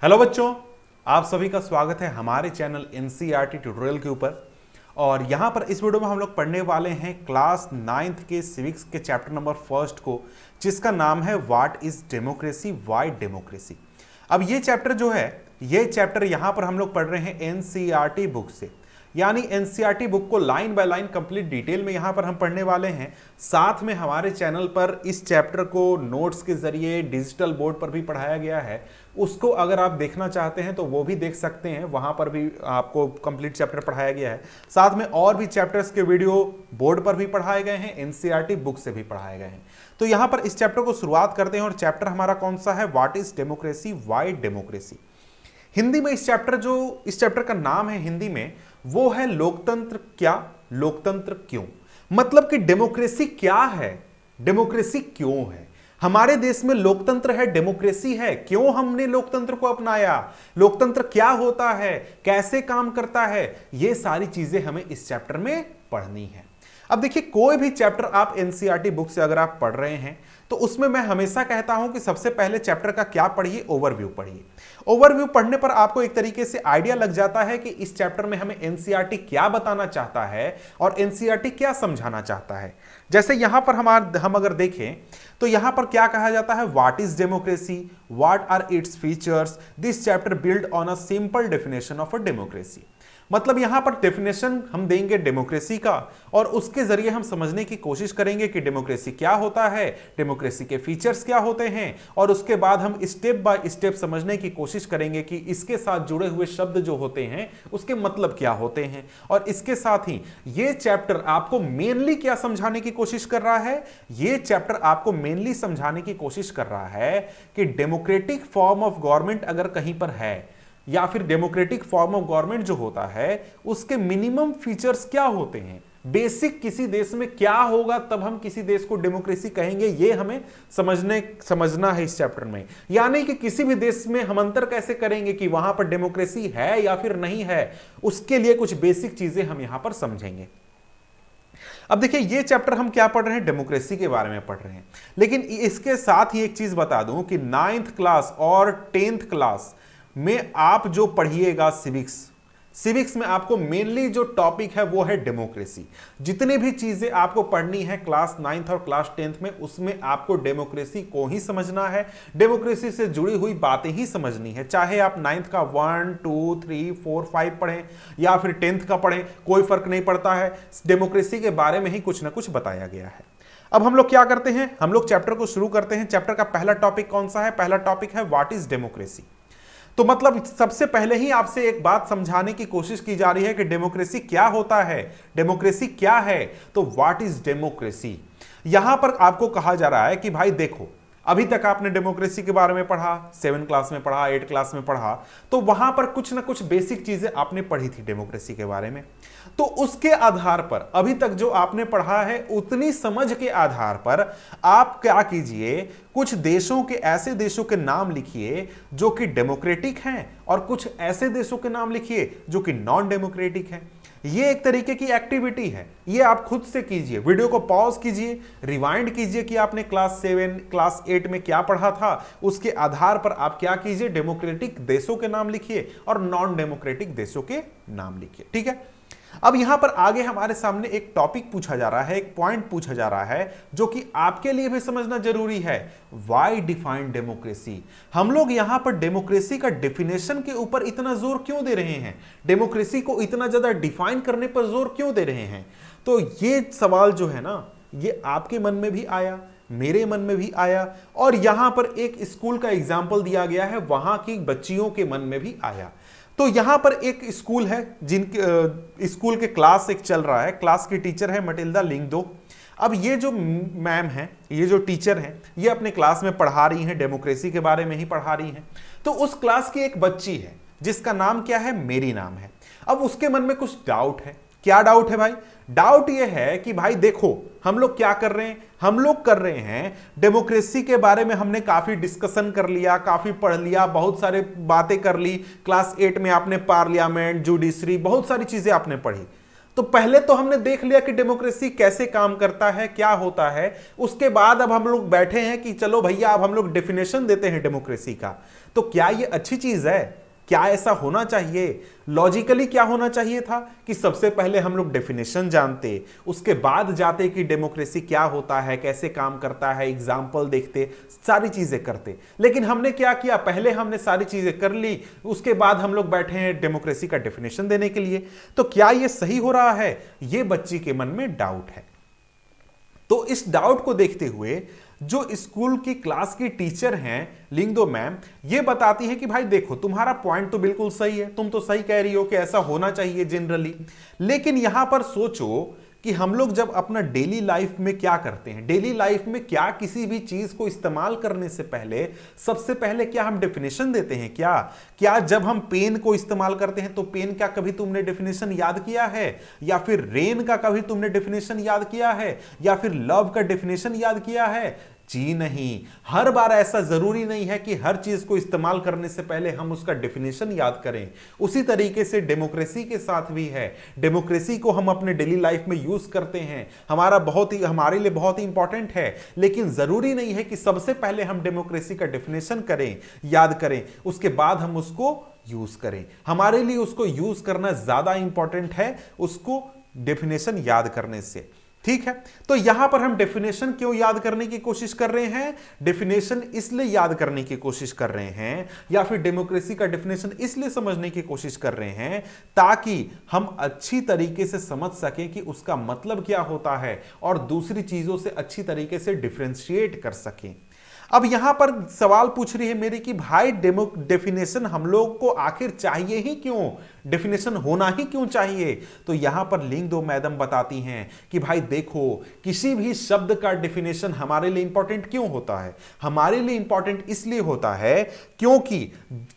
Hello बच्चों, आप सभी का स्वागत है हमारे चैनल एनसीईआरटी ट्यूटोरियल के ऊपर। और यहाँ पर इस वीडियो में हम लोग पढ़ने वाले हैं क्लास 9th के सिविक्स के चैप्टर नंबर फर्स्ट को, जिसका नाम है what is democracy, why democracy. अब ये चैप्टर जो है, ये चैप्टर यहाँ पर हम लोग पढ़ रहे हैं एनसीईआरटी बुक से, यानी एनसीईआरटी बुक को line by line complete detail में यहाँ पर हम पढ़ने वाले हैं। साथ में हमारे चैनल पर इस चैप्टर को नोट्स के जरिए डिजिटल बोर्ड पर भी पढ़ाया गया है। उसको अगर आप देखना चाहते हैं तो वो भी देख सकते हैं, वहां पर भी आपको कंप्लीट चैप्टर पढ़ाया गया है। साथ में और भी चैप्टर्स के वीडियो बोर्ड पर भी पढ़ाए गए हैं, एनसीईआरटी बुक से भी पढ़ाए गए हैं। तो यहाँ पर इस चैप्टर को शुरुआत करते हैं और चैप्टर हमारा कौन सा है, what is democracy, why democracy. Hindi में इस चैप्टर का नाम है हिंदी में, वो है लोकतंत्र क्या, लोकतंत्र क्यों। मतलब कि डेमोक्रेसी क्या है, डेमोक्रेसी क्यों है, हमारे देश में लोकतंत्र है, डेमोक्रेसी है, क्यों हमने लोकतंत्र को अपनाया, लोकतंत्र क्या होता है, कैसे काम करता है, ये सारी चीजें हमें इस चैप्टर में पढ़नी है। अब देखिए, कोई भी चैप्टर आप एनसीईआरटी बुक से अगर आप पढ़ रहे हैं तो उसमें मैं हमेशा कहता हूं कि सबसे पहले चैप्टर का क्या पढ़िए, ओवरव्यू पढ़िए। ओवरव्यू पढ़ने पर आपको एक तरीके से आइडिया लग जाता है कि इस चैप्टर में हमें एनसीईआरटी क्या बताना चाहता है और एनसीईआरटी क्या समझाना चाहता है। जैसे यहां पर हम अगर देखें तो यहां पर क्या कहा जाता है, what is democracy, what are its features, this chapter build on a simple definition of a democracy. मतलब यहां पर डेफिनेशन हम देंगे डेमोक्रेसी का और उसके जरिए हम समझने की कोशिश करेंगे कि डेमोक्रेसी क्या होता है, डेमोक्रेसी के फीचर्स क्या होते हैं, और उसके बाद हम स्टेप बाय स्टेप समझने की कोशिश करेंगे कि इसके साथ जुड़े हुए शब्द जो होते हैं उसके मतलब क्या होते हैं। और इसके साथ ही ये चैप्टर आपको मेनली क्या समझाने की कोशिश कर रहा है, ये चैप्टर आपको मेनली समझाने की कोशिश कर रहा है कि डेमोक्रेटिक फॉर्म ऑफ गवर्नमेंट अगर कहीं पर है, या फिर डेमोक्रेटिक फॉर्म ऑफ गवर्नमेंट जो होता है उसके मिनिमम फीचर्स क्या होते हैं, बेसिक किसी देश में क्या होगा तब हम किसी देश को डेमोक्रेसी कहेंगे, ये हमें समझना है इस चैप्टर में। यानी कि किसी भी देश में हम अंतर कैसे करेंगे कि वहां पर डेमोक्रेसी है या फिर नहीं है, उसके लिए कुछ बेसिक चीजें हम यहां पर समझेंगे। अब देखिए, ये चैप्टर हम क्या पढ़ रहे हैं, डेमोक्रेसी के बारे में पढ़ रहे हैं। लेकिन इसके साथ ही एक चीज बता दूं कि 9th क्लास और 10th क्लास में आप जो पढ़िएगा सिविक्स में आपको मेनली जो टॉपिक है वो है डेमोक्रेसी। जितने भी चीजें आपको पढ़नी है क्लास 9th और क्लास 10th में, उसमें आपको डेमोक्रेसी को ही समझना है, डेमोक्रेसी से जुड़ी हुई बातें ही समझनी है। चाहे आप 9th का 1, 2, 3, 4, 5 पढ़ें या फिर 10th का पढ़ें, कोई फर्क नहीं पड़ता है, डेमोक्रेसी के बारे में ही कुछ ना कुछ बताया गया है। अब हम लोग क्या करते हैं, हम लोग चैप्टर को शुरू करते हैं। चैप्टर का पहला टॉपिक कौन सा है, पहला टॉपिक है व्हाट इज डेमोक्रेसी। तो मतलब सबसे पहले ही आपसे एक बात समझाने की कोशिश की जा रही है कि डेमोक्रेसी क्या होता है, डेमोक्रेसी क्या है। तो व्हाट इज डेमोक्रेसी, यहां पर आपको कहा जा रहा है कि भाई देखो, अभी तक आपने डेमोक्रेसी के बारे में पढ़ा, 7 क्लास में पढ़ा, 8 क्लास में पढ़ा, तो वहां पर कुछ ना कुछ बेसिक चीजें आपने पढ़ी थी डेमोक्रेसी के बारे में। तो उसके आधार पर अभी तक जो आपने पढ़ा है उतनी समझ के आधार पर आप क्या कीजिए, कुछ देशों के, ऐसे देशों के नाम लिखिए जो कि डेमोक्रेटिक हैं और कुछ ऐसे देशों के नाम लिखिए जो कि नॉन डेमोक्रेटिक हैं। ये एक तरीके की एक्टिविटी है, ये आप खुद से कीजिए। वीडियो को पॉज कीजिए, रिवाइंड कीजिए कि आपने क्लास 7 क्लास 8 में क्या पढ़ा था, उसके आधार पर आप क्या कीजिए, डेमोक्रेटिक देशों के नाम लिखिए और नॉन डेमोक्रेटिक देशों के नाम लिखिए। ठीक है, अब यहां पर आगे हमारे सामने एक टॉपिक पूछा जा रहा है, एक पॉइंट पूछा जा रहा है जो कि आपके लिए भी समझना जरूरी है, व्हाई डिफाइन डेमोक्रेसी। हम लोग यहां पर डेमोक्रेसी का डेफिनेशन के ऊपर इतना जोर क्यों दे रहे हैं, डेमोक्रेसी को इतना ज्यादा डिफाइन करने पर जोर क्यों दे रहे हैं। तो ये सवाल जो है ना, ये आपके मन में भी आया, मेरे मन में भी आया, और यहां पर एक स्कूल का एग्जाम्पल दिया गया है, वहां की बच्चियों के मन में भी आया। तो यहां पर एक स्कूल है, जिनके स्कूल के क्लास एक चल रहा है, क्लास की टीचर है मटिल्डा लिंगदो। अब ये जो मैम है, ये जो टीचर हैं, ये अपने क्लास में पढ़ा रही हैं, डेमोक्रेसी के बारे में ही पढ़ा रही हैं। तो उस क्लास की एक बच्ची है जिसका नाम क्या है, मेरी नाम है। अब उसके मन में कुछ डाउट है। क्या डाउट है भाई, डाउट ये है कि भाई देखो, हम लोग क्या कर रहे हैं, हम लोग कर रहे हैं डेमोक्रेसी के बारे में हमने काफी डिस्कशन कर लिया, काफी पढ़ लिया, बहुत सारे बातें कर ली। क्लास 8 में आपने पार्लियामेंट, जुडिशरी, बहुत सारी चीजें आपने पढ़ी। तो पहले तो हमने देख लिया कि डेमोक्रेसी कैसे काम करता है, क्या होता है। उसके बाद अब हम लोग बैठे हैं कि चलो भैया अब हम लोग डेफिनेशन देते हैं डेमोक्रेसी का। तो क्या ये अच्छी चीज है? क्या ऐसा होना चाहिए? लॉजिकली क्या होना चाहिए था कि सबसे पहले हम लोग डेफिनेशन जानते, उसके बाद जाते कि डेमोक्रेसी क्या होता है, कैसे काम करता है, एग्जाम्पल देखते, सारी चीजें करते। लेकिन हमने क्या किया, पहले हमने सारी चीजें कर ली, उसके बाद हम लोग बैठे हैं डेमोक्रेसी का डेफिनेशन देने के लिए। तो क्या यह सही हो रहा है? यह बच्ची के मन में डाउट है। तो इस डाउट को देखते हुए जो स्कूल की क्लास की टीचर हैं लिंगदो मैम, ये बताती है कि भाई देखो तुम्हारा पॉइंट तो बिल्कुल सही है, तुम तो सही कह रही हो कि ऐसा होना चाहिए जनरली। लेकिन यहां पर सोचो कि हम लोग जब अपना डेली लाइफ में क्या करते हैं, डेली लाइफ में क्या किसी भी चीज को इस्तेमाल करने से पहले सबसे पहले क्या हम डेफिनेशन देते हैं? क्या जब हम पेन को इस्तेमाल करते हैं तो पेन का कभी तुमने डेफिनेशन याद किया है? या फिर रेन का कभी तुमने डेफिनेशन याद किया है? या फिर लव का डेफिनेशन याद किया है? जी नहीं। हर बार ऐसा जरूरी नहीं है कि हर चीज को इस्तेमाल करने से पहले हम उसका डेफिनेशन याद करें। उसी तरीके से डेमोक्रेसी के साथ भी है। डेमोक्रेसी को हम अपने डेली लाइफ में यूज करते हैं, हमारे लिए बहुत ही इंपॉर्टेंट है। लेकिन जरूरी नहीं है कि सबसे पहले हम डेमोक्रेसी का डेफिनेशन करें, याद करें, उसके बाद हम उसको यूज करें। हमारे लिए उसको यूज करना ज्यादा इंपॉर्टेंट है उसको डेफिनेशन याद करने से। ठीक है, तो यहां पर हम डेफिनेशन क्यों याद करने की कोशिश कर रहे हैं? डेफिनेशन इसलिए याद करने की कोशिश कर रहे हैं, या फिर डेमोक्रेसी का डेफिनेशन इसलिए समझने की कोशिश कर रहे हैं ताकि हम अच्छी तरीके से समझ सकें कि उसका मतलब क्या होता है और दूसरी चीजों से अच्छी तरीके से डिफरेंशिएट कर सकें। अब यहां पर सवाल पूछ रही है मेरी कि भाई डेफिनेशन हम लोग को आखिर चाहिए ही क्यों? डेफिनेशन होना ही क्यों चाहिए? तो यहां पर लिंगदो मैडम बताती हैं कि भाई देखो, किसी भी शब्द का डेफिनेशन हमारे लिए इंपॉर्टेंट क्यों होता है? हमारे लिए इंपॉर्टेंट इसलिए होता है क्योंकि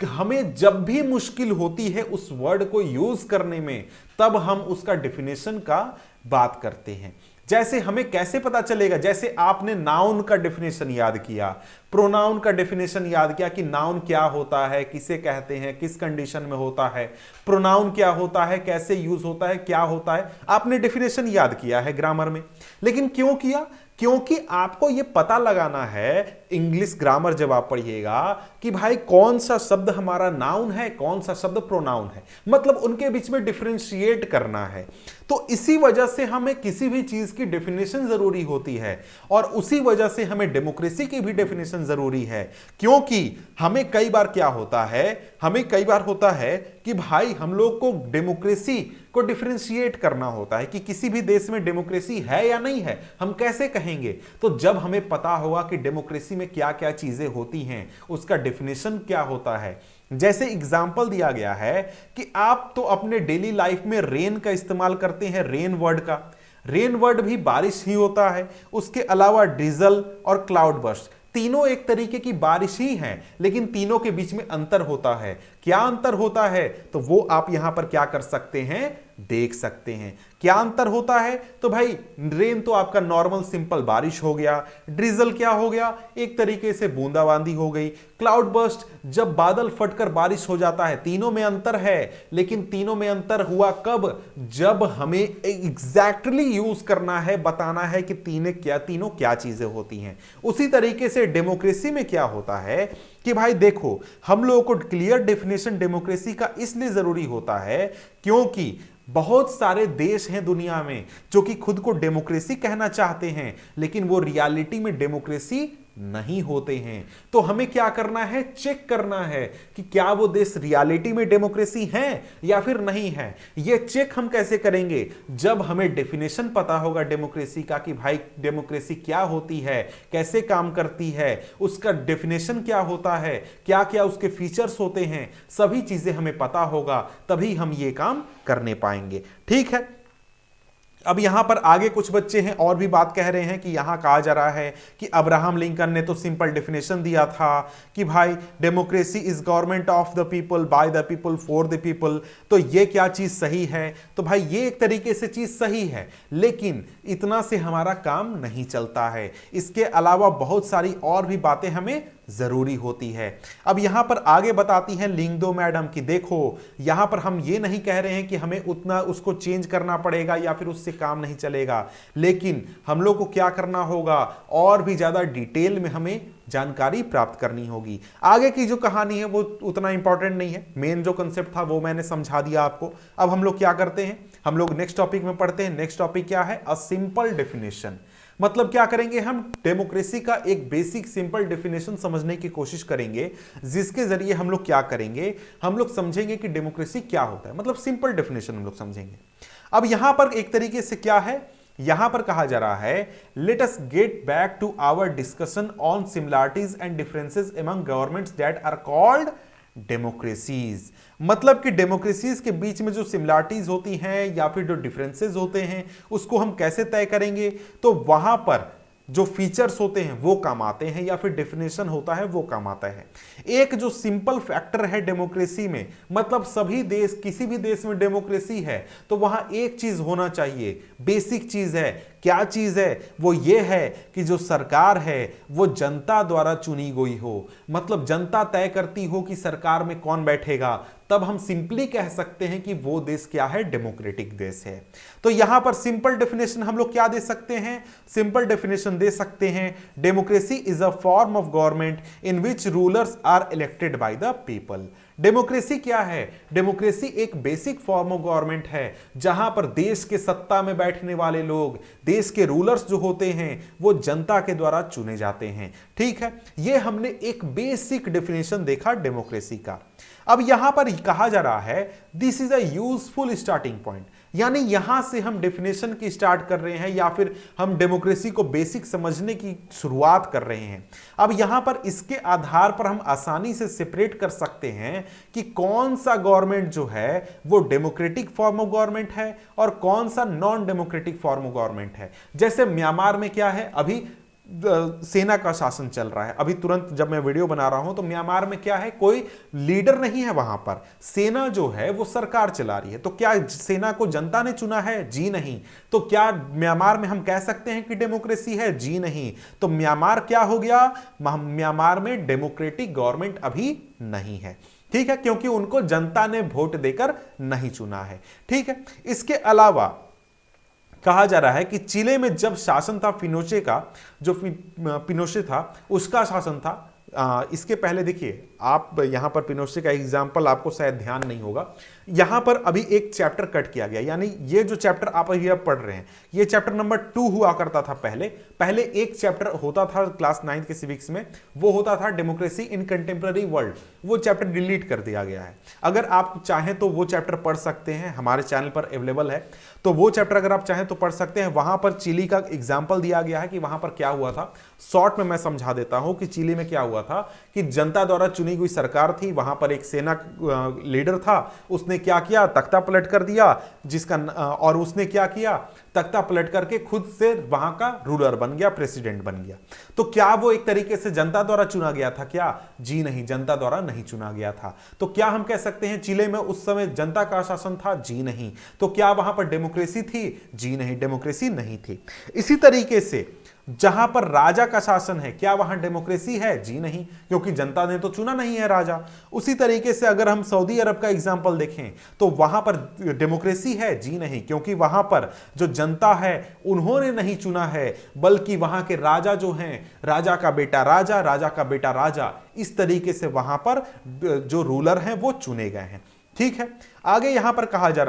हमें जब भी मुश्किल होती है उस वर्ड को यूज करने में, तब हम उसका डेफिनेशन का बात करते हैं। जैसे हमें कैसे पता चलेगा, जैसे आपने नाउन का डेफिनेशन याद किया, प्रोनाउन का डेफिनेशन याद किया कि नाउन क्या होता है, किसे कहते हैं, किस कंडीशन में होता है, प्रोनाउन क्या होता है, कैसे यूज होता है, क्या होता है, आपने डेफिनेशन याद किया है ग्रामर में। लेकिन क्यों किया? क्योंकि आपको यह पता लगाना है इंग्लिश ग्रामर जब आप पढ़िएगा कि भाई कौन सा शब्द हमारा नाउन है, कौन सा शब्द प्रोनाउन है, मतलब उनके बीच में डिफरेंशिएट करना है। तो इसी वजह से हमें किसी भी चीज की डेफिनेशन जरूरी होती है और उसी वजह से हमें डेमोक्रेसी की भी डेफिनेशन जरूरी है। क्योंकि हमें कई बार क्या होता है, हमें कई बार होता है कि भाई हम लोग को डेमोक्रेसी को डिफरेंशिएट करना होता है कि किसी भी देश में डेमोक्रेसी है या नहीं है, हम कैसे कहेंगे? तो जब हमें पता होगा कि डेमोक्रेसी में क्या क्या चीजें होती हैं, उसका डेफिनेशन क्या होता है। जैसे एग्जाम्पल दिया गया है कि आप तो अपने डेली लाइफ में रेन का इस्तेमाल करते हैं, रेन वर्ड का। रेन वर्ड भी बारिश ही होता है। उसके अलावा ड्रिजल और क्लाउड बर्स्ट, तीनों एक तरीके की बारिश ही हैं, लेकिन तीनों के बीच में अंतर होता है। क्या अंतर होता है? तो वो आप यहां पर क्या कर सकते हैं, देख सकते हैं। क्या अंतर होता है? तो भाई रेन तो आपका नॉर्मल सिंपल बारिश हो गया, ड्रिजल क्या हो गया, एक तरीके से बूंदाबांदी हो गई, क्लाउड बर्स्ट जब बादल फटकर बारिश हो जाता है। तीनों में अंतर है, लेकिन तीनों में अंतर हुआ कब? जब हमें एग्जैक्टली यूज करना है, बताना है कि तीनों क्या चीजें होती हैं। उसी तरीके से डेमोक्रेसी में क्या होता है कि भाई देखो, हम लोगों को क्लियर डेफिनेशन डेमोक्रेसी का इसलिए जरूरी होता है क्योंकि बहुत सारे देश हैं दुनिया में जो कि खुद को डेमोक्रेसी कहना चाहते हैं, लेकिन वो रियलिटी में डेमोक्रेसी नहीं होते हैं। तो हमें क्या करना है, चेक करना है कि क्या वो देश रियलिटी में डेमोक्रेसी है या फिर नहीं है। ये चेक हम कैसे करेंगे? जब हमें डेफिनेशन पता होगा डेमोक्रेसी का कि भाई डेमोक्रेसी क्या होती है, कैसे काम करती है, उसका डेफिनेशन क्या होता है, क्या क्या उसके फीचर्स होते हैं, सभी चीजें हमें पता होगा, तभी हम ये काम करने पाएंगे। ठीक है, अब यहां पर आगे कुछ बच्चे हैं और भी बात कह रहे हैं कि यहां कहा जा रहा है कि अब्राहम लिंकन ने तो सिंपल डेफिनेशन दिया था कि भाई democracy is government of the people, bye the people, for the people. तो ये क्या चीज सही है? तो भाई ये एक तरीके से चीज सही है, लेकिन इतना से हमारा काम नहीं चलता है। इसके अलावा बहुत सारी और भी बातें हमें जरूरी होती है। अब यहां पर आगे बताती हैं लिंगदो मैडम कि देखो यहां पर हम ये नहीं कह रहे हैं कि हमें उतना उसको चेंज करना पड़ेगा या फिर उससे काम नहीं चलेगा, लेकिन हम लोग को क्या करना होगा, और भी ज्यादा डिटेल में हमें जानकारी प्राप्त करनी होगी। आगे की जो कहानी है वो उतना इंपॉर्टेंट नहीं है, मेन जो कंसेप्ट था वो मैंने समझा दिया आपको। अब हम लोग क्या करते हैं, हम लोग नेक्स्ट टॉपिक में पढ़ते हैं। नेक्स्ट टॉपिक क्या है, अ सिंपल डेफिनेशन। मतलब क्या करेंगे, हम डेमोक्रेसी का एक बेसिक सिंपल डेफिनेशन समझने की कोशिश करेंगे, जिसके जरिए हम लोग क्या करेंगे, हम लोग समझेंगे कि डेमोक्रेसी क्या होता है, मतलब सिंपल डेफिनेशन हम लोग समझेंगे। अब यहां पर एक तरीके से क्या है, यहां पर कहा जा रहा है let us get back to our discussion on similarities and differences among governments that are called democracies. मतलब कि डेमोक्रेसीज के बीच में जो सिमिलरिटीज होती हैं या फिर जो डिफरेंसेस होते हैं उसको हम कैसे तय करेंगे, तो वहां पर जो फीचर्स होते हैं वो काम आते हैं या फिर डेफिनेशन होता है वो काम आता है। एक जो सिंपल फैक्टर है डेमोक्रेसी में, मतलब सभी देश, किसी भी देश में डेमोक्रेसी है तो वहां एक चीज होना चाहिए, बेसिक चीज है। क्या चीज है, वो ये है कि जो सरकार है वो जनता द्वारा चुनी गई हो, मतलब जनता तय करती हो कि सरकार में कौन बैठेगा, तब हम सिंपली कह सकते हैं कि वो देश क्या है, डेमोक्रेटिक देश है। तो यहां पर सिंपल डेफिनेशन हम लोग क्या दे सकते हैं, सिंपल डेफिनेशन दे सकते हैं, democracy is a form of government in which rulers are elected by the people. Democracy क्या है, डेमोक्रेसी एक बेसिक फॉर्म ऑफ गवर्नमेंट है जहां पर देश के सत्ता में बैठने वाले लोग, देश के रूलर्स जो होते हैं वो जनता के द्वारा चुने जाते हैं। ठीक है, ये हमने एक बेसिक डेफिनेशन देखा डेमोक्रेसी का। अब यहां पर कहा जा रहा है this is a useful starting point, यानी यहां से हम डेफिनेशन की स्टार्ट कर रहे हैं या फिर हम डेमोक्रेसी को बेसिक समझने की शुरुआत कर रहे हैं। अब यहां पर इसके आधार पर हम आसानी से सेपरेट कर सकते हैं कि कौन सा गवर्नमेंट जो है वो डेमोक्रेटिक फॉर्म ऑफ गवर्नमेंट है और कौन सा non democratic form of government है। जैसे म्यांमार में क्या है, अभी सेना का शासन चल रहा है। अभी तुरंत जब मैं वीडियो बना रहा हूं तो म्यांमार में क्या है, कोई लीडर नहीं है, वहां पर सेना जो है वो सरकार चला रही है। तो क्या सेना को जनता ने चुना है, जी नहीं। तो क्या म्यांमार में हम कह सकते हैं कि डेमोक्रेसी है, जी नहीं। तो म्यांमार क्या हो गया, म्यांमार में डेमोक्रेटिक गवर्नमेंट अभी नहीं है। ठीक है, क्योंकि उनको जनता ने वोट देकर नहीं चुना है। ठीक है, इसके अलावा कहा जा रहा है कि चिले में जब शासन था पिनोचे का, जो पिनोचे था उसका शासन था, इसके पहले देखिए आप यहां पर पिनोचे का एग्जाम्पल आपको शायद ध्यान नहीं होगा, यहां पर अभी एक चैप्टर कट किया गया, यानी ये जो चैप्टर आप अभी पढ़ रहे हैं ये चैप्टर नंबर 2 हुआ करता था। पहले एक चैप्टर होता था क्लास 9 के सिविक्स में, वो होता था डेमोक्रेसी इन कंटेम्प्रेरी वर्ल्ड। वो चैप्टर डिलीट कर दिया गया है। अगर आप चाहें तो वो चैप्टर पढ़ सकते हैं, हमारे चैनल पर अवेलेबल है, तो वो चैप्टर अगर आप चाहें तो पढ़ सकते हैं। वहां पर चिली का एग्जाम्पल दिया गया है कि वहां पर क्या हुआ था। शॉर्ट में मैं समझा देता हूं कि चिली में क्या हुआ था कि जनता द्वारा चुनी हुई सरकार थी, वहां पर एक सेना लीडर था, उसने क्या किया, तख्ता पलट कर दिया, जिसका और उसने क्या किया, तख्ता पलट करके खुद से वहां का रूलर बन गया, प्रेसिडेंट बन गया। तो क्या वो एक तरीके से जनता द्वारा चुना गया था क्या, जी नहीं, जनता द्वारा नहीं चुना गया था। तो क्या हम कह सकते हैं चिले में उस समय जनता का शासन था, जी नहीं। तो क्या वहां पर डेमोक्रेसी थी, जी नहीं, डेमोक्रेसी नहीं थी। इसी तरीके से जहां पर राजा का शासन है, क्या वहां डेमोक्रेसी है, जी नहीं, क्योंकि जनता ने तो चुना नहीं है राजा। उसी तरीके से अगर हम सऊदी अरब का एग्जांपल देखें तो वहां पर डेमोक्रेसी है, जी नहीं, क्योंकि वहां पर जो जनता है उन्होंने नहीं चुना है, बल्कि वहां के राजा जो हैं, राजा का बेटा राजा, राजा का बेटा राजा, इस तरीके से वहां पर जो रूलर हैं वो चुने गए हैं। ठीक है, आगे यहां पर कहा जा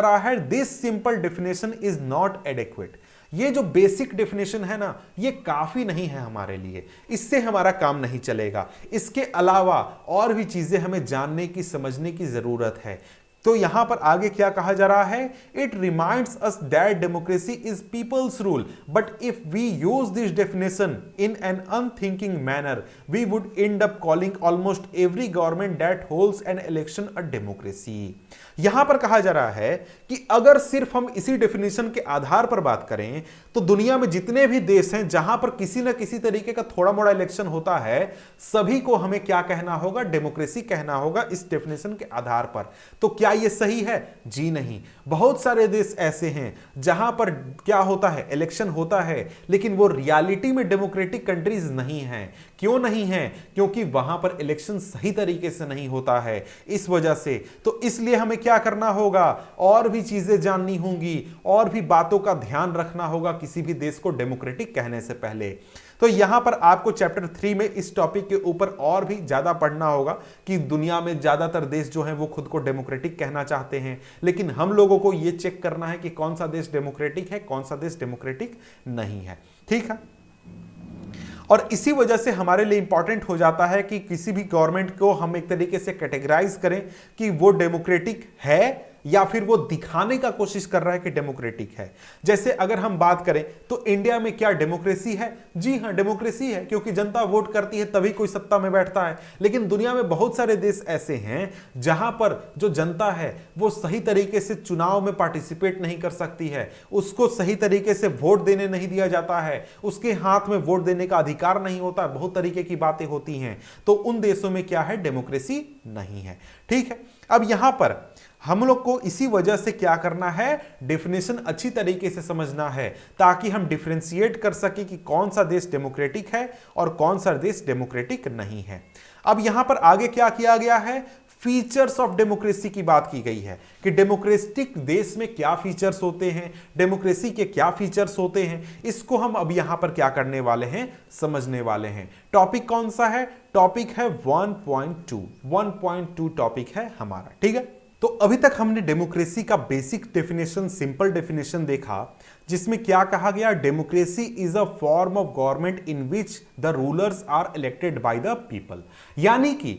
रहा है this simple definition is not adequate. ये जो बेसिक डेफिनेशन है ना, ये काफी नहीं है हमारे लिए, इससे हमारा काम नहीं चलेगा। इसके अलावा और भी चीजें हमें जानने की, समझने की जरूरत है। तो यहां पर आगे क्या कहा जा रहा है, it reminds us that democracy is people's rule, but if we use this definition in an unthinking manner we would end up calling almost every government that holds an election a democracy. यहां पर कहा जा रहा है कि अगर सिर्फ हम इसी डेफिनेशन के आधार पर बात करें तो दुनिया में जितने भी देश हैं जहां पर किसी ना किसी तरीके का थोड़ा मोड़ा इलेक्शन होता है, सभी को हमें क्या कहना होगा, डेमोक्रेसी कहना होगा इस डेफिनेशन के आधार पर। तो क्या क्या ये सही है? जी नहीं। बहुत सारे देश ऐसे हैं जहां पर क्या होता है, इलेक्शन होता है, लेकिन वो रियलिटी में डेमोक्रेटिक कंट्रीज नहीं हैं। क्यों नहीं है? क्योंकि वहां पर इलेक्शन सही तरीके से नहीं होता है, इस वजह से। तो इसलिए हमें क्या करना होगा, और भी चीजें जाननी होंगी, और भी बातों का ध्यान रखना होगा किसी भी देश को डेमोक्रेटिक कहने से पहले। तो यहां पर आपको चैप्टर 3 में इस टॉपिक के ऊपर और भी ज्यादा पढ़ना होगा कि दुनिया में ज्यादातर देश जो हैं वो खुद को डेमोक्रेटिक कहना चाहते हैं, लेकिन हम लोगों को यह चेक करना है कि कौन सा देश डेमोक्रेटिक है, कौन सा देश डेमोक्रेटिक नहीं है। ठीक है। और इसी वजह से हमारे लिए इंपॉर्टेंट हो जाता है कि किसी भी गवर्नमेंट को हम एक तरीके से कैटेगराइज करें कि वो डेमोक्रेटिक है या फिर वो दिखाने का कोशिश कर रहा है कि डेमोक्रेटिक है। जैसे अगर हम बात करें तो इंडिया में क्या डेमोक्रेसी है? जी हां, डेमोक्रेसी है, क्योंकि जनता वोट करती है तभी कोई सत्ता में बैठता है। लेकिन दुनिया में बहुत सारे देश ऐसे हैं जहां पर जो जनता है वो सही तरीके से चुनाव में पार्टिसिपेट नहीं कर सकती है, उसको सही तरीके से वोट देने नहीं दिया जाता है, उसके हाथ में वोट देने का अधिकार नहीं होता, बहुत तरीके की बातें होती हैं। तो उन देशों में क्या है, डेमोक्रेसी नहीं है। ठीक है। अब यहां पर हम लोग को इसी वजह से क्या करना है, डेफिनेशन अच्छी तरीके से समझना है, ताकि हम डिफरेंशिएट कर सके कि कौन सा देश डेमोक्रेटिक है और कौन सा देश डेमोक्रेटिक नहीं है। अब यहां पर आगे क्या किया गया है, फीचर्स ऑफ डेमोक्रेसी की बात की गई है कि डेमोक्रेटिक देश में क्या फीचर्स होते हैं, डेमोक्रेसी के क्या फीचर्स होते हैं। इसको हम अब यहां पर क्या करने वाले हैं, समझने वाले हैं। टॉपिक कौन सा है? टॉपिक है 1.2 टॉपिक है हमारा। ठीक है। तो अभी तक हमने डेमोक्रेसी का बेसिक डेफिनेशन, सिंपल डेफिनेशन देखा, जिसमें क्या कहा गया, democracy is a form of government in which the rulers are elected by the people. यानी कि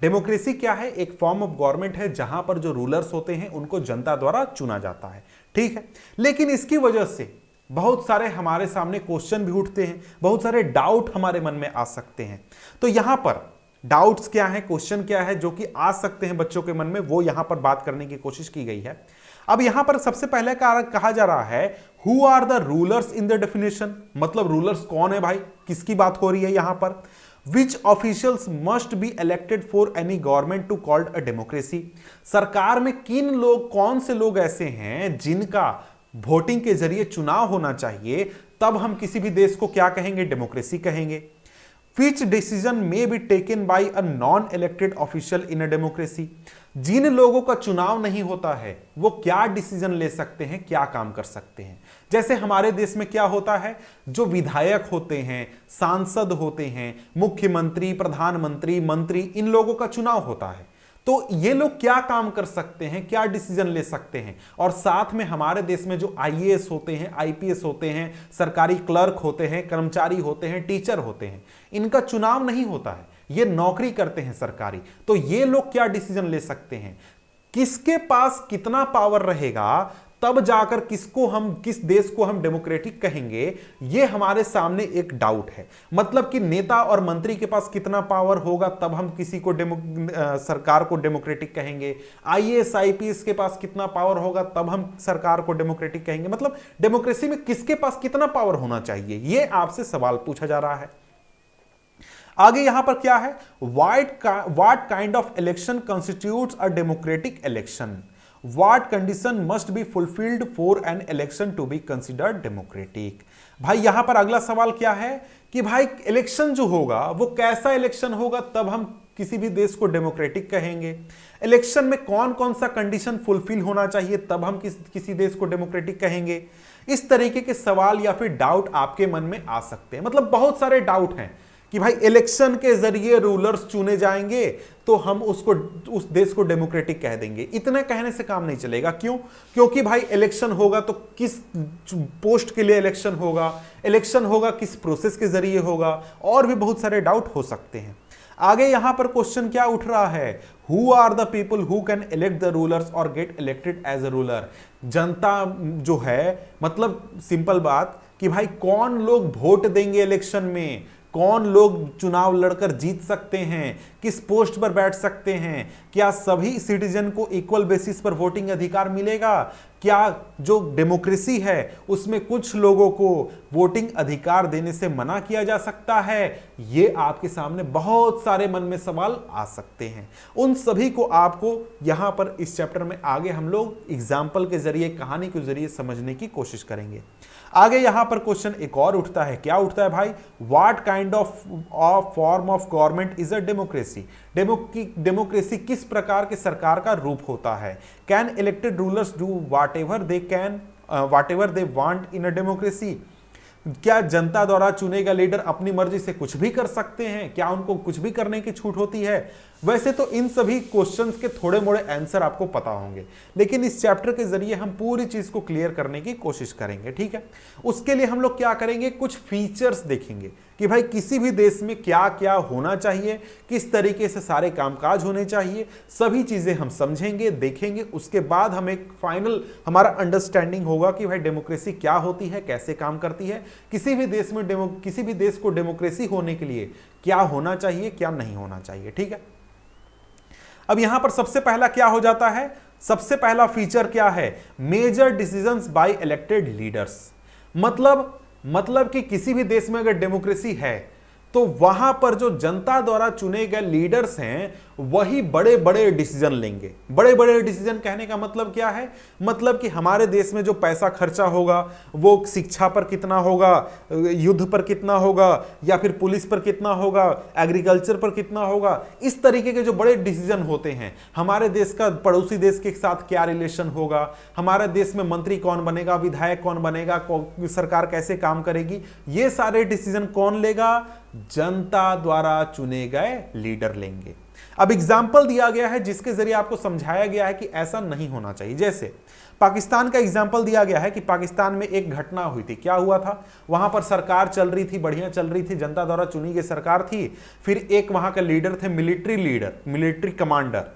डेमोक्रेसी क्या है, एक फॉर्म ऑफ गवर्नमेंट है जहां पर जो रूलर्स होते हैं उनको जनता द्वारा चुना जाता है। ठीक है। लेकिन इसकी वजह से बहुत सारे हमारे सामने क्वेश्चन भी उठते हैं, बहुत सारे डाउट हमारे मन में आ सकते हैं। तो यहां पर डाउट्स क्या है, क्वेश्चन क्या है जो कि आ सकते हैं बच्चों के मन में, वो यहां पर बात करने की कोशिश की गई है। अब यहां पर सबसे पहले कहा जा रहा है, who are the rulers in the definition, मतलब रूलर्स कौन है भाई, किसकी बात हो रही है यहां पर। Which officials must be elected for any government to called a democracy. सरकार में किन लोग, कौन से लोग ऐसे हैं जिनका वोटिंग के जरिए चुनाव होना चाहिए, तब हम किसी भी देश को क्या कहेंगे, डेमोक्रेसी कहेंगे। Which decision may be taken by a non-elected official in a democracy? जिन लोगों का चुनाव नहीं होता है वो क्या डिसीजन ले सकते हैं, क्या काम कर सकते हैं। जैसे हमारे देश में क्या होता है, जो विधायक होते हैं, सांसद होते हैं, मुख्यमंत्री, प्रधानमंत्री, मंत्री, इन लोगों का चुनाव होता है। तो ये लोग क्या काम कर सकते हैं, क्या डिसीजन ले सकते हैं। और साथ में हमारे देश में जो आईएएस होते हैं, आईपीएस होते हैं, सरकारी क्लर्क होते हैं, कर्मचारी होते हैं, टीचर होते हैं, इनका चुनाव नहीं होता है, ये नौकरी करते हैं सरकारी। तो ये लोग क्या डिसीजन ले सकते हैं, किसके पास कितना पावर रहेगा, तब जाकर किस देश को हम डेमोक्रेटिक कहेंगे, ये हमारे सामने एक डाउट है। मतलब कि नेता और मंत्री के पास कितना पावर होगा तब हम किसी को सरकार को डेमोक्रेटिक कहेंगे। आईएएस आईपीएस के पास कितना पावर होगा तब हम सरकार को डेमोक्रेटिक कहेंगे। मतलब डेमोक्रेसी में किसके पास कितना पावर होना चाहिए, ये आपसे सवाल पूछा जा रहा है। आगे यहां पर क्या है, what kind of election constitutes a democratic election, What condition must be fulfilled for an election to be considered democratic? भाई यहां पर अगला सवाल क्या है कि भाई इलेक्शन जो होगा वो कैसा इलेक्शन होगा तब हम किसी भी देश को डेमोक्रेटिक कहेंगे। इलेक्शन में कौन कौन सा कंडीशन फुलफिल होना चाहिए तब हम किसी देश को डेमोक्रेटिक कहेंगे। इस तरीके के सवाल या फिर डाउट आपके मन में आ सकते हैं। मतलब बहुत सारे डाउट हैं कि भाई इलेक्शन के जरिए रूलर्स चुने जाएंगे तो हम उस देश को डेमोक्रेटिक कह देंगे। इतने कहने से काम नहीं चलेगा। क्यों? क्योंकि भाई इलेक्शन होगा तो किस पोस्ट के लिए इलेक्शन होगा किस प्रोसेस के जरिए होगा, और भी बहुत सारे डाउट हो सकते हैं। आगे यहां पर क्वेश्चन क्या उठ रहा है, who are the people who can elect the rulers और get elected as a ruler. जनता जो है, मतलब सिंपल बात कि भाई कौन लोग वोट देंगे इलेक्शन में, कौन लोग चुनाव लड़कर जीत सकते हैं, किस पोस्ट पर बैठ सकते हैं, क्या सभी सिटीजन को इक्वल बेसिस पर वोटिंग अधिकार मिलेगा, क्या जो डेमोक्रेसी है उसमें कुछ लोगों को वोटिंग अधिकार देने से मना किया जा सकता है? ये आपके सामने बहुत सारे मन में सवाल आ सकते हैं। उन सभी को आपको यहां पर इस चैप्टर में आगे हम लोग एग्जाम्पल के जरिए, कहानी के जरिए समझने की कोशिश करेंगे। आगे यहां पर क्वेश्चन एक और उठता है, क्या उठता है भाई? What kind of form of government is a democracy? Democracy किस प्रकार के सरकार का रूप होता है? Can elected rulers do what ever they want in a democracy? क्या जनता द्वारा चुने गए लीडर अपनी मर्जी से कुछ भी कर सकते हैं? क्या उनको कुछ भी करने की छूट होती है? वैसे तो इन सभी क्वेश्चंस के थोड़े मोड़े आंसर आपको पता होंगे, लेकिन इस चैप्टर के जरिए हम पूरी चीज को क्लियर करने की कोशिश करेंगे, ठीक है। उसके लिए हम लोग क्या करेंगे, कुछ फीचर्स देखेंगे कि भाई किसी भी देश में क्या क्या होना चाहिए, किस तरीके से सारे कामकाज होने चाहिए, सभी चीजें हम समझेंगे, देखेंगे। उसके बाद हम एक फाइनल हमारा अंडरस्टैंडिंग होगा कि भाई डेमोक्रेसी क्या होती है, कैसे काम करती है, किसी भी देश में किसी भी देश को डेमोक्रेसी होने के लिए क्या होना चाहिए, क्या नहीं होना चाहिए, ठीक है। अब यहां पर सबसे पहला क्या हो जाता है, सबसे पहला फीचर क्या है? Major decisions by elected leaders. मतलब कि किसी भी देश में अगर डेमोक्रेसी है तो वहां पर जो जनता द्वारा चुने गए लीडर्स हैं वही बड़े बड़े डिसीजन लेंगे। बड़े बड़े डिसीजन कहने का मतलब क्या है? मतलब कि हमारे देश में जो पैसा खर्चा होगा वो शिक्षा पर कितना होगा, युद्ध पर कितना होगा, या फिर पुलिस पर कितना होगा, एग्रीकल्चर पर कितना होगा, इस तरीके के जो बड़े डिसीजन होते हैं, हमारे देश का पड़ोसी देश के साथ क्या रिलेशन होगा, हमारे देश में मंत्री कौन बनेगा, विधायक कौन बनेगा, सरकार कैसे काम करेगी, ये सारे डिसीजन कौन लेगा? जनता द्वारा चुने गए लीडर लेंगे। अब एग्जाम्पल दिया गया है जिसके जरिए आपको समझाया गया है कि ऐसा नहीं होना चाहिए। जैसे पाकिस्तान का एग्जाम्पल दिया गया है कि पाकिस्तान में एक घटना हुई थी। क्या हुआ था? वहां पर सरकार चल रही थी, बढ़िया चल रही थी, जनता द्वारा चुनी गई सरकार थी। फिर एक वहां का लीडर थे, मिलिट्री कमांडर।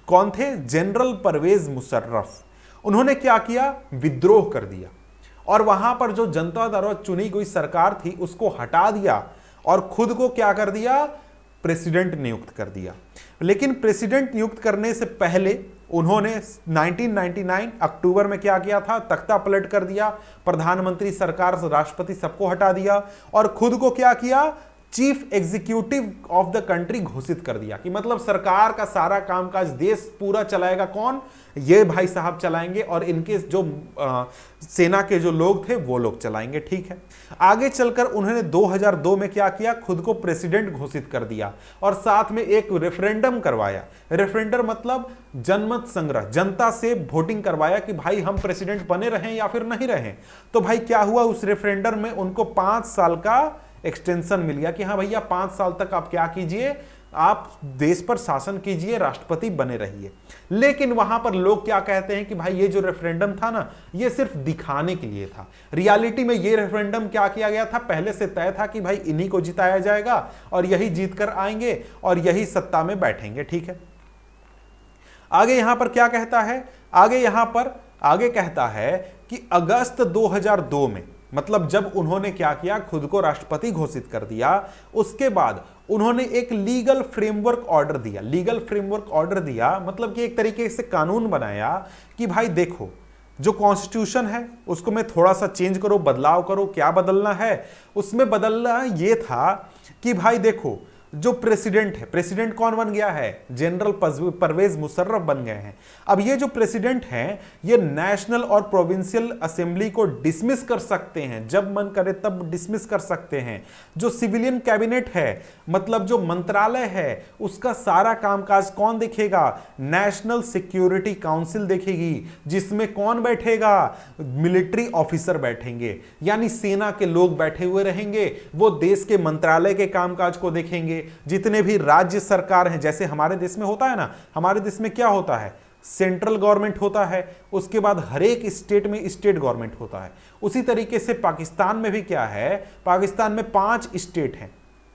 कौन थे? जनरल परवेज मुशर्रफ। उन्होंने क्या किया? विद्रोह कर दिया और वहां पर जो जनता द्वारा चुनी गई सरकार थी उसको हटा दिया और खुद को क्या कर दिया? प्रेसिडेंट नियुक्त कर दिया। लेकिन प्रेसिडेंट नियुक्त करने से पहले उन्होंने 1999 अक्टूबर में क्या किया था? तख्ता पलट कर दिया, प्रधानमंत्री, सरकार, राष्ट्रपति सबको हटा दिया और खुद को क्या किया? Chief executive of the country घोषित कर दिया कि मतलब सरकार का सारा कामकाज देश पूरा चलाएगा कौन? ये भाई साहब चलाएंगे और इनके जो सेना के जो लोग थे वो लोग चलाएंगे, ठीक है। आगे चलकर उन्होंने 2002 में क्या किया? खुद को प्रेसिडेंट घोषित कर दिया और साथ में एक रेफरेंडम करवाया। रेफरेंडम मतलब जनमत संग्रह, जनता से वोटिंग करवाया कि भाई हम प्रेसिडेंट बने रहें या फिर नहीं रहें। तो भाई क्या हुआ? उस रेफरेंडम में उनको 5 साल का एक्सटेंशन मिल गया कि हाँ भैया 5 साल तक आप क्या कीजिए, आप देश पर शासन कीजिए, राष्ट्रपति बने रहिए। लेकिन वहां पर लोग क्या कहते हैं कि भाई ये जो रेफरेंडम था ना, ये सिर्फ दिखाने के लिए था। रियलिटी में ये रेफरेंडम क्या किया गया था? पहले से तय था कि भाई इन्हीं को जिताया जाएगा और यही जीत कर आएंगे और यही सत्ता में बैठेंगे, ठीक है। आगे यहां पर क्या कहता है? आगे कहता है कि अगस्त 2002 में, मतलब जब उन्होंने क्या किया? खुद को राष्ट्रपति घोषित कर दिया, उसके बाद उन्होंने एक लीगल फ्रेमवर्क ऑर्डर दिया। लीगल फ्रेमवर्क ऑर्डर दिया मतलब कि एक तरीके से कानून बनाया कि भाई देखो, जो कॉन्स्टिट्यूशन है उसको मैं थोड़ा सा चेंज करो, बदलाव करो। क्या बदलना है? उसमें बदलना ये था कि भाई देखो, जो प्रेसिडेंट है, प्रेसिडेंट कौन बन गया है? जनरल परवेज मुशर्रफ बन गए हैं। अब ये जो प्रेसिडेंट हैं ये नेशनल और प्रोविंशियल असेंबली को डिसमिस कर सकते हैं, जब मन करे तब डिसमिस कर सकते हैं। जो सिविलियन कैबिनेट है, मतलब जो मंत्रालय है, उसका सारा कामकाज कौन देखेगा? नेशनल सिक्योरिटी काउंसिल देखेगी, जिसमें कौन बैठेगा? मिलिट्री ऑफिसर बैठेंगे, यानी सेना के लोग बैठे हुए रहेंगे। वो देश के मंत्रालय के कामकाज को देखेंगे। जितने भी राज्य सरकार हैं, जैसे हमारे देश में होता है ना, हमारे देश में क्या होता है? सेंट्रल गवर्नमेंट होता है, उसके बाद हर एक स्टेट में स्टेट गवर्नमेंट होता है। उसी तरीके से पाकिस्तान में भी क्या है? पाकिस्तान में 5 स्टेट हैं,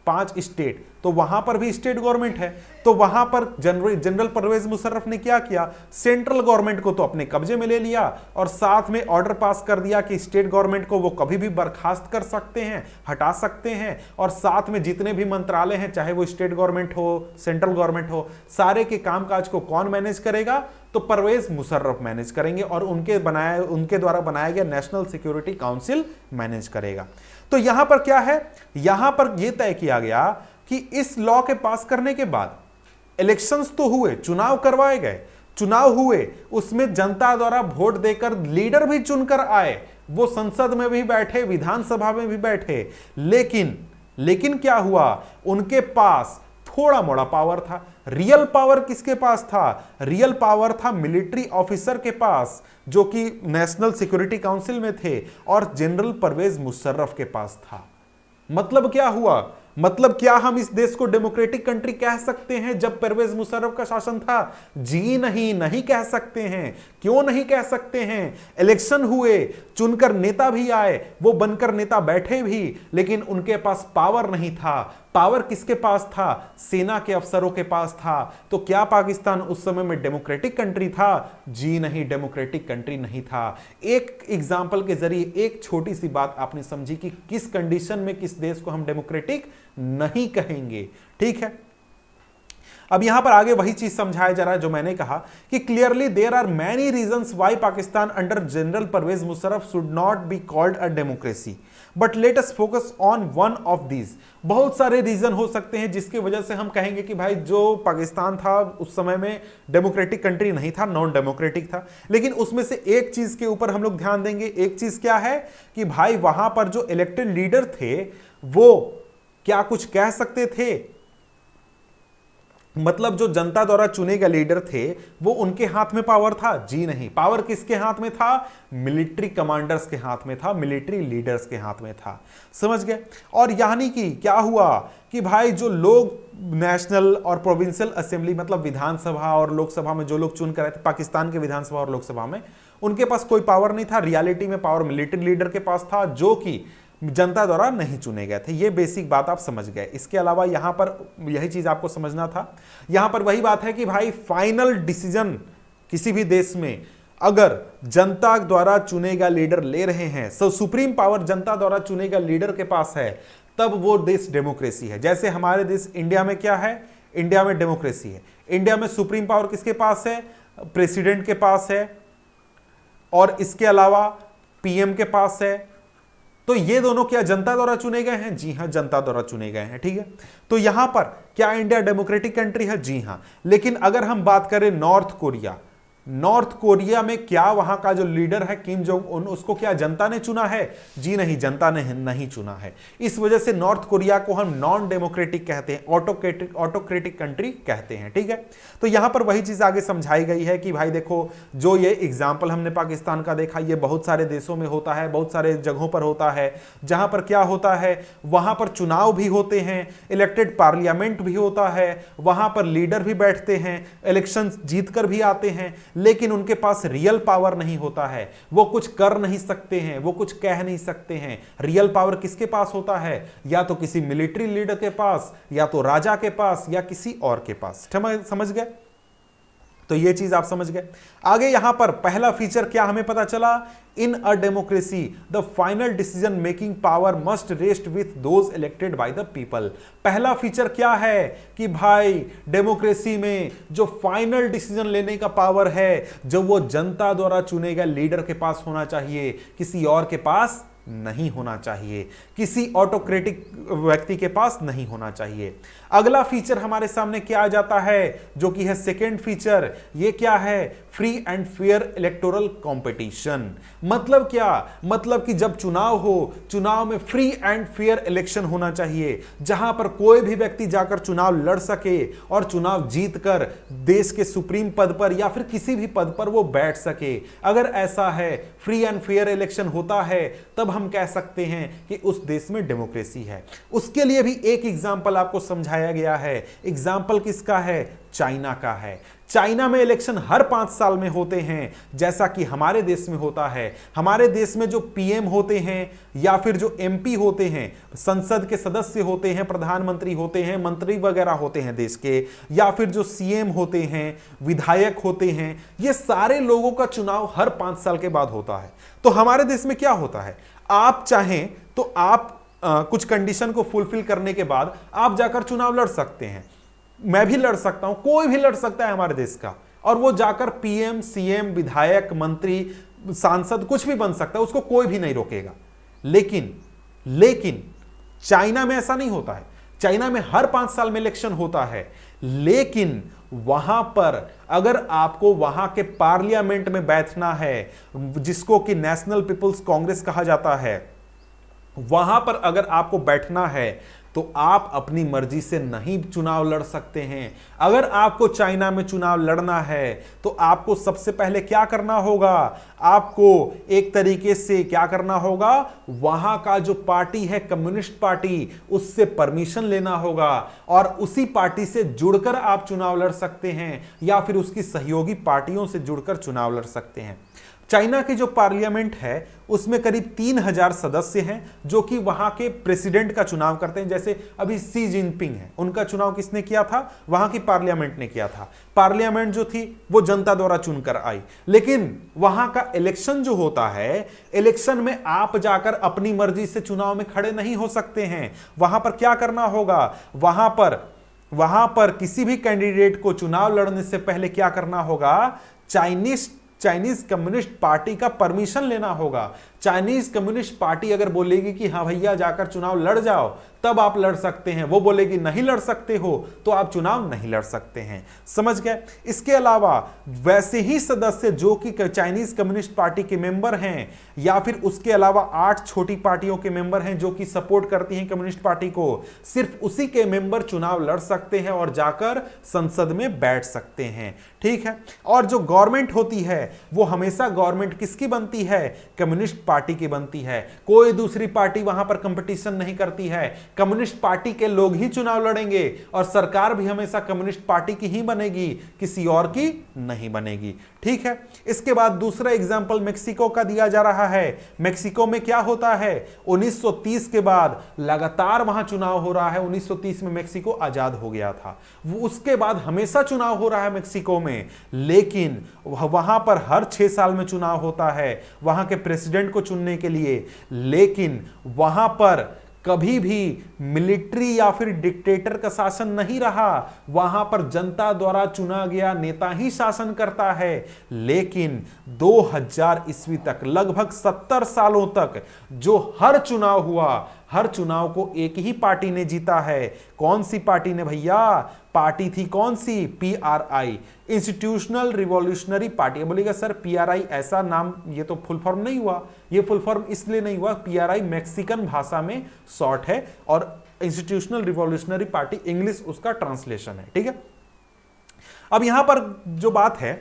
5 स्टेट, तो वहां पर भी स्टेट गवर्नमेंट है, तो वहां पर जनरल परवेज मुशर्रफ ने क्या किया, सेंट्रल गवर्नमेंट को तो अपने कब्जे में ले लिया और साथ में ऑर्डर पास कर दिया कि स्टेट गवर्नमेंट को वो कभी भी बर्खास्त कर सकते हैं, हटा सकते हैं, और साथ में जितने भी मंत्रालय हैं, चाहे वो स्टेट गवर्नमेंट हो, सेंट्रल गवर्नमेंट हो, सारे के कामकाज को कौन मैनेज करेगा, तो परवेज मुशर्रफ मैनेज करेंगे और उनके द्वारा बनाया गया नेशनल सिक्योरिटी काउंसिल मैनेज करेगा। तो यहां पर क्या है, यहां पर यह तय किया गया कि इस लॉ के पास करने के बाद इलेक्शंस तो हुए, चुनाव करवाए गए, चुनाव हुए, उसमें जनता द्वारा वोट देकर लीडर भी चुनकर आए, वो संसद में भी बैठे, विधानसभा में भी बैठे, लेकिन क्या हुआ, उनके पास थोड़ा मोड़ा पावर था। रियल पावर किसके पास था, रियल पावर था मिलिट्री ऑफिसर के पास, जो कि नेशनल सिक्योरिटी काउंसिल में थे, और जनरल परवेज मुशर्रफ के पास था। मतलब क्या हुआ, मतलब क्या हम इस देश को डेमोक्रेटिक कंट्री कह सकते हैं जब परवेज मुशर्रफ का शासन था? जी नहीं, नहीं कह सकते हैं। क्यों नहीं कह सकते हैं? इलेक्शन हुए, चुनकर नेता भी आए, वो बनकर नेता बैठे भी, लेकिन उनके पास पावर नहीं था। पावर किसके पास था? सेना के अफसरों के पास था। तो क्या पाकिस्तान उस समय में डेमोक्रेटिक कंट्री था? जी नहीं, डेमोक्रेटिक कंट्री नहीं था। एक एग्जाम्पल के जरिए एक छोटी सी बात आपने समझी कि किस कंडीशन में किस देश को हम डेमोक्रेटिक नहीं कहेंगे। ठीक है, अब यहां पर आगे वही चीज समझाया जा रहा है जो मैंने कहा कि clearly there are many reasons why Pakistan under General Pervez Musharraf should not be called a democracy, but let us focus on one of these. बहुत सारे रीजन हो सकते हैं जिसकी वजह से हम कहेंगे कि भाई जो पाकिस्तान था उस समय में डेमोक्रेटिक कंट्री नहीं था, नॉन डेमोक्रेटिक था, लेकिन उसमें से एक चीज के ऊपर हम लोग ध्यान देंगे। एक चीज क्या है कि भाई वहां पर जो इलेक्टेड लीडर थे वो क्या कुछ कह सकते थे, मतलब जो जनता द्वारा चुने गए लीडर थे वो उनके हाथ में पावर था? जी नहीं। पावर किसके हाथ में था? मिलिट्री कमांडर्स के हाथ में था, मिलिट्री लीडर्स के हाथ में था। समझ गए? और यानी कि क्या हुआ कि भाई जो लोग नेशनल और प्रोविंशियल असेंबली मतलब विधानसभा और लोकसभा में जो लोग चुन कर आए थे, पाकिस्तान के विधानसभा और लोकसभा में, उनके पास कोई पावर नहीं था। रियलिटी में पावर मिलिट्री लीडर के पास था जो कि जनता द्वारा नहीं चुने गए थे। ये बेसिक बात आप समझ गए। इसके अलावा यहां पर यही चीज आपको समझना था। यहां पर वही बात है कि भाई फाइनल डिसीजन किसी भी देश में अगर जनता द्वारा चुने गए लीडर ले रहे हैं, सुप्रीम पावर जनता द्वारा चुने गए लीडर के पास है, तब वो देश डेमोक्रेसी है। जैसे हमारे देश इंडिया में क्या है, इंडिया में डेमोक्रेसी है। इंडिया में सुप्रीम पावर किसके पास है? प्रेसिडेंट के पास है, और इसके अलावा पीएम के पास है। तो ये दोनों क्या जनता द्वारा चुने गए हैं? जी हां, जनता द्वारा चुने गए हैं। ठीक है, तो यहां पर क्या इंडिया डेमोक्रेटिक कंट्री है? जी हां। लेकिन अगर हम बात करें नॉर्थ कोरिया, नॉर्थ कोरिया में क्या वहां का जो लीडर है किम जोंग उन, उसको क्या जनता ने चुना है? जी नहीं, जनता ने नहीं चुना है। इस वजह से नॉर्थ कोरिया को हम नॉन डेमोक्रेटिक कहते हैं, ऑटोक्रेटिक कंट्री कहते हैं। ठीक है, तो यहां पर वही चीज आगे समझाई गई है कि भाई देखो, जो ये एग्जाम्पल हमने पाकिस्तान का देखा, ये बहुत सारे देशों में होता है, बहुत सारे जगहों पर होता है, जहां पर क्या होता है, वहां पर चुनाव भी होते हैं, इलेक्टेड पार्लियामेंट भी होता है, वहां पर लीडर भी बैठते हैं, इलेक्शन जीतकर भी आते हैं, लेकिन उनके पास रियल पावर नहीं होता है। वो कुछ कर नहीं सकते हैं, वो कुछ कह नहीं सकते हैं। रियल पावर किसके पास होता है? या तो किसी मिलिट्री लीडर के पास, या तो राजा के पास, या किसी और के पास। समझ गए? तो ये चीज आप समझ गए। आगे यहां पर पहला फीचर क्या हमें पता चला? In a democracy the final decision making power must rest with those elected by the people. पहला फीचर क्या है कि भाई डेमोक्रेसी में जो फाइनल डिसीजन लेने का पावर है, जो वो जनता द्वारा चुने गए लीडर के पास होना चाहिए, किसी और के पास नहीं होना चाहिए, किसी ऑटोक्रेटिक व्यक्ति के पास नहीं होना चाहिए। अगला फीचर हमारे सामने क्या आ जाता है, जो कि है सेकेंड फीचर। ये क्या है? Free and fair electoral competition. मतलब क्या? मतलब कि जब चुनाव हो, चुनाव में फ्री एंड फेयर इलेक्शन होना चाहिए, जहां पर कोई भी व्यक्ति जाकर चुनाव लड़ सके और चुनाव जीतकर देश के सुप्रीम पद पर या फिर किसी भी पद पर वो बैठ सके। अगर ऐसा है, फ्री एंड फेयर इलेक्शन होता है, तब हम कह सकते हैं कि उस देश में डेमोक्रेसी है। उसके लिए भी एक एग्जाम्पल आपको समझाया गया है। एग्जाम्पल किसका है? चाइना का है। चाइना में इलेक्शन हर 5 साल में होते हैं, जैसा कि हमारे देश में होता है। हमारे देश में जो पीएम होते हैं या फिर जो एमपी होते हैं, संसद के सदस्य होते हैं, प्रधानमंत्री होते हैं, मंत्री वगैरह होते हैं देश के, या फिर जो सीएम होते हैं, विधायक होते हैं, ये सारे लोगों का चुनाव हर 5 साल के बाद होता है। तो हमारे देश में क्या होता है, आप चाहें तो आप कुछ कंडीशन को फुलफिल करने के बाद आप जाकर चुनाव लड़ सकते हैं। मैं भी लड़ सकता हूं, कोई भी लड़ सकता है हमारे देश का, और वो जाकर पीएम, सीएम, विधायक, मंत्री, सांसद कुछ भी बन सकता है, उसको कोई भी नहीं रोकेगा। लेकिन चाइना में ऐसा नहीं होता है। चाइना में हर 5 साल में इलेक्शन होता है, लेकिन वहां पर अगर आपको वहां के पार्लियामेंट में बैठना है, जिसको कि नेशनल पीपुल्स कांग्रेस कहा जाता है, वहां पर अगर आपको बैठना है तो आप अपनी मर्जी से नहीं चुनाव लड़ सकते हैं। अगर आपको चाइना में चुनाव लड़ना है तो आपको सबसे पहले क्या करना होगा, आपको एक तरीके से क्या करना होगा, वहां का जो पार्टी है कम्युनिस्ट पार्टी, उससे परमिशन लेना होगा और उसी पार्टी से जुड़कर आप चुनाव लड़ सकते हैं या फिर उसकी सहयोगी पार्टियों से जुड़कर चुनाव लड़ सकते हैं। चाइना की जो पार्लियामेंट है उसमें करीब 3000 सदस्य हैं जो कि वहां के प्रेसिडेंट का चुनाव करते हैं। जैसे अभी शी जिनपिंग है, उनका चुनाव किसने किया था, वहां की पार्लियामेंट ने किया था। पार्लियामेंट जो थी वो जनता द्वारा चुनकर आई, लेकिन वहां का इलेक्शन जो होता है, इलेक्शन में आप जाकर अपनी मर्जी से चुनाव में खड़े नहीं हो सकते हैं। वहां पर क्या करना होगा, वहां पर किसी भी कैंडिडेट को चुनाव लड़ने से पहले क्या करना होगा, चाइनीज कम्युनिस्ट पार्टी का परमिशन लेना होगा। चाइनीज कम्युनिस्ट पार्टी अगर बोलेगी कि हाँ भैया जाकर चुनाव लड़ जाओ, तब आप लड़ सकते हैं। वो बोलेगी नहीं लड़ सकते हो तो आप चुनाव नहीं लड़ सकते हैं। समझ गए। इसके अलावा वैसे ही सदस्य जो कि चाइनीज कम्युनिस्ट पार्टी के मेंबर हैं या फिर उसके अलावा 8 छोटी पार्टियों के मेंबर हैं जो कि सपोर्ट करती हैं कम्युनिस्ट पार्टी को, सिर्फ उसी के मेंबर चुनाव लड़ सकते हैं और जाकर संसद में बैठ सकते हैं। ठीक है। और जो गवर्नमेंट होती है वो हमेशा गवर्नमेंट किसकी बनती है, कम्युनिस्ट पार्टी की बनती है। कोई दूसरी पार्टी वहां पर कंपटीशन नहीं करती है, कम्युनिस्ट पार्टी के लोग ही चुनाव लड़ेंगे और सरकार भी हमेशा कम्युनिस्ट पार्टी की ही बनेगी, किसी और की नहीं बनेगी। ठीक है। इसके बाद दूसरा एग्जांपल मेक्सिको का दिया जा रहा है। मेक्सिको में क्या होता है, 1930 के बाद लगातार वहां चुनाव हो रहा है। 1930 में मेक्सिको आजाद हो गया था, वो उसके बाद हमेशा चुनाव हो रहा है मेक्सिको में, लेकिन वहां पर हर 6 साल में चुनाव होता है वहां के प्रेसिडेंट को चुनने के लिए, लेकिन वहां पर कभी भी मिलिट्री या फिर डिक्टेटर का शासन नहीं रहा। वहां पर जनता द्वारा चुना गया नेता ही शासन करता है। लेकिन 2000 ईस्वी तक लगभग 70 सालों तक जो हर चुनाव हुआ, हर चुनाव को एक ही पार्टी ने जीता है। कौन सी पार्टी ने भैया, पार्टी थी कौन सी, पीआरआई, इंस्टीट्यूशनल रिवॉल्यूशनरी पार्टी। बोलेगा सर पीआरआई ऐसा नाम, ये तो फुल फॉर्म नहीं हुआ। ये फुल फॉर्म इसलिए नहीं हुआ, पीआरआई मैक्सिकन भाषा में शॉर्ट है और इंस्टीट्यूशनल रिवॉल्यूशनरी पार्टी इंग्लिश उसका ट्रांसलेशन है। ठीक है। अब यहां पर जो बात है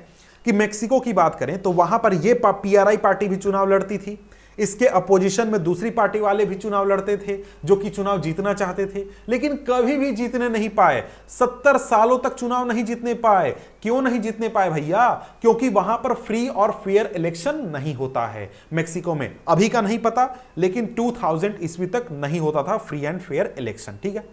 कि मेक्सिको की बात करें तो वहां पर ये पीआरआई पार्टी भी चुनाव लड़ती थी। इसके अपोजिशन में दूसरी पार्टी वाले भी चुनाव लड़ते थे जो कि चुनाव जीतना चाहते थे, लेकिन कभी भी जीतने नहीं पाए। 70 सालों तक चुनाव नहीं जीतने पाए। क्यों नहीं जीतने पाए भैया, क्योंकि वहां पर फ्री और फेयर इलेक्शन नहीं होता है मेक्सिको में। अभी का नहीं पता, लेकिन 2000 ईस्वी तक नहीं होता था फ्री एंड फेयर इलेक्शन। ठीक है।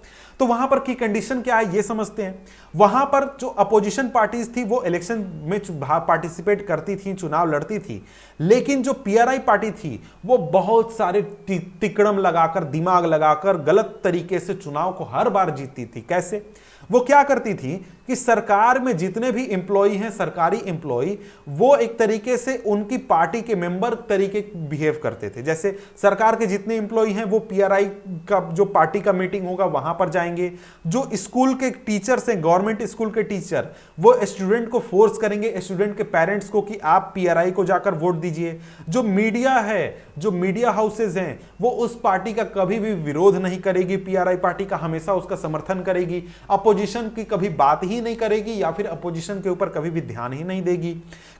तो वहां पर की कंडीशन क्या है ये समझते हैं। वहां पर जो अपोजिशन पार्टीज थी वो इलेक्शन में पार्टिसिपेट करती थी, चुनाव लड़ती थी, लेकिन जो पीआरआई पार्टी थी वो बहुत सारे तिकड़म लगाकर, दिमाग लगाकर गलत तरीके से चुनाव को हर बार जीतती थी। कैसे? वो क्या करती थी कि सरकार में जितने भी एम्प्लॉई हैं, सरकारी एम्प्लॉई, वो एक तरीके से उनकी पार्टी के मेंबर तरीके बिहेव करते थे। जैसे सरकार के जितने एम्प्लॉई हैं वो पीआरआई का जो पार्टी का मीटिंग होगा वहां पर जाएंगे। जो स्कूल के टीचर्स हैं, गवर्नमेंट स्कूल के टीचर, वो स्टूडेंट को फोर्स करेंगे, स्टूडेंट के पेरेंट्स को, कि आप पीआरआई को जाकर वोट दीजिए। जो मीडिया है, जो मीडिया हाउसेज हैं, वो उस पार्टी का कभी भी विरोध नहीं करेगी, पीआरआई पार्टी का हमेशा उसका समर्थन करेगी। अपोजिशन की कभी बात ही नहीं करेगी या फिर अपोजिशन के ऊपर कभी भी ध्यान ही नहीं देगी।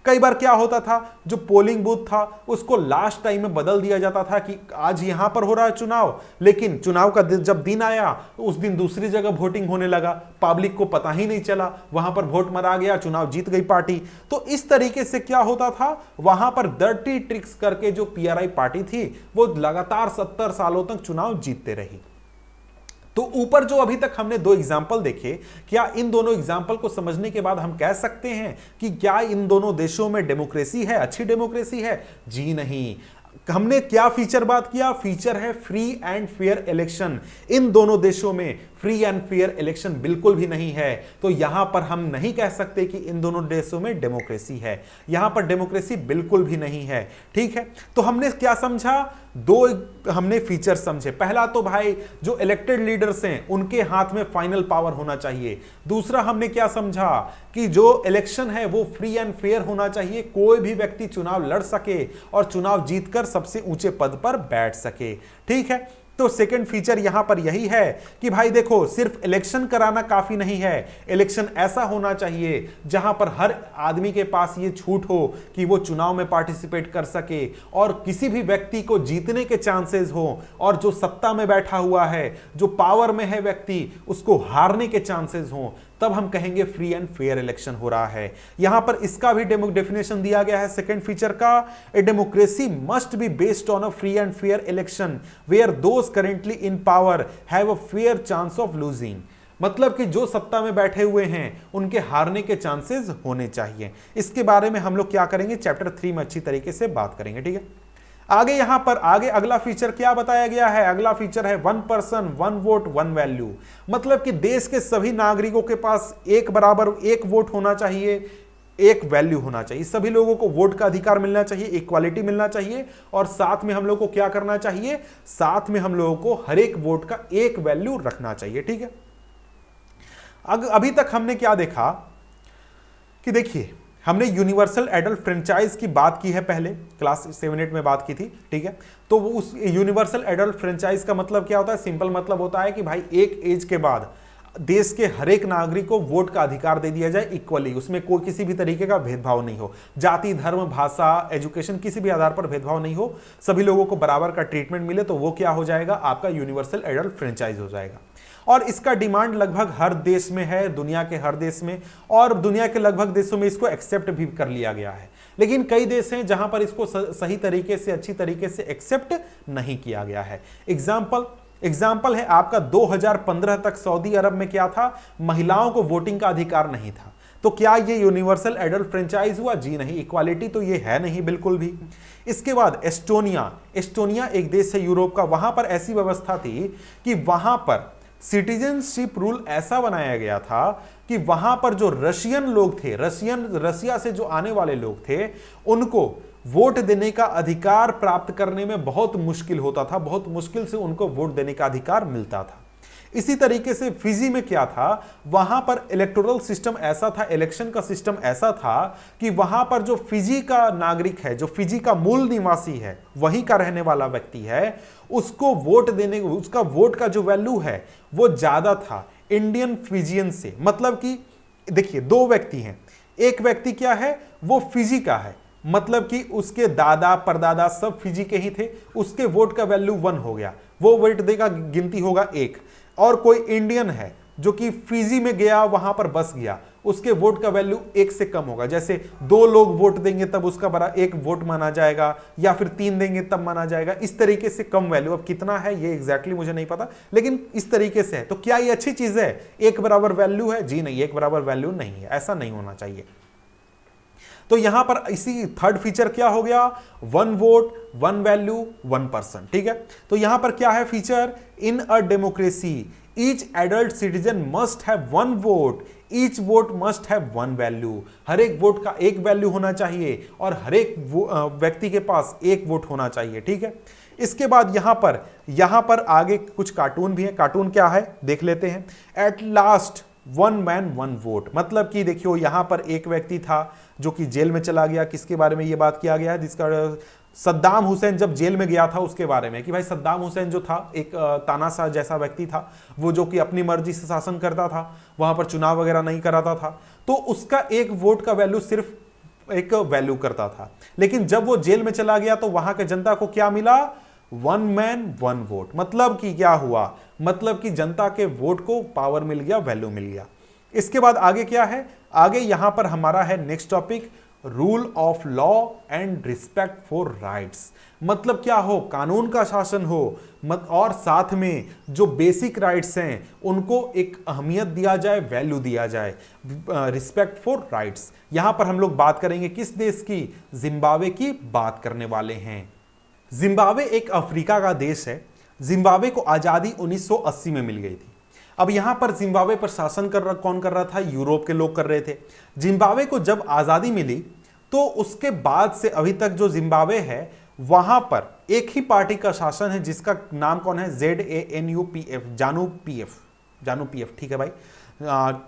कई बार क्या होता था, जो पोलिंग बूथ था उसको लास्ट टाइम में बदल दिया जाता था कि आज यहां पर हो रहा है चुनाव, लेकिन चुनाव का जब दिन आया तो उस दिन दूसरी जगह वोटिंग होने लगा, पब्लिक को पता ही नहीं चला, वहां पर वोट मरा गया, चुनाव जीत गई पार्टी। तो इस तरीके से क्या होता था, वहां पर डर्टी ट्रिक्स करके जो पीआरआई पार्टी थी वो लगातार 70 सालों तक चुनाव जीतते रही। तो ऊपर जो अभी तक हमने दो एग्जाम्पल देखे, क्या इन दोनों एग्जाम्पल को समझने के बाद हम कह सकते हैं कि क्या इन दोनों देशों में डेमोक्रेसी है, अच्छी डेमोक्रेसी है? जी नहीं। हमने क्या फीचर बात किया? फीचर है फ्री एंड फेयर इलेक्शन। इन दोनों देशों में फ्री एंड फेयर इलेक्शन बिल्कुल भी नहीं है, तो यहां पर हम नहीं कह सकते कि इन दोनों देशों में डेमोक्रेसी है। यहां पर डेमोक्रेसी बिल्कुल भी नहीं है। ठीक है, तो हमने क्या समझा? दो हमने फीचर समझे। पहला तो भाई जो इलेक्टेड लीडर्स हैं उनके हाथ में फाइनल पावर होना चाहिए। दूसरा हमने क्या समझा कि जो इलेक्शन है वो फ्री एंड फेयर होना चाहिए, कोई भी व्यक्ति चुनाव लड़ सके और चुनाव जीतकर सबसे ऊंचे पद पर बैठ सके। ठीक है, तो सेकंड फीचर यहां पर यही है कि भाई देखो, सिर्फ इलेक्शन कराना काफी नहीं है, इलेक्शन ऐसा होना चाहिए जहां पर हर आदमी के पास ये छूट हो कि वो चुनाव में पार्टिसिपेट कर सके और किसी भी व्यक्ति को जीतने के चांसेस हो, और जो सत्ता में बैठा हुआ है, जो पावर में है व्यक्ति, उसको हारने के चांसेस हो, तब हम कहेंगे फ्री एंड फेयर इलेक्शन हो रहा है। यहां पर इसका भी डेफिनेशन दिया गया है सेकंड फीचर का, a democracy must be based on a free and fair election where those currently in power have a fair chance of losing. मतलब कि जो सत्ता में बैठे हुए हैं उनके हारने के चांसेस होने चाहिए। इसके बारे में हम लोग क्या करेंगे, चैप्टर 3 में अच्छी तरीके से बात करेंगे। ठीक है, आगे यहां पर आगे अगला फीचर क्या बताया गया है? अगला फीचर है 1 पर्सन 1 वोट 1 वैल्यू। मतलब कि देश के सभी नागरिकों के पास एक बराबर एक वोट होना चाहिए, एक वैल्यू होना चाहिए। सभी लोगों को वोट का अधिकार मिलना चाहिए, इक्वालिटी मिलना चाहिए, और साथ में हम लोग को क्या करना चाहिए? साथ में हम लोगों को हर एक वोट का एक वैल्यू रखना चाहिए। ठीक है, अभी तक हमने क्या देखा कि देखिए, हमने यूनिवर्सल एडल्ट फ्रेंचाइज की बात की है, पहले क्लास 7-8 में बात की थी। ठीक है, तो वो उस यूनिवर्सल एडल्ट फ्रेंचाइज का मतलब क्या होता है? सिंपल मतलब होता है कि भाई एक एज के बाद देश के हर एक नागरिक को वोट का अधिकार दे दिया जाए इक्वली, उसमें कोई किसी भी तरीके का भेदभाव नहीं हो, जाति, धर्म, भाषा, एजुकेशन, किसी भी आधार पर भेदभाव नहीं हो, सभी लोगों को बराबर का ट्रीटमेंट मिले, तो वो क्या हो जाएगा? आपका यूनिवर्सल एडल्ट फ्रेंचाइज हो जाएगा। और इसका डिमांड लगभग हर देश में है, दुनिया के हर देश में, और दुनिया के लगभग देशों में इसको एक्सेप्ट भी कर लिया गया है। लेकिन कई देश हैं जहां पर इसको सही तरीके से, अच्छी तरीके से एक्सेप्ट नहीं किया गया है। एग्जाम्पल है आपका 2015 तक सऊदी अरब में क्या था? महिलाओं को वोटिंग का अधिकार नहीं था। तो क्या ये यूनिवर्सल एडल्ट फ्रेंचाइज हुआ? जी नहीं, इक्वालिटी तो ये है नहीं बिल्कुल भी। इसके बाद एस्टोनिया एक देश है यूरोप का, वहां पर ऐसी व्यवस्था थी कि वहां पर सिटीजनशिप रूल ऐसा बनाया गया था कि वहां पर जो रशियन लोग थे, रसिया से जो आने वाले लोग थे, उनको वोट देने का अधिकार प्राप्त करने में बहुत मुश्किल होता था, बहुत मुश्किल से उनको वोट देने का अधिकार मिलता था। इसी तरीके से फिजी में क्या था? वहां पर इलेक्टोरल सिस्टम ऐसा था, इलेक्शन का सिस्टम ऐसा था कि वहां पर जो फिजी का नागरिक है, जो फिजी का मूल निवासी है, वहीं का रहने वाला व्यक्ति है, उसको वोट देने, उसका वोट का जो वैल्यू है वो ज्यादा था इंडियन फिजियन से। मतलब कि देखिए, दो व्यक्ति हैं, एक व्यक्ति क्या है? वो फिजी का है, मतलब कि उसके दादा परदादा सब फिजी के ही थे, उसके वोट का वैल्यू 1 हो गया, वो वोट देगा, गिनती होगा 1। और कोई इंडियन है जो कि फिजी में गया, वहां पर बस गया, उसके वोट का वैल्यू 1 से कम होगा। जैसे 2 लोग वोट देंगे तब उसका बड़ा 1 वोट माना जाएगा, या फिर 3 देंगे तब माना जाएगा, इस तरीके से कम वैल्यू। अब कितना है ये एग्जैक्टली मुझे नहीं पता, लेकिन इस तरीके से है। तो क्या ये अच्छी चीज है? 1 बराबर वैल्यू है? जी नहीं, 1 बराबर वैल्यू नहीं है, ऐसा नहीं होना चाहिए। तो यहां पर इसी थर्ड फीचर क्या हो गया? 1 वोट 1 वैल्यू 1 पर्सन। ठीक है, तो यहां पर क्या है feature? In a democracy each adult citizen must have 1 vote, each vote must have 1 value. हर एक वोट का 1 वैल्यू होना चाहिए और हर एक व्यक्ति के पास 1 वोट होना चाहिए। ठीक है, इसके बाद यहां पर आगे कुछ कार्टून भी है। कार्टून क्या है देख लेते हैं। एट लास्ट 1 मैन 1 वोट, मतलब कि देखियो यहां पर एक व्यक्ति था जो कि जेल में चला गया। किसके बारे में यह बात किया गया है? जिसका सद्दाम हुसैन जब जेल में गया था उसके बारे में कि भाई सद्दाम हुसैन जो था एक तानाशाह जैसा व्यक्ति था, वो जो कि अपनी मर्जी से शासन करता था, वहां पर चुनाव वगैरह नहीं कराता था, तो उसका एक वोट का वैल्यू सिर्फ एक वैल्यू करता था। लेकिन जब वो जेल में चला गया तो वहां के जनता को क्या मिला? 1 मैन 1 वोट। मतलब कि क्या हुआ? मतलब कि जनता के वोट को पावर मिल गया, वैल्यू मिल गया। इसके बाद आगे क्या है? आगे यहां पर हमारा है next topic, rule of law and respect for rights. मतलब क्या हो? कानून का शासन हो, और साथ में जो बेसिक राइट्स हैं उनको एक अहमियत दिया जाए, वैल्यू दिया जाए, रिस्पेक्ट फॉर राइट्स। यहां पर हम लोग बात करेंगे किस देश की? जिम्बाब्वे की बात करने वाले हैं। जिम्बाब्वे एक अफ्रीका का देश है। जिम्बाब्वे को आजादी 1980 में मिल गई थी। अब यहां पर जिम्बाब्वे पर शासन कौन कर रहा था? यूरोप के लोग कर रहे थे। जिम्बाब्वे को जब आजादी मिली तो उसके बाद से अभी तक जो जिम्बाब्वे है वहां पर एक ही पार्टी का शासन है जिसका नाम कौन है? ZANU-PF, जानू पीएफ। ठीक है भाई।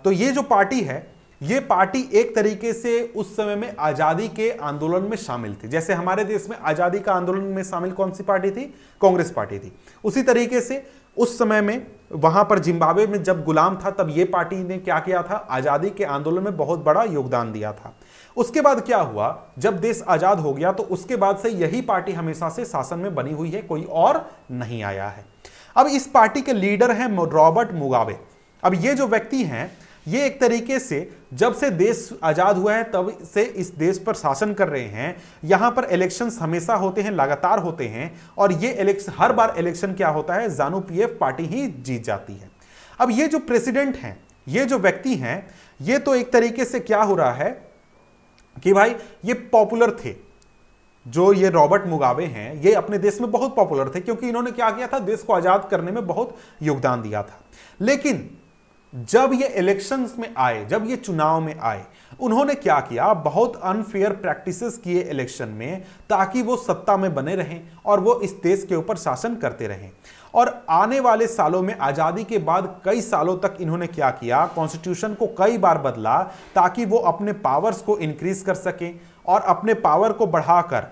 तो ये जो पार्टी है, ये पार्टी एक तरीके से उस समय में आजादी के आंदोलन में शामिल थी। जैसे हमारे देश में आजादी का आंदोलन में शामिल कौन सी पार्टी थी? कांग्रेस पार्टी थी। उसी तरीके से उस समय में वहां पर जिम्बाब्वे में जब गुलाम था तब ये पार्टी ने क्या किया था? आजादी के आंदोलन में बहुत बड़ा योगदान दिया था। उसके बाद क्या हुआ? जब देश आजाद हो गया तो उसके बाद से यही पार्टी हमेशा से शासन में बनी हुई है, कोई और नहीं आया है। अब इस पार्टी के लीडर हैं रॉबर्ट मुगाबे। अब ये जो व्यक्ति हैं, ये एक तरीके से जब से देश आजाद हुआ है तब से इस देश पर शासन कर रहे हैं। यहां पर इलेक्शंस हमेशा होते हैं, लगातार होते हैं, और ये इलेक्शन, हर बार इलेक्शन क्या होता है? ZANU-PF पार्टी ही जीत जाती है। अब ये जो प्रेसिडेंट हैं, ये जो व्यक्ति हैं, ये तो एक तरीके से क्या हो रहा है कि भाई ये पॉपुलर थे। जो ये रॉबर्ट मुगाबे हैं, ये अपने देश में बहुत पॉपुलर थे क्योंकि इन्होंने क्या किया था? देश को आजाद करने में बहुत योगदान दिया था। लेकिन जब ये इलेक्शंस में आए, जब ये चुनाव में आए, उन्होंने क्या किया? बहुत अनफेयर प्रैक्टिसेस किए इलेक्शन में ताकि वो सत्ता में बने रहें और वो इस देश के ऊपर शासन करते रहें। और आने वाले सालों में, आजादी के बाद कई सालों तक इन्होंने क्या किया? कॉन्स्टिट्यूशन को कई बार बदला ताकि वो अपने पावर्स को इंक्रीज कर सकें और अपने पावर को बढ़ाकर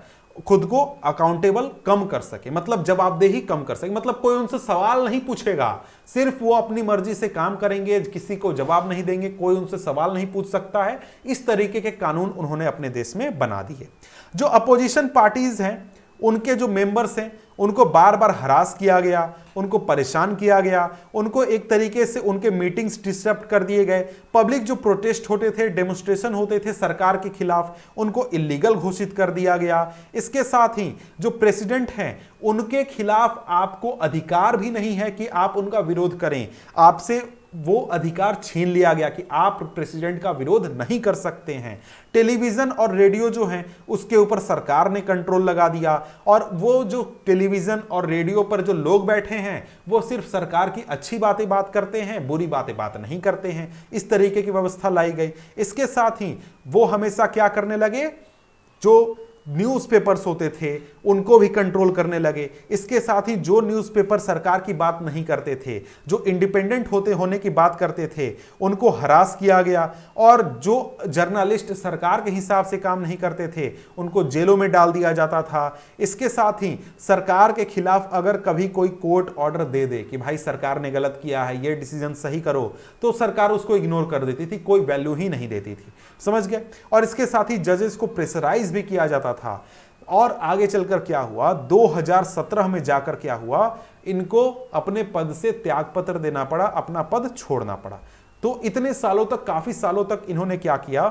खुद को अकाउंटेबल कम कर सके, मतलब जवाबदेही कम कर सके। मतलब कोई उनसे सवाल नहीं पूछेगा, सिर्फ वो अपनी मर्जी से काम करेंगे, किसी को जवाब नहीं देंगे, कोई उनसे सवाल नहीं पूछ सकता है। इस तरीके के कानून उन्होंने अपने देश में बना दिए। जो अपोजिशन पार्टीज हैं, उनके जो मेंबर्स हैं, उनको बार बार हरास किया गया, उनको परेशान किया गया, उनको एक तरीके से उनके मीटिंग्स डिस्टर्ब कर दिए गए। पब्लिक जो प्रोटेस्ट होते थे, डेमोन्स्ट्रेशन होते थे सरकार के खिलाफ, उनको इलीगल घोषित कर दिया गया। इसके साथ ही जो प्रेसिडेंट हैं, उनके खिलाफ आपको अधिकार भी नहीं है कि आप उनका विरोध करें। आपसे वो अधिकार छीन लिया गया कि आप प्रेसिडेंट का विरोध नहीं कर सकते हैं। टेलीविजन और रेडियो जो हैं, उसके ऊपर सरकार ने कंट्रोल लगा दिया, और वो जो टेलीविजन और रेडियो पर जो लोग बैठे हैं, वो सिर्फ सरकार की अच्छी बातें बात करते हैं, बुरी बातें बात नहीं करते हैं। इस तरीके की व्यवस्था लाई गई। इसके साथ ही वो हमेशा क्या करने लगे? जो न्यूज़पेपर्स होते थे उनको भी कंट्रोल करने लगे। इसके साथ ही जो न्यूज़पेपर सरकार की बात नहीं करते थे, जो इंडिपेंडेंट होने की बात करते थे, उनको हरास किया गया। और जो जर्नलिस्ट सरकार के हिसाब से काम नहीं करते थे, उनको जेलों में डाल दिया जाता था। इसके साथ ही सरकार के खिलाफ अगर कभी कोई कोर्ट ऑर्डर दे दे कि भाई सरकार ने गलत किया है, ये डिसीजन सही करो, तो सरकार उसको इग्नोर कर देती थी, कोई वैल्यू ही नहीं देती थी। समझ गए? और इसके साथ ही जजेस को प्रेशराइज भी किया जाता था। और आगे चलकर क्या हुआ? 2017 में जाकर क्या हुआ? इनको अपने पद से त्यागपत्र देना पड़ा, अपना पद छोड़ना पड़ा। तो इतने सालों तक, काफी सालों तक इन्होंने क्या किया?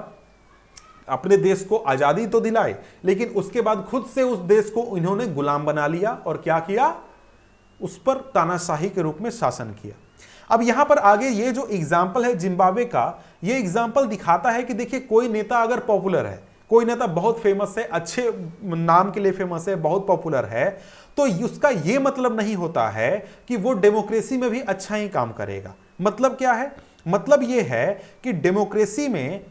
अपने देश को आजादी तो दिलाई, लेकिन उसके बाद खुद से उस देश को इन्होंने गुलाम बना लिया और क्या किया? उस पर तानाशाही के रूप में शासन किया। अब यहां पर आगे ये जो एग्जाम्पल है जिम्बाब्वे का, ये एग्जाम्पल दिखाता है कि देखिए, कोई नेता अगर पॉपुलर है, कोई नेता बहुत फेमस है, अच्छे नाम के लिए फेमस है, बहुत पॉपुलर है, तो उसका ये मतलब नहीं होता है कि वो डेमोक्रेसी में भी अच्छा ही काम करेगा। मतलब क्या है? मतलब ये है कि डेमोक्रेसी में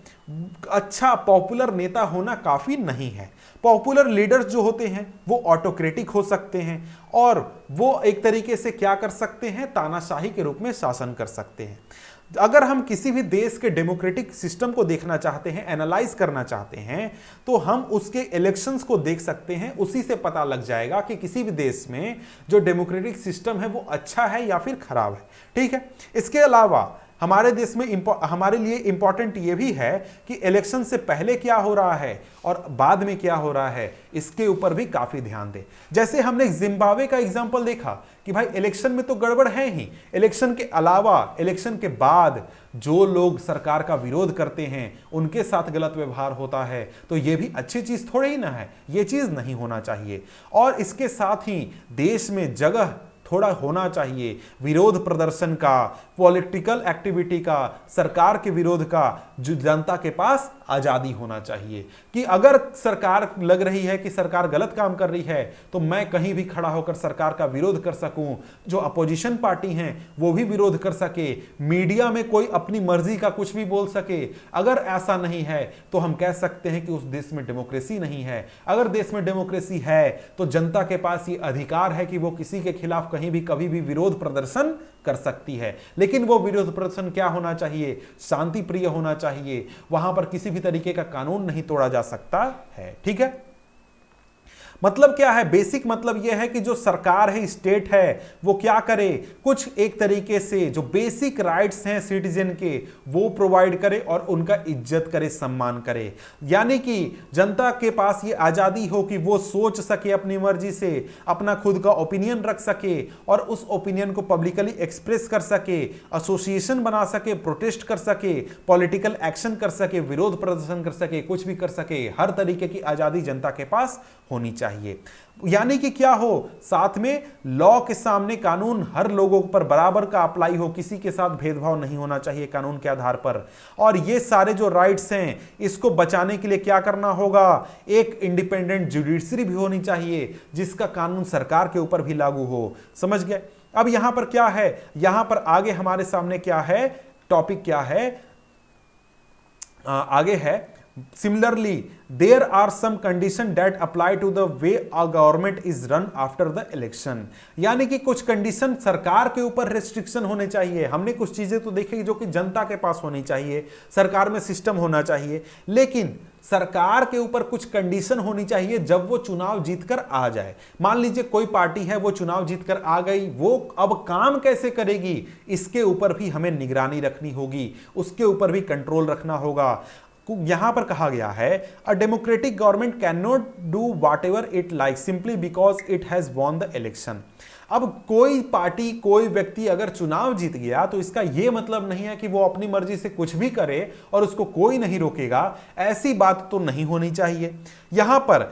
अच्छा पॉपुलर नेता होना काफी नहीं है। पॉपुलर लीडर्स जो होते हैं वो ऑटोक्रेटिक हो सकते हैं और वो एक तरीके से क्या कर सकते हैं? तानाशाही के रूप में शासन कर सकते हैं। अगर हम किसी भी देश के डेमोक्रेटिक सिस्टम को देखना चाहते हैं, एनालाइज करना चाहते हैं, तो हम उसके इलेक्शंस को देख सकते हैं। उसी से पता लग जाएगा कि किसी भी देश में जो डेमोक्रेटिक सिस्टम है वो अच्छा है या फिर खराब है। ठीक है, इसके अलावा हमारे देश में हमारे लिए इंपॉर्टेंट ये भी है कि इलेक्शन से पहले क्या हो रहा है और बाद में क्या हो रहा है, इसके ऊपर भी काफी ध्यान दें। जैसे हमने जिम्बाब्वे का एग्जांपल देखा कि भाई इलेक्शन में तो गड़बड़ है ही, इलेक्शन के अलावा इलेक्शन के बाद जो लोग सरकार का विरोध करते हैं उनके साथ गलत व्यवहार होता है, तो ये भी अच्छी चीज थोड़ी ही ना है, ये चीज नहीं होना चाहिए। और इसके साथ ही देश में जगह थोड़ा होना चाहिए विरोध प्रदर्शन का, पॉलिटिकल एक्टिविटी का, सरकार के विरोध का, जो जनता के पास आजादी होना चाहिए कि अगर सरकार लग रही है कि सरकार गलत काम कर रही है तो मैं कहीं भी खड़ा होकर सरकार का विरोध कर सकूं, जो अपोजिशन पार्टी हैं वो भी विरोध कर सके, मीडिया में कोई अपनी मर्जी का कुछ भी बोल सके। अगर ऐसा नहीं है तो हम कह सकते हैं कि उस देश में डेमोक्रेसी नहीं है। अगर देश में डेमोक्रेसी है तो जनता के पास ये अधिकार है कि वो किसी के खिलाफ कहीं भी कभी भी विरोध प्रदर्शन कर सकती है, लेकिन वो विरोध प्रदर्शन क्या होना चाहिए, शांति प्रिय होना चाहिए, वहां पर किसी भी तरीके का कानून नहीं तोड़ा जा सकता है। ठीक है, मतलब क्या है, बेसिक मतलब यह है कि जो सरकार है, स्टेट है, वो क्या करे, कुछ एक तरीके से जो बेसिक राइट्स हैं सिटीजन के वो प्रोवाइड करे और उनका इज्जत करे, सम्मान करे। यानी कि जनता के पास ये आजादी हो कि वो सोच सके अपनी मर्जी से, अपना खुद का ओपिनियन रख सके और उस ओपिनियन को पब्लिकली एक्सप्रेस कर सके, एसोसिएशन बना सके, प्रोटेस्ट कर सके, पॉलिटिकल एक्शन कर सके, विरोध प्रदर्शन कर सके, कुछ भी कर सके। हर तरीके की आजादी जनता के पास होनी चाहिए। यानी कि क्या हो, साथ में लॉ के सामने कानून हर लोगों पर बराबर का अप्लाई हो, किसी के साथ भेदभाव नहीं होना चाहिए कानून के आधार पर। और ये सारे जो राइट्स हैं इसको बचाने के लिए क्या करना होगा, एक इंडिपेंडेंट जुडिशरी भी होनी चाहिए जिसका कानून सरकार के ऊपर भी लागू हो। समझ गए? अब यहां पर क्या है, यहां पर आगे हमारे सामने क्या है, टॉपिक क्या है, आगे है Similarly, there are some conditions that apply to the way a government is run after the election। यानी कि कुछ कंडीशन सरकार के ऊपर रेस्ट्रिक्शन होने चाहिए। हमने कुछ चीजें तो देखी जो कि जनता के पास होनी चाहिए, सरकार में सिस्टम होना चाहिए, लेकिन सरकार के ऊपर कुछ कंडीशन होनी चाहिए जब वो चुनाव जीतकर आ जाए। मान लीजिए कोई पार्टी है, वो चुनाव जीतकर आ गई, वो अब काम कैसे करेगी इसके ऊपर भी हमें निगरानी रखनी होगी, उसके ऊपर भी कंट्रोल रखना होगा। यहां पर कहा गया है a democratic government can not do what ever it like simply because it has won the election. अब कोई पार्टी, कोई व्यक्ति अगर चुनाव जीत गया तो इसका यह मतलब नहीं है कि वो अपनी मर्जी से कुछ भी करे और उसको कोई नहीं रोकेगा। ऐसी बात तो नहीं होनी चाहिए। यहां पर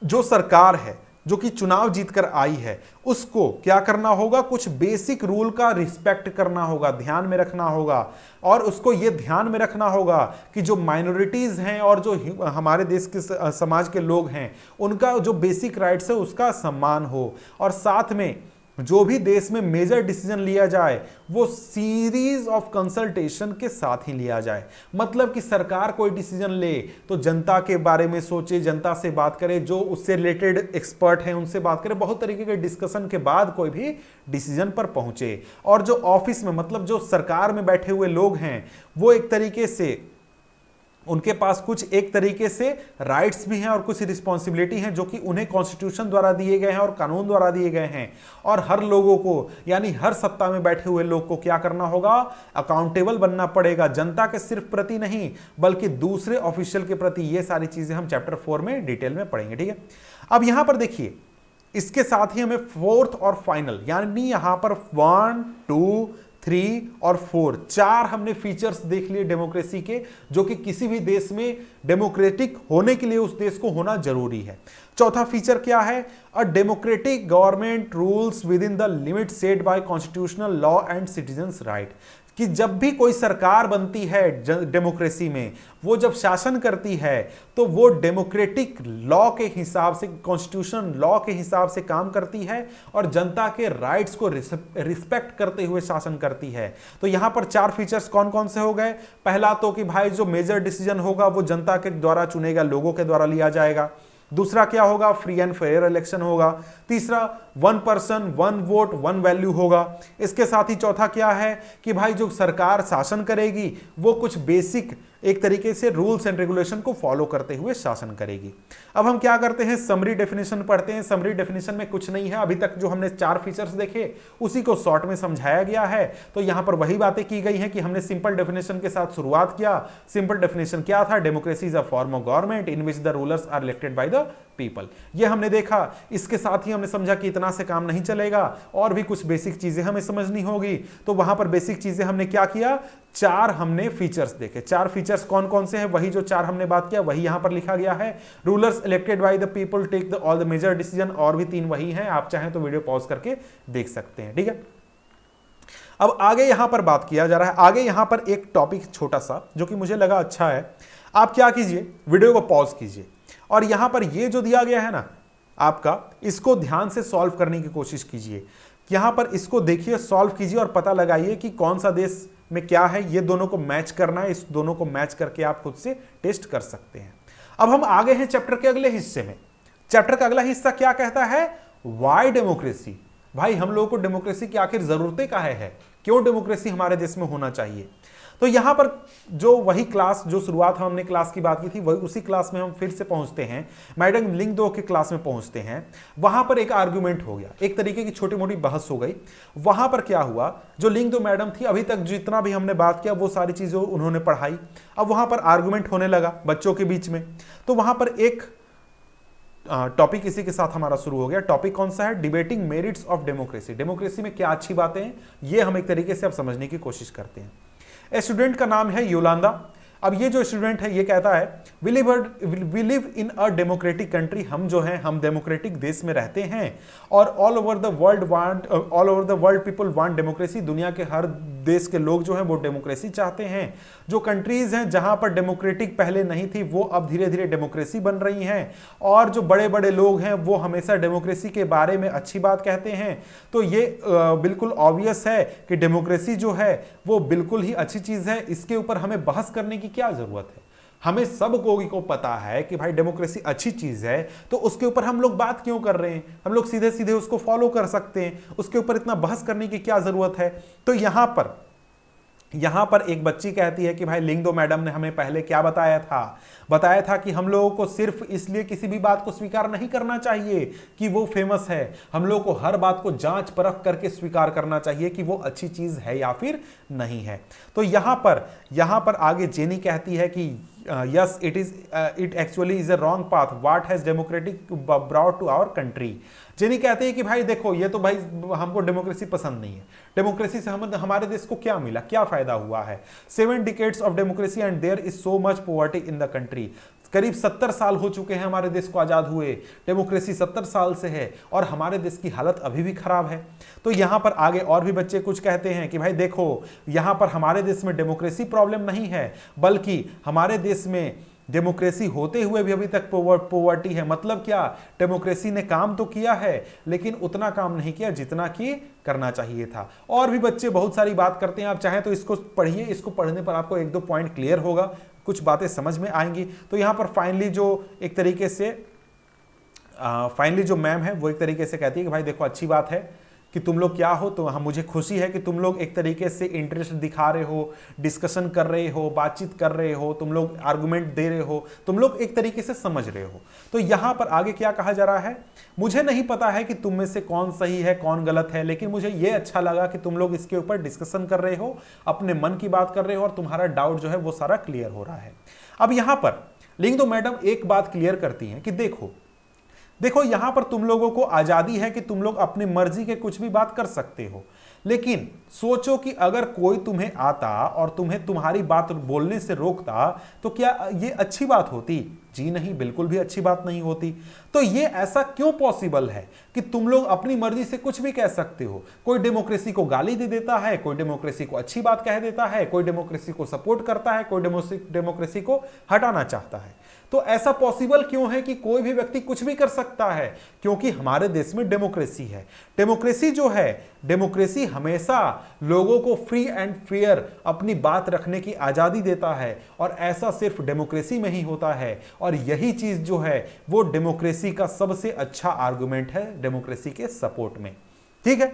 जो सरकार है जो कि चुनाव जीतकर आई है उसको क्या करना होगा, कुछ बेसिक रूल का रिस्पेक्ट करना होगा, ध्यान में रखना होगा। और उसको ये ध्यान में रखना होगा कि जो माइनॉरिटीज हैं और जो हमारे देश के समाज के लोग हैं उनका जो बेसिक राइट्स है उसका सम्मान हो। और साथ में जो भी देश में मेजर डिसीजन लिया जाए वो सीरीज ऑफ कंसल्टेशन के साथ ही लिया जाए। मतलब कि सरकार कोई डिसीजन ले तो जनता के बारे में सोचे, जनता से बात करे, जो उससे रिलेटेड एक्सपर्ट हैं उनसे बात करे, बहुत तरीके के डिस्कशन के बाद कोई भी डिसीजन पर पहुंचे। और जो ऑफिस में, मतलब जो सरकार में बैठे हुए लोग हैं वो एक तरीके से उनके पास कुछ एक तरीके से राइट्स भी हैं और कुछ रिस्पॉन्सिबिलिटी हैं जो कि उन्हें कॉन्स्टिट्यूशन द्वारा दिए गए हैं और कानून द्वारा दिए गए हैं। और हर लोगों को, यानी हर सत्ता में बैठे हुए लोग को क्या करना होगा, अकाउंटेबल बनना पड़ेगा, जनता के सिर्फ प्रति नहीं बल्कि दूसरे ऑफिशियल के प्रति। ये सारी चीजें हम चैप्टर 4 में डिटेल में पढ़ेंगे। ठीक है, अब यहां पर देखिए, इसके साथ ही हमें फोर्थ और फाइनल, यानी यहां पर 1, 2, 3 और 4 चार हमने फीचर्स देख लिए डेमोक्रेसी के, जो कि किसी भी देश में डेमोक्रेटिक होने के लिए उस देश को होना जरूरी है। चौथा फीचर क्या है, a democratic government rules with in the limit set by constitutional law and citizens right. कि जब भी कोई सरकार बनती है डेमोक्रेसी में, वो जब शासन करती है तो वो डेमोक्रेटिक लॉ के हिसाब से, कॉन्स्टिट्यूशन लॉ के हिसाब से काम करती है और जनता के राइट्स को रिस्पेक्ट करते हुए शासन करती है। तो यहां पर चार फीचर्स कौन कौन से हो गए। पहला तो कि भाई जो मेजर डिसीजन होगा वो जनता के द्वारा चुनेगा, लोगों के द्वारा लिया जाएगा। दूसरा क्या होगा, फ्री एंड फेयर इलेक्शन होगा। तीसरा, 1 पर्सन 1 वोट 1 वैल्यू होगा। इसके साथ ही चौथा क्या है कि भाई जो सरकार शासन करेगी वो कुछ बेसिक एक तरीके से रूल्स एंड रेगुलेशन को फॉलो करते हुए शासन करेगी। अब हम क्या करते हैं, समरी डेफिनेशन पढ़ते हैं। समरी डेफिनेशन में कुछ नहीं है, अभी तक जो हमने 4 फीचर्स देखे उसी को शॉर्ट में समझाया गया है। तो यहां पर वही बातें की गई हैं कि हमने सिंपल डेफिनेशन के साथ शुरुआत किया। सिंपल डेफिनेशन क्या था, democracy is a form of government in which the rulers are elected by the people. ये हमने देखा। इसके साथ ही हमने समझा कि इतना से काम नहीं चलेगा, और भी कुछ बेसिक चीजें हमें समझनी होगी। तो वहां पर बेसिक चीजें हमने क्या किया, 4 हमने फीचर्स देखे। 4 फीचर्स कौन कौन से हैं, वही जो 4 हमने बात किया वही यहां पर लिखा गया है। Rulers elected by the people take the all the major decision, और भी 3 वही हैं। आप चाहें तो वीडियो पॉज करके देख सकते हैं, ठीक है। अब आगे यहां पर बात किया जा रहा है। आगे यहां पर एक टॉपिक छोटा सा जो कि मुझे लगा अच्छा है। आप क्या कीजिए, वीडियो को पॉज कीजिए और यहां पर ये जो दिया गया है ना आपका, इसको ध्यान से सॉल्व करने की कोशिश कीजिए। यहां पर इसको देखिए, सॉल्व कीजिए और पता लगाइए कि कौन सा देश में क्या है। ये दोनों को मैच करना है, इस दोनों को मैच करके आप खुद से टेस्ट कर सकते हैं। अब हम आगे हैं चैप्टर के अगले हिस्से में। चैप्टर का अगला हिस्सा क्या कहता है, व्हाई डेमोक्रेसी। भाई हम लोगों को डेमोक्रेसी की आखिर जरूरतें काहे है, क्यों डेमोक्रेसी हमारे देश में होना चाहिए। तो यहां पर जो वही क्लास, जो शुरुआत हमने क्लास की बात की थी, वही उसी क्लास में हम फिर से पहुंचते हैं। मैडम लिंग 2 के क्लास में पहुंचते हैं। वहां पर एक आर्गुमेंट हो गया, एक तरीके की छोटी मोटी बहस हो गई। वहां पर क्या हुआ, जो लिंग 2 मैडम थी, अभी तक जितना भी हमने बात किया वो सारी चीजें उन्होंने पढ़ाई। अब वहां पर आर्गुमेंट होने लगा बच्चों के बीच में। तो वहां पर एक टॉपिक इसी के साथ हमारा शुरू हो गया। टॉपिक कौन सा है, debating merits of democracy. Democracy में क्या अच्छी बातें हैं, ये हम एक तरीके से अब समझने की कोशिश करते हैं। स्टूडेंट का नाम है योलांदा। अब ये जो स्टूडेंट है ये कहता है, we live in a democratic country. हम जो हैं, हम डेमोक्रेटिक देश में रहते हैं और all over the world people want democracy. दुनिया के हर देश के लोग जो हैं वो डेमोक्रेसी चाहते हैं। जो कंट्रीज हैं जहां पर डेमोक्रेटिक पहले नहीं थी वो अब धीरे धीरे डेमोक्रेसी बन रही हैं, और जो बड़े बड़े लोग हैं वो हमेशा डेमोक्रेसी के बारे में अच्छी बात कहते हैं। तो ये बिल्कुल ऑब्वियस है कि डेमोक्रेसी जो है वो बिल्कुल ही अच्छी चीज है। इसके ऊपर हमें बहस करने की क्या जरूरत है। हमें सब को पता है कि भाई डेमोक्रेसी अच्छी चीज है, तो उसके ऊपर हम लोग बात क्यों कर रहे हैं। हम लोग सीधे सीधे उसको फॉलो कर सकते हैं, उसके ऊपर इतना बहस करने की क्या जरूरत है। तो यहां पर एक बच्ची कहती है कि भाई लिंग 2 मैडम ने हमें पहले क्या बताया था कि हम लोगों को सिर्फ इसलिए किसी भी बात को स्वीकार नहीं करना चाहिए कि वो फेमस है। हम लोगों को हर बात को जांच परख करके स्वीकार करना चाहिए कि वो अच्छी चीज है या फिर नहीं है। तो यहां पर आगे जेनी कहती है कि yes it actually is a wrong path what has democratic brought to our country. Jenny कहते हैं कि भाई देखो, ये तो भाई हमको डेमोक्रेसी पसंद नहीं है। डेमोक्रेसी से हमारे देश को क्या मिला, क्या फायदा हुआ है। 7 decades of democracy and there is so much poverty in the country. करीब 70 साल हो चुके हैं हमारे देश को आजाद हुए, डेमोक्रेसी 70 साल से है और हमारे देश की हालत अभी भी खराब है। तो यहां पर आगे और भी बच्चे कुछ कहते हैं कि भाई देखो, यहां पर हमारे देश में डेमोक्रेसी प्रॉब्लम नहीं है, बल्कि हमारे देश में डेमोक्रेसी होते हुए भी अभी तक पॉवर्टी है। मतलब क्या, डेमोक्रेसी ने काम तो किया है लेकिन उतना काम नहीं किया जितना कि करना चाहिए था। और भी बच्चे बहुत सारी बात करते हैं, आप चाहें तो इसको पढ़िए, इसको पढ़ने पर आपको 1-2 पॉइंट क्लियर होगा, कुछ बातें समझ में आएंगी। तो यहां पर फाइनली जो मैम है वो एक तरीके से कहती है कि भाई देखो, अच्छी बात है कि तुम लोग क्या हो, तो हम मुझे खुशी है कि तुम लोग एक तरीके से इंटरेस्ट दिखा रहे हो, डिस्कशन कर रहे हो, बातचीत कर रहे हो, तुम लोग आर्गुमेंट दे रहे हो, तुम लोग एक तरीके से समझ रहे हो। तो यहां पर आगे क्या कहा जा रहा है, मुझे नहीं पता है कि तुम में से कौन सही है कौन गलत है, लेकिन मुझे यह अच्छा लगा कि तुम लोग इसके ऊपर डिस्कशन कर रहे हो, अपने मन की बात कर रहे हो और तुम्हारा डाउट जो है वो सारा क्लियर हो रहा है। अब यहां पर लिंग 2 मैडम एक बात क्लियर करती हैं कि देखो यहां पर तुम लोगों को आजादी है कि तुम लोग अपनी मर्जी के कुछ भी बात कर सकते हो, लेकिन सोचो कि अगर कोई तुम्हें आता और तुम्हें तुम्हारी बात बोलने से रोकता तो क्या ये अच्छी बात होती? जी नहीं, बिल्कुल भी अच्छी बात नहीं होती। तो ये ऐसा क्यों पॉसिबल है कि तुम लोग अपनी मर्जी से कुछ भी कह सकते हो? कोई डेमोक्रेसी को गाली दे देता है, कोई डेमोक्रेसी को अच्छी बात कह देता है, कोई डेमोक्रेसी को सपोर्ट करता है, कोई डेमोक्रेसी को हटाना चाहता है। तो ऐसा पॉसिबल क्यों है कि कोई भी व्यक्ति कुछ भी कर सकता है? क्योंकि हमारे देश में डेमोक्रेसी है। डेमोक्रेसी जो है, डेमोक्रेसी हमेशा लोगों को फ्री एंड फेयर अपनी बात रखने की आजादी देता है, और ऐसा सिर्फ डेमोक्रेसी में ही होता है। और यही चीज जो है वो डेमोक्रेसी का सबसे अच्छा आर्गुमेंट है डेमोक्रेसी के सपोर्ट में। ठीक है,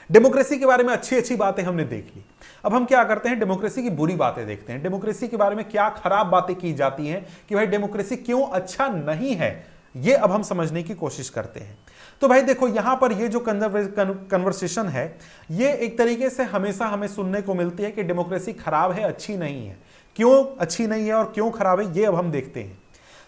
डेमोक्रेसी के बारे में अच्छी अच्छी बातें हमने देख ली। अब हम क्या करते हैं, डेमोक्रेसी की बुरी बातें देखते हैं। डेमोक्रेसी के बारे में क्या खराब बातें की जाती हैं कि भाई डेमोक्रेसी क्यों अच्छा नहीं है, ये अब हम समझने की कोशिश करते हैं। तो भाई देखो, यहां पर ये जो कन्वर्सेशन है, ये एक तरीके से हमेशा हमें सुनने को मिलती है कि डेमोक्रेसी खराब है, अच्छी नहीं है। क्यों अच्छी नहीं है और क्यों खराब है, ये अब हम देखते हैं।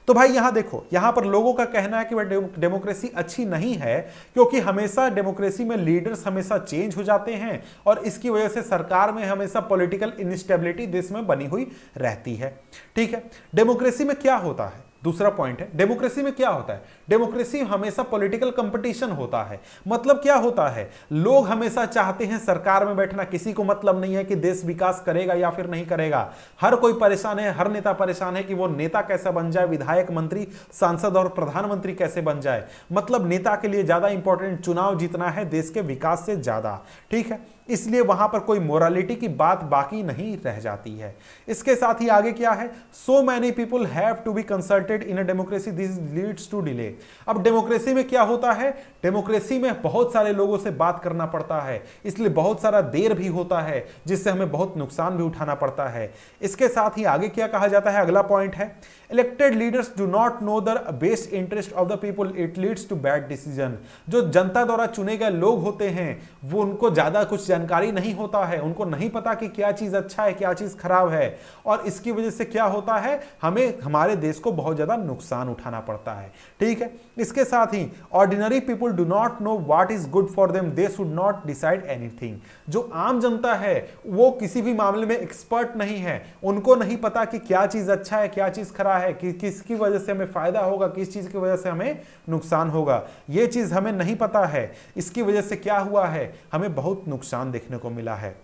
तो भाई यहां देखो, यहां पर लोगों का कहना है कि भाई डेमोक्रेसी अच्छी नहीं है क्योंकि हमेशा डेमोक्रेसी में लीडर्स हमेशा चेंज हो जाते हैं, और इसकी वजह से सरकार में हमेशा पॉलिटिकल इनस्टेबिलिटी देश में बनी हुई रहती है। ठीक है, डेमोक्रेसी में क्या होता है, दूसरा पॉइंट है, डेमोक्रेसी में क्या होता है? डेमोक्रेसी हमेशा पॉलिटिकल कंपटीशन होता है। मतलब क्या होता है, लोग हमेशा चाहते हैं सरकार में बैठना, किसी को मतलब नहीं है कि देश विकास करेगा या फिर नहीं करेगा। हर कोई परेशान है, हर नेता परेशान है कि वो नेता कैसे बन जाए, विधायक, मंत्री, सांसद और प्रधानमंत्री कैसे बन जाए। मतलब नेता के लिए ज्यादा इंपॉर्टेंट चुनाव जीतना है देश के विकास से ज्यादा। ठीक है, इसलिए वहां पर कोई मोरालिटी की बात बाकी नहीं रह जाती है। इसके साथ ही आगे क्या है, so many people have to be consulted in a democracy, this leads to delay. अब डेमोक्रेसी में क्या होता है, डेमोक्रेसी में बहुत सारे लोगों से बात करना पड़ता है, इसलिए बहुत सारा देर भी होता है, जिससे हमें बहुत नुकसान भी उठाना पड़ता है। इसके साथ ही आगे क्या कहा जाता है, अगला पॉइंट है, elected leaders do not know the best interest of the people, it leads to bad decision. जो जनता द्वारा चुने गए लोग होते हैं, वो उनको ज्यादा कुछ जानकारी नहीं होता है, उनको नहीं पता कि क्या चीज अच्छा है, क्या चीज खराब है, और इसकी वजह से क्या होता है, हमें हमारे देश को बहुत ज्यादा नुकसान उठाना पड़ता है। ठीक है, इसके साथ ही ordinary people do not know what is good for them, they should not decide anything. जो आम जनता है वो किसी भी मामले में एक्सपर्ट नहीं है, उनको नहीं पता कि क्या चीज अच्छा है, क्या चीज खराब है, कि किसकी वजह से हमें फायदा होगा, किस चीज की वजह से हमें नुकसान होगा, ये चीज हमें नहीं पता है। इसकी वजह से क्या हुआ है, हमें बहुत नुकसान देखने को मिला है।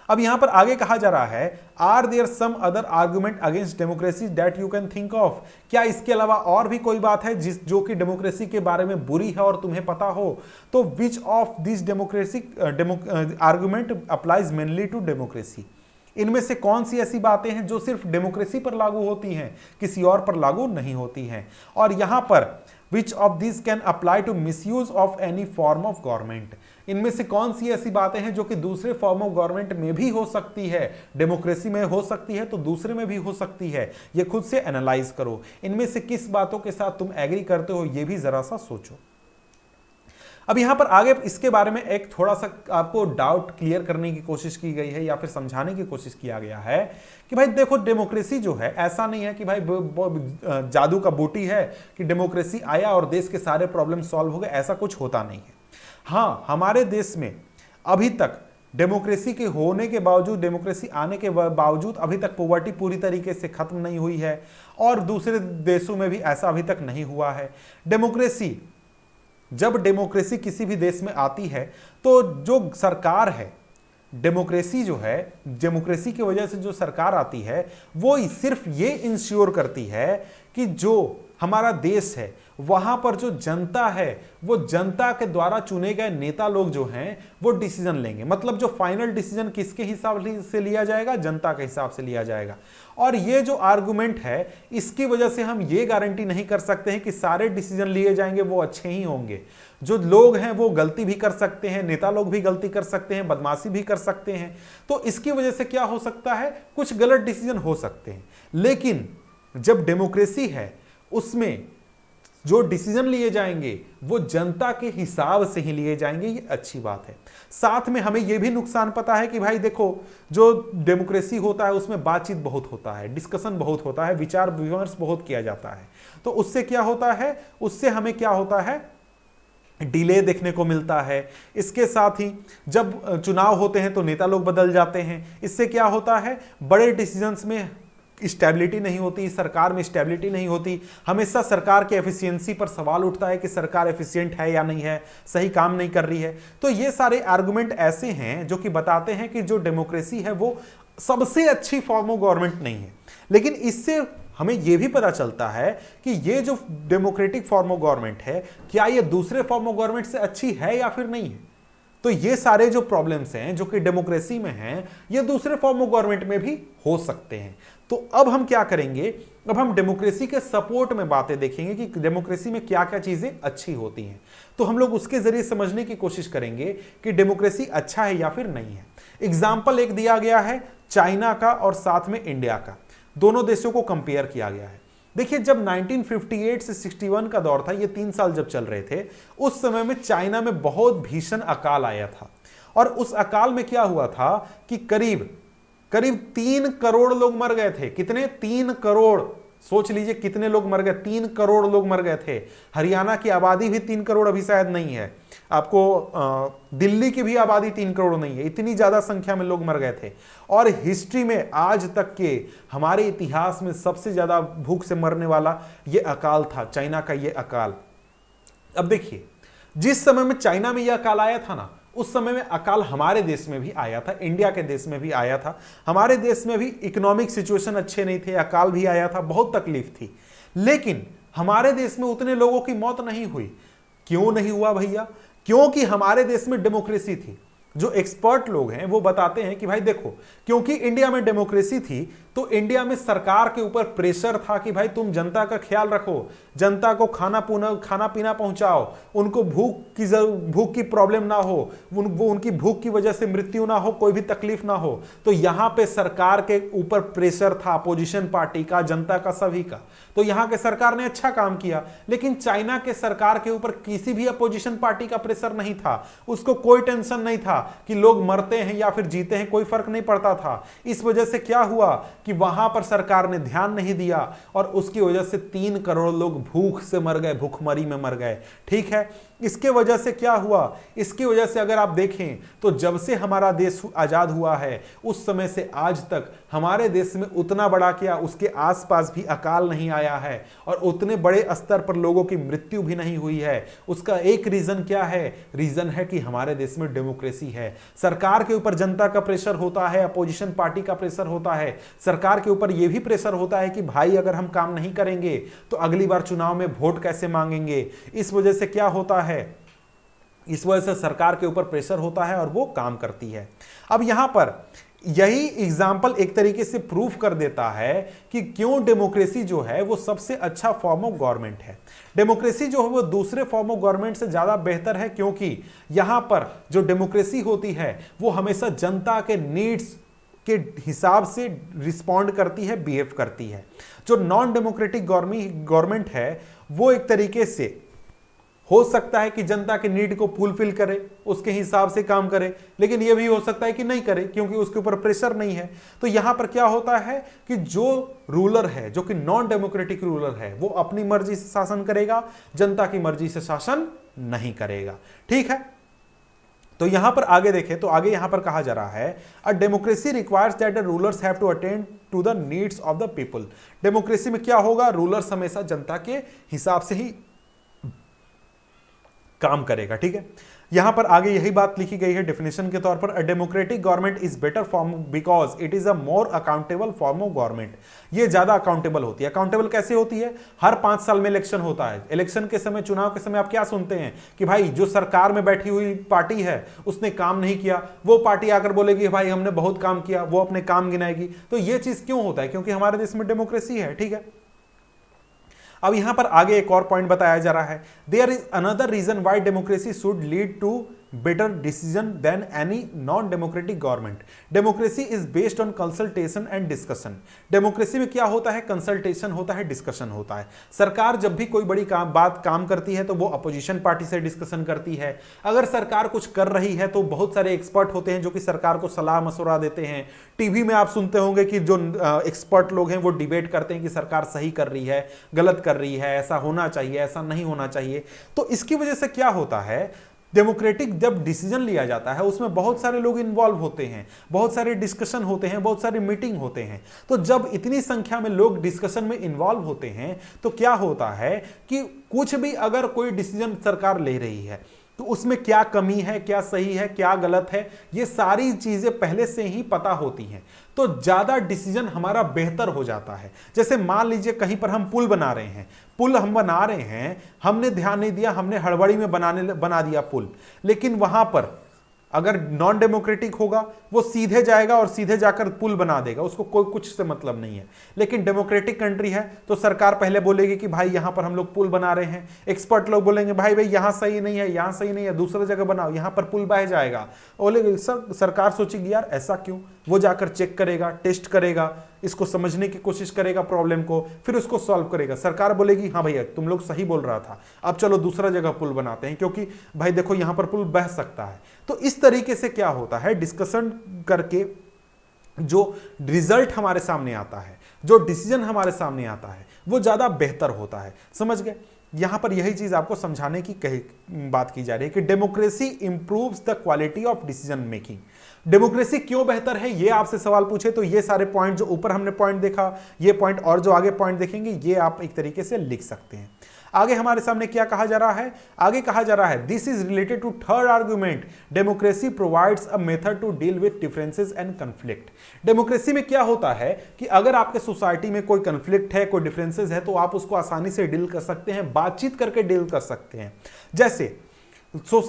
अब यहां पर आगे कहा जा रहा है, are there some other argument against democracy that you can think of. क्या इसके अलावा और भी कोई बात है जो कि डेमोक्रेसी के बारे में बुरी है और तुम्हें पता हो? तो which of this democracy argument applies mainly to democracy. इनमें से कौन सी ऐसी बातें हैं जो सिर्फ डेमोक्रेसी पर लागू होती हैं, किसी और पर लागू नहीं होती हैं? और यहां पर which of this can apply to misuse of any form of government. इनमें से कौन सी ऐसी बातें हैं जो कि दूसरे फॉर्म ऑफ गवर्नमेंट में भी हो सकती है, डेमोक्रेसी में हो सकती है तो दूसरे में भी हो सकती है। ये खुद से एनालाइज करो, इनमें से किस बातों के साथ तुम एग्री करते हो, ये भी जरा सा सोचो। अब यहां पर आगे इसके बारे में एक थोड़ा सा आपको डाउट क्लियर करने की कोशिश की गई है, या फिर समझाने की कोशिश किया गया है कि भाई देखो, डेमोक्रेसी जो है, ऐसा नहीं है कि भाई जादू का बूटी है कि डेमोक्रेसी आया और देश के सारे प्रॉब्लम सॉल्व हो गए, ऐसा कुछ होता नहीं है। हाँ, हमारे देश में अभी तक डेमोक्रेसी के होने के बावजूद, डेमोक्रेसी आने के बावजूद अभी तक पॉवर्टी पूरी तरीके से खत्म नहीं हुई है, और दूसरे देशों में भी ऐसा अभी तक नहीं हुआ है। जब डेमोक्रेसी किसी भी देश में आती है तो जो सरकार है, डेमोक्रेसी जो है, डेमोक्रेसी की वजह से जो सरकार आती है वो सिर्फ ये इंश्योर करती है कि जो हमारा देश है वहां पर जो जनता है, वो जनता के द्वारा चुने गए नेता लोग जो हैं वो डिसीजन लेंगे। मतलब जो फाइनल डिसीजन किसके हिसाब से लिया जाएगा, जनता के हिसाब से लिया जाएगा। और ये जो आर्गुमेंट है, इसकी वजह से हम ये गारंटी नहीं कर सकते हैं कि सारे डिसीजन लिए जाएंगे वो अच्छे ही होंगे। जो लोग हैं वो गलती भी कर सकते हैं, नेता लोग भी गलती कर सकते हैं, बदमाशी भी कर सकते हैं। तो इसकी वजह से क्या हो सकता है, कुछ गलत डिसीजन हो सकते हैं। लेकिन जब डेमोक्रेसी है, उसमें जो डिसीजन लिए जाएंगे वो जनता के हिसाब से ही लिए जाएंगे, ये अच्छी बात है। साथ में हमें ये भी नुकसान पता है कि भाई देखो, जो डेमोक्रेसी होता है उसमें बातचीत बहुत होता है, डिस्कशन बहुत होता है, विचार विमर्श बहुत किया जाता है। तो उससे क्या होता है, उससे हमें क्या होता है, डिले देखने को मिलता है। इसके साथ ही जब चुनाव होते हैं तो नेता लोग बदल जाते हैं। इससे क्या होता है, बड़े डिसीजंस में स्टेबिलिटी नहीं होती, सरकार में स्टेबिलिटी नहीं होती। हमेशा सरकार के एफिशिएंसी पर सवाल उठता है कि सरकार एफिशिएंट है या नहीं है, सही काम नहीं कर रही है। तो ये सारे आर्गुमेंट ऐसे हैं जो कि बताते हैं कि जो डेमोक्रेसी है वो सबसे अच्छी फॉर्म ऑफ गवर्नमेंट नहीं है। लेकिन इससे हमें यह भी पता चलता है कि ये जो डेमोक्रेटिक फॉर्म ऑफ गवर्नमेंट है, क्या ये दूसरे फॉर्म ऑफ गवर्नमेंट से अच्छी है या फिर नहीं है। तो ये सारे जो प्रॉब्लम्स हैं जो कि डेमोक्रेसी में हैं, ये दूसरे फॉर्म ऑफ गवर्नमेंट में भी हो सकते हैं। तो अब हम क्या करेंगे, अब हम डेमोक्रेसी के सपोर्ट में बातें देखेंगे कि डेमोक्रेसी में क्या क्या चीजें अच्छी होती हैं। तो हम लोग उसके जरिए समझने की कोशिश करेंगे कि डेमोक्रेसी अच्छा है या फिर नहीं है। एग्जाम्पल एक दिया गया है चाइना का और साथ में इंडिया का, दोनों देशों को कंपेयर किया गया है। देखिए, जब 1958 से 61 का दौर था, ये 3 साल जब चल रहे थे, उस समय में चाइना में बहुत भीषण अकाल आया था। और उस अकाल में क्या हुआ था कि करीब 3 करोड़ लोग मर गए थे। कितने? 3 करोड़। सोच लीजिए कितने लोग मर गए, 3 करोड़ लोग मर गए थे। हरियाणा की आबादी भी 3 करोड़ अभी शायद नहीं है, आपको दिल्ली की भी आबादी 3 करोड़ नहीं है, इतनी ज्यादा संख्या में लोग मर गए थे। और हिस्ट्री में आज तक के हमारे इतिहास में सबसे ज्यादा भूख से मरने वाला ये अकाल था, चाइना का ये अकाल। अब देखिए, जिस समय में चाइना में यह अकाल आया था ना, उस समय में अकाल हमारे देश में भी आया था, इंडिया के देश में भी आया था। हमारे देश में भी इकोनॉमिक सिचुएशन अच्छे नहीं थे, अकाल भी आया था, बहुत तकलीफ थी। लेकिन हमारे देश में उतने लोगों की मौत नहीं हुई। क्यों नहीं हुआ भैया? क्योंकि हमारे देश में डेमोक्रेसी थी। जो एक्सपर्ट लोग हैं वो बताते हैं कि भाई देखो, क्योंकि इंडिया में डेमोक्रेसी थी तो इंडिया में सरकार के ऊपर प्रेशर था कि भाई तुम जनता का ख्याल रखो, जनता को खाना पीना पहुंचाओ, उनको भूख की प्रॉब्लम ना हो, उनकी भूख की वजह से मृत्यु ना हो, कोई भी तकलीफ ना हो। तो यहां पे सरकार के ऊपर प्रेशर था, अपोजिशन पार्टी का, जनता का, सभी का। तो यहां के सरकार ने अच्छा काम किया। लेकिन चाइना के सरकार के ऊपर किसी भी अपोजिशन पार्टी का प्रेशर नहीं था, उसको कोई टेंशन नहीं था कि लोग मरते हैं या फिर जीते हैं, कोई फर्क नहीं पड़ता था। इस वजह से क्या हुआ कि वहां पर सरकार ने ध्यान नहीं दिया और उसकी वजह से 3 करोड़ लोग भूख से मर गए, भूखमरी में मर गए। ठीक है, इसके वजह से क्या हुआ? इसकी वजह से अगर आप देखें तो जब से हमारा देश आजाद हुआ है उस समय से आज तक हमारे देश में उतना बड़ा क्या, उसके आसपास भी अकाल नहीं आया है और उतने बड़े स्तर पर लोगों की मृत्यु भी नहीं हुई है। उसका एक रीजन क्या है? रीजन है कि हमारे देश में डेमोक्रेसी है। सरकार के ऊपर जनता का प्रेशर होता है, अपोजिशन पार्टी का प्रेशर होता है, सरकार के ऊपर यह भी प्रेशर होता है कि भाई अगर हम काम नहीं करेंगे तो अगली बार चुनाव में वोट कैसे मांगेंगे। इस वजह से क्या होता है, इस वजह से सरकार के ऊपर प्रेशर होता है और वो काम करती है। अब यहां पर यही एग्जाम्पल एक तरीके से प्रूफ कर देता है कि क्यों डेमोक्रेसी जो है वो सबसे अच्छा फॉर्म ऑफ गवर्नमेंट है। डेमोक्रेसी जो है वो दूसरे फॉर्म ऑफ गवर्नमेंट से ज्यादा बेहतर है, क्योंकि यहां पर जो डेमोक्रेसी होती है वो हमेशा जनता के नीड्स के हिसाब से रिस्पॉन्ड करती है, बिहेव करती है। जो नॉन डेमोक्रेटिक गवर्नमेंट है वो एक तरीके से हो सकता है कि जनता के नीड को फुलफिल करे, उसके हिसाब से काम करे, लेकिन यह भी हो सकता है कि नहीं करे क्योंकि उसके ऊपर प्रेशर नहीं है। तो यहां पर क्या होता है कि जो रूलर है, जो कि नॉन डेमोक्रेटिक रूलर है, वो अपनी मर्जी से शासन करेगा, जनता की मर्जी से शासन नहीं करेगा। ठीक है, तो यहां पर आगे देखें तो आगे यहां पर कहा जा रहा है, a democracy requires that the rulers have to attend to the needs of the people. Democracy में क्या होगा? रूलर्स हमेशा जनता के हिसाब से ही काम करेगा। ठीक है, यहां पर आगे यही बात लिखी गई है डेफिनेशन के तौर पर, अ democratic government is better form because it is a more accountable form of government. ये ज्यादा अकाउंटेबल होती है। अकाउंटेबल कैसे होती है? हर 5 साल में इलेक्शन होता है। इलेक्शन के समय, चुनाव के समय आप क्या सुनते हैं कि भाई जो सरकार में बैठी हुई पार्टी है उसने काम नहीं किया, वो पार्टी आकर बोलेगी भाई हमने बहुत काम किया, वो अपने काम गिनाएगी। तो ये चीज क्यों होता है? क्योंकि हमारे देश में डेमोक्रेसी है। ठीक है, अब यहां पर आगे एक और पॉइंट बताया जा रहा है, there is another reason why democracy should lead to better decision than any non democratic government. Democracy is based on consultation and discussion. Democracy में क्या होता है? कंसल्टेशन होता है, डिस्कशन होता है। सरकार जब भी कोई बड़ी बात काम करती है तो वो अपोजिशन पार्टी से डिस्कशन करती है। अगर सरकार कुछ कर रही है तो बहुत सारे एक्सपर्ट होते हैं जो कि सरकार को सलाह मशवरा देते हैं। टीवी में आप सुनते होंगे कि जो एक्सपर्ट लोग हैं वो डिबेट करते हैं कि सरकार सही कर रही है, गलत कर रही है, ऐसा होना चाहिए, ऐसा नहीं होना चाहिए। तो इसकी वजह से क्या होता है, डेमोक्रेटिक जब डिसीजन लिया जाता है उसमें बहुत सारे लोग इन्वॉल्व होते हैं, बहुत सारे डिस्कशन होते हैं, बहुत सारे मीटिंग होते हैं। तो जब इतनी संख्या में लोग डिस्कशन में इन्वॉल्व होते हैं तो क्या होता है कि कुछ भी अगर कोई डिसीजन सरकार ले रही है तो उसमें क्या कमी है, क्या सही है, क्या गलत है, ये सारी चीजें पहले से ही पता होती हैं, तो ज्यादा डिसीजन हमारा बेहतर हो जाता है। जैसे मान लीजिए कहीं पर हम पुल बना रहे हैं, पुल हम बना रहे हैं, हमने ध्यान नहीं दिया, हमने हड़बड़ी में बना दिया पुल, लेकिन वहां पर अगर नॉन डेमोक्रेटिक होगा वो सीधे जाएगा और सीधे जाकर पुल बना देगा, उसको कोई कुछ से मतलब नहीं है। लेकिन डेमोक्रेटिक कंट्री है तो सरकार पहले बोलेगी कि भाई यहां पर हम लोग पुल बना रहे हैं, एक्सपर्ट लोग बोलेंगे भाई भाई यहां सही नहीं है, यहां सही नहीं है, दूसरी जगह बनाओ, यहां पर पुल बह जाएगा। बोले सरकार सोचेगी यार ऐसा क्यों, वो जाकर चेक करेगा, टेस्ट करेगा, इसको समझने की कोशिश करेगा प्रॉब्लम को, फिर उसको सॉल्व करेगा। सरकार बोलेगी हाँ भैया तुम लोग सही बोल रहा था, अब चलो दूसरा जगह पुल बनाते हैं, क्योंकि भाई देखो यहां पर पुल बह सकता है। तो इस तरीके से क्या होता है, डिस्कशन करके जो रिजल्ट हमारे सामने आता है, जो डिसीजन हमारे सामने आता है, वो ज्यादा बेहतर होता है। समझ गए? यहां पर यही चीज आपको समझाने की बात की जा रही है कि democracy improves the quality of decision making. Democracy क्यों बेहतर है, ये आपसे सवाल पूछे तो ये सारे पॉइंट जो ऊपर हमने पॉइंट देखा, ये पॉइंट और जो आगे पॉइंट देखेंगे, ये आप एक तरीके से लिख सकते हैं। आगे हमारे सामने क्या कहा जा रहा है, आगे कहा जा रहा है this is related to third argument, democracy provides a method to deal with differences and conflict. Democracy में क्या होता है कि अगर आपके सोसाइटी में कोई कंफ्लिक्ट है, कोई डिफरेंसेस है, तो आप उसको आसानी से डील कर सकते हैं, बातचीत करके डील कर सकते हैं। जैसे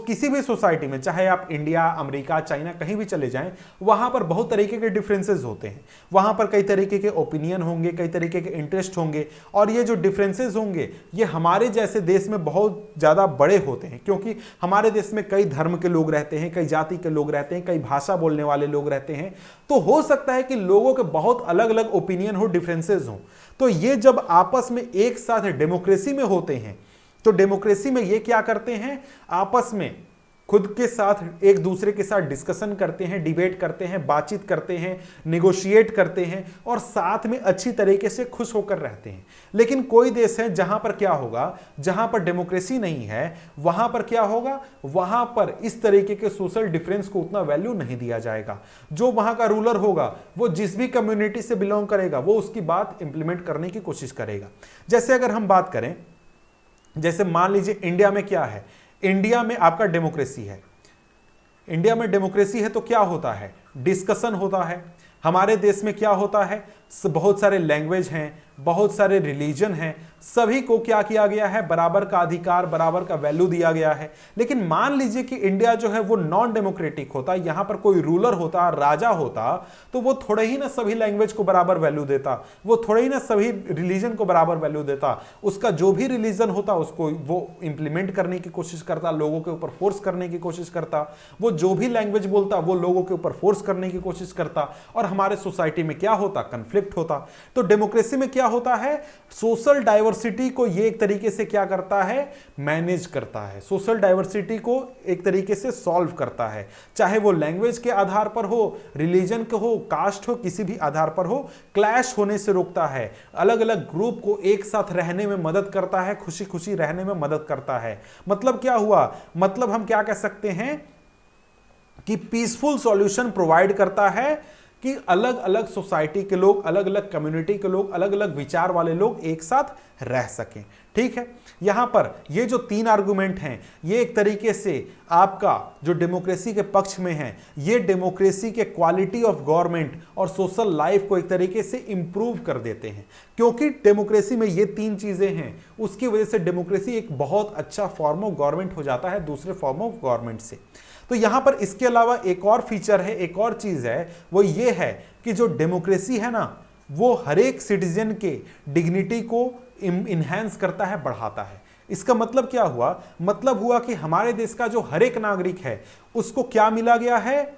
किसी भी सोसाइटी में, चाहे आप इंडिया, अमेरिका, चाइना कहीं भी चले जाएं, वहां पर बहुत तरीके के डिफरेंसेस होते हैं, वहां पर कई तरीके के ओपिनियन होंगे, कई तरीके के इंटरेस्ट होंगे, और ये जो डिफरेंसेस होंगे ये हमारे जैसे देश में बहुत ज्यादा बड़े होते हैं, क्योंकि हमारे देश में कई धर्म के लोग रहते हैं, कई जाति के लोग रहते हैं, कई भाषा बोलने वाले लोग रहते हैं। तो हो सकता है कि लोगों के बहुत अलग अलग ओपिनियन हो, डिफरेंसेस हो। तो ये जब आपस में एक साथ डेमोक्रेसी में होते हैं, तो डेमोक्रेसी में ये क्या करते हैं, आपस में खुद के साथ एक दूसरे के साथ डिस्कशन करते हैं, डिबेट करते हैं, बातचीत करते हैं, नेगोशिएट करते हैं, और साथ में अच्छी तरीके से खुश होकर रहते हैं। लेकिन कोई देश है जहां पर क्या होगा, जहां पर डेमोक्रेसी नहीं है, वहां पर क्या होगा, वहां पर इस तरीके के सोशल डिफरेंस को उतना वैल्यू नहीं दिया जाएगा। जो वहां का रूलर होगा वो जिस भी कम्युनिटी से बिलोंग करेगा वो उसकी बात इंप्लीमेंट करने की कोशिश करेगा। जैसे अगर हम बात करें, जैसे मान लीजिए इंडिया में क्या है, इंडिया में आपका डेमोक्रेसी है, इंडिया में डेमोक्रेसी है तो क्या होता है, डिस्कशन होता है। हमारे देश में क्या होता है, बहुत सारे लैंग्वेज हैं, बहुत सारे रिलीजन हैं, सभी को क्या किया गया है, बराबर का अधिकार, बराबर का वैल्यू दिया गया है। लेकिन मान लीजिए कि इंडिया जो है वो नॉन डेमोक्रेटिक होता, यहां पर कोई रूलर होता, राजा होता, तो वो थोड़े ही ना सभी लैंग्वेज को बराबर वैल्यू देता, वो थोड़े ही ना सभी रिलीजन को बराबर वैल्यू देता। उसका जो भी रिलीजन होता उसको वो इंप्लीमेंट करने की कोशिश करता, लोगों के ऊपर फोर्स करने की कोशिश करता, वो जो भी लैंग्वेज बोलता वो लोगों के ऊपर फोर्स करने की कोशिश करता, और हमारे सोसाइटी में क्या होता, कंफ्लिक्ट होता। तो डेमोक्रेसी में क्या होता है, सोशल डाइवर्सिटी को ये एक तरीके से क्या करता है, मैनेज करता है, सोशल डाइवर्सिटी को एक तरीके से सॉल्व करता है, चाहे वो लैंग्वेज के आधार पर हो, रिलीजन के हो, कास्ट हो, किसी भी आधार पर हो, क्लैश होने से रोकता है, अलग अलग ग्रुप को एक साथ रहने में मदद करता है, खुशी खुशी रहने में मदद करता है। मतलब क्या हुआ, मतलब हम क्या कह सकते हैं कि पीसफुल सॉल्यूशन प्रोवाइड करता है, कि अलग अलग सोसाइटी के लोग, अलग अलग कम्युनिटी के लोग, अलग अलग विचार वाले लोग एक साथ रह सकें। ठीक है, यहां पर ये जो तीन आर्गुमेंट हैं, ये एक तरीके से आपका जो डेमोक्रेसी के पक्ष में है, ये डेमोक्रेसी के क्वालिटी ऑफ गवर्नमेंट और सोशल लाइफ को एक तरीके से इंप्रूव कर देते हैं। क्योंकि डेमोक्रेसी में ये तीन चीजें हैं, उसकी वजह से डेमोक्रेसी एक बहुत अच्छा फॉर्म ऑफ गवर्नमेंट हो जाता है दूसरे फॉर्म ऑफ गवर्नमेंट से। तो यहां पर इसके अलावा एक और फीचर है, एक और चीज है, वो ये है कि जो डेमोक्रेसी है ना, वो हर एक सिटीजन के डिग्निटी को इनहैंस करता है, बढ़ाता है। इसका मतलब क्या हुआ, मतलब हुआ कि हमारे देश का जो हर एक नागरिक है उसको क्या मिला गया है,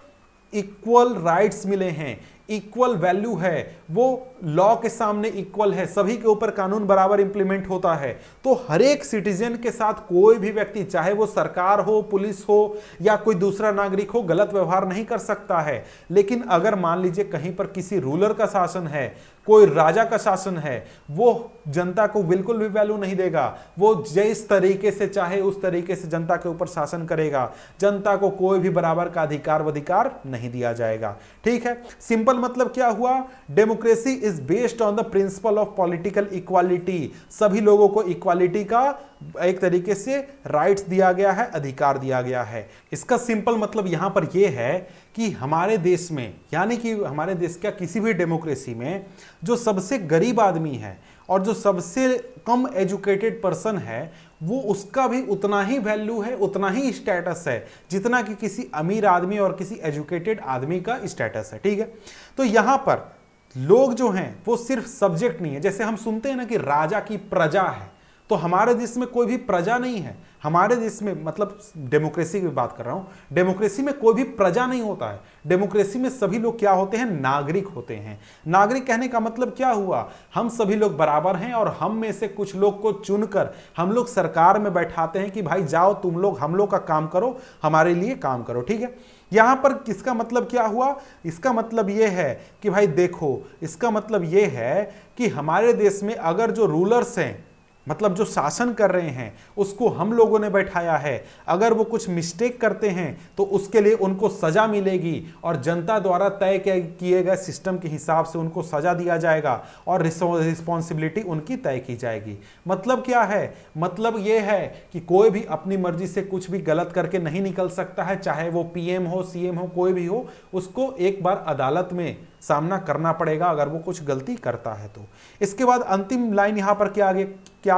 इक्वल राइट्स मिले हैं, इक्वल वैल्यू है, वो लॉ के सामने इक्वल है, सभी के ऊपर कानून बराबर इंप्लीमेंट होता है। तो हर एक सिटीजन के साथ कोई भी व्यक्ति, चाहे वो सरकार हो, पुलिस हो या कोई दूसरा नागरिक हो, गलत व्यवहार नहीं कर सकता है। लेकिन अगर मान लीजिए कहीं पर किसी रूलर का शासन है कोई राजा का शासन है, वो जनता को बिल्कुल भी वैल्यू नहीं देगा। वो जिस तरीके से चाहे उस तरीके से जनता के ऊपर शासन करेगा। जनता को कोई भी बराबर का अधिकार नहीं दिया जाएगा। ठीक है, सिंपल मतलब क्या हुआ, democracy is based on the principle of political equality. सभी लोगों को इक्वालिटी का एक तरीके से राइट्स दिया गया है, अधिकार दिया गया है। इसका सिंपल मतलब यहां पर यह है कि हमारे देश में, यानी कि हमारे देश का किसी भी डेमोक्रेसी में जो सबसे गरीब आदमी है और जो सबसे कम एजुकेटेड पर्सन है, वो उसका भी उतना ही वैल्यू है, उतना ही स्टेटस है जितना कि किसी अमीर आदमी और किसी एजुकेटेड आदमी का स्टेटस है। ठीक है, तो यहां पर लोग जो हैं वो सिर्फ सब्जेक्ट नहीं है। जैसे हम सुनते हैं ना कि राजा की प्रजा है, तो हमारे देश में कोई भी प्रजा नहीं है। हमारे देश में, मतलब डेमोक्रेसी की बात कर रहा हूं, डेमोक्रेसी में कोई भी प्रजा नहीं होता है। डेमोक्रेसी में सभी लोग क्या होते हैं, नागरिक होते हैं। नागरिक कहने का मतलब क्या हुआ, हम सभी लोग बराबर हैं और हम में से कुछ लोग को चुनकर हम लोग सरकार में बैठाते हैं कि भाई जाओ तुम लोग हम लोग का काम करो, हमारे लिए काम करो। ठीक है, यहां पर किसका मतलब क्या हुआ, इसका मतलब यह है कि भाई देखो, इसका मतलब यह है कि हमारे देश में अगर जो रूलर्स हैं, मतलब जो शासन कर रहे हैं, उसको हम लोगों ने बैठाया है। अगर वो कुछ मिस्टेक करते हैं तो उसके लिए उनको सजा मिलेगी और जनता द्वारा तय किए गए सिस्टम के हिसाब से उनको सजा दिया जाएगा और रिस्पॉन्सिबिलिटी उनकी तय की जाएगी। मतलब क्या है, मतलब ये है कि कोई भी अपनी मर्जी से कुछ भी गलत करके नहीं निकल सकता है, चाहे वो पीएम हो, सीएम हो, कोई भी हो, उसको एक बार अदालत में सामना करना पड़ेगा अगर वो कुछ गलती करता है तो। इसके बाद अंतिम लाइन यहां पर क्या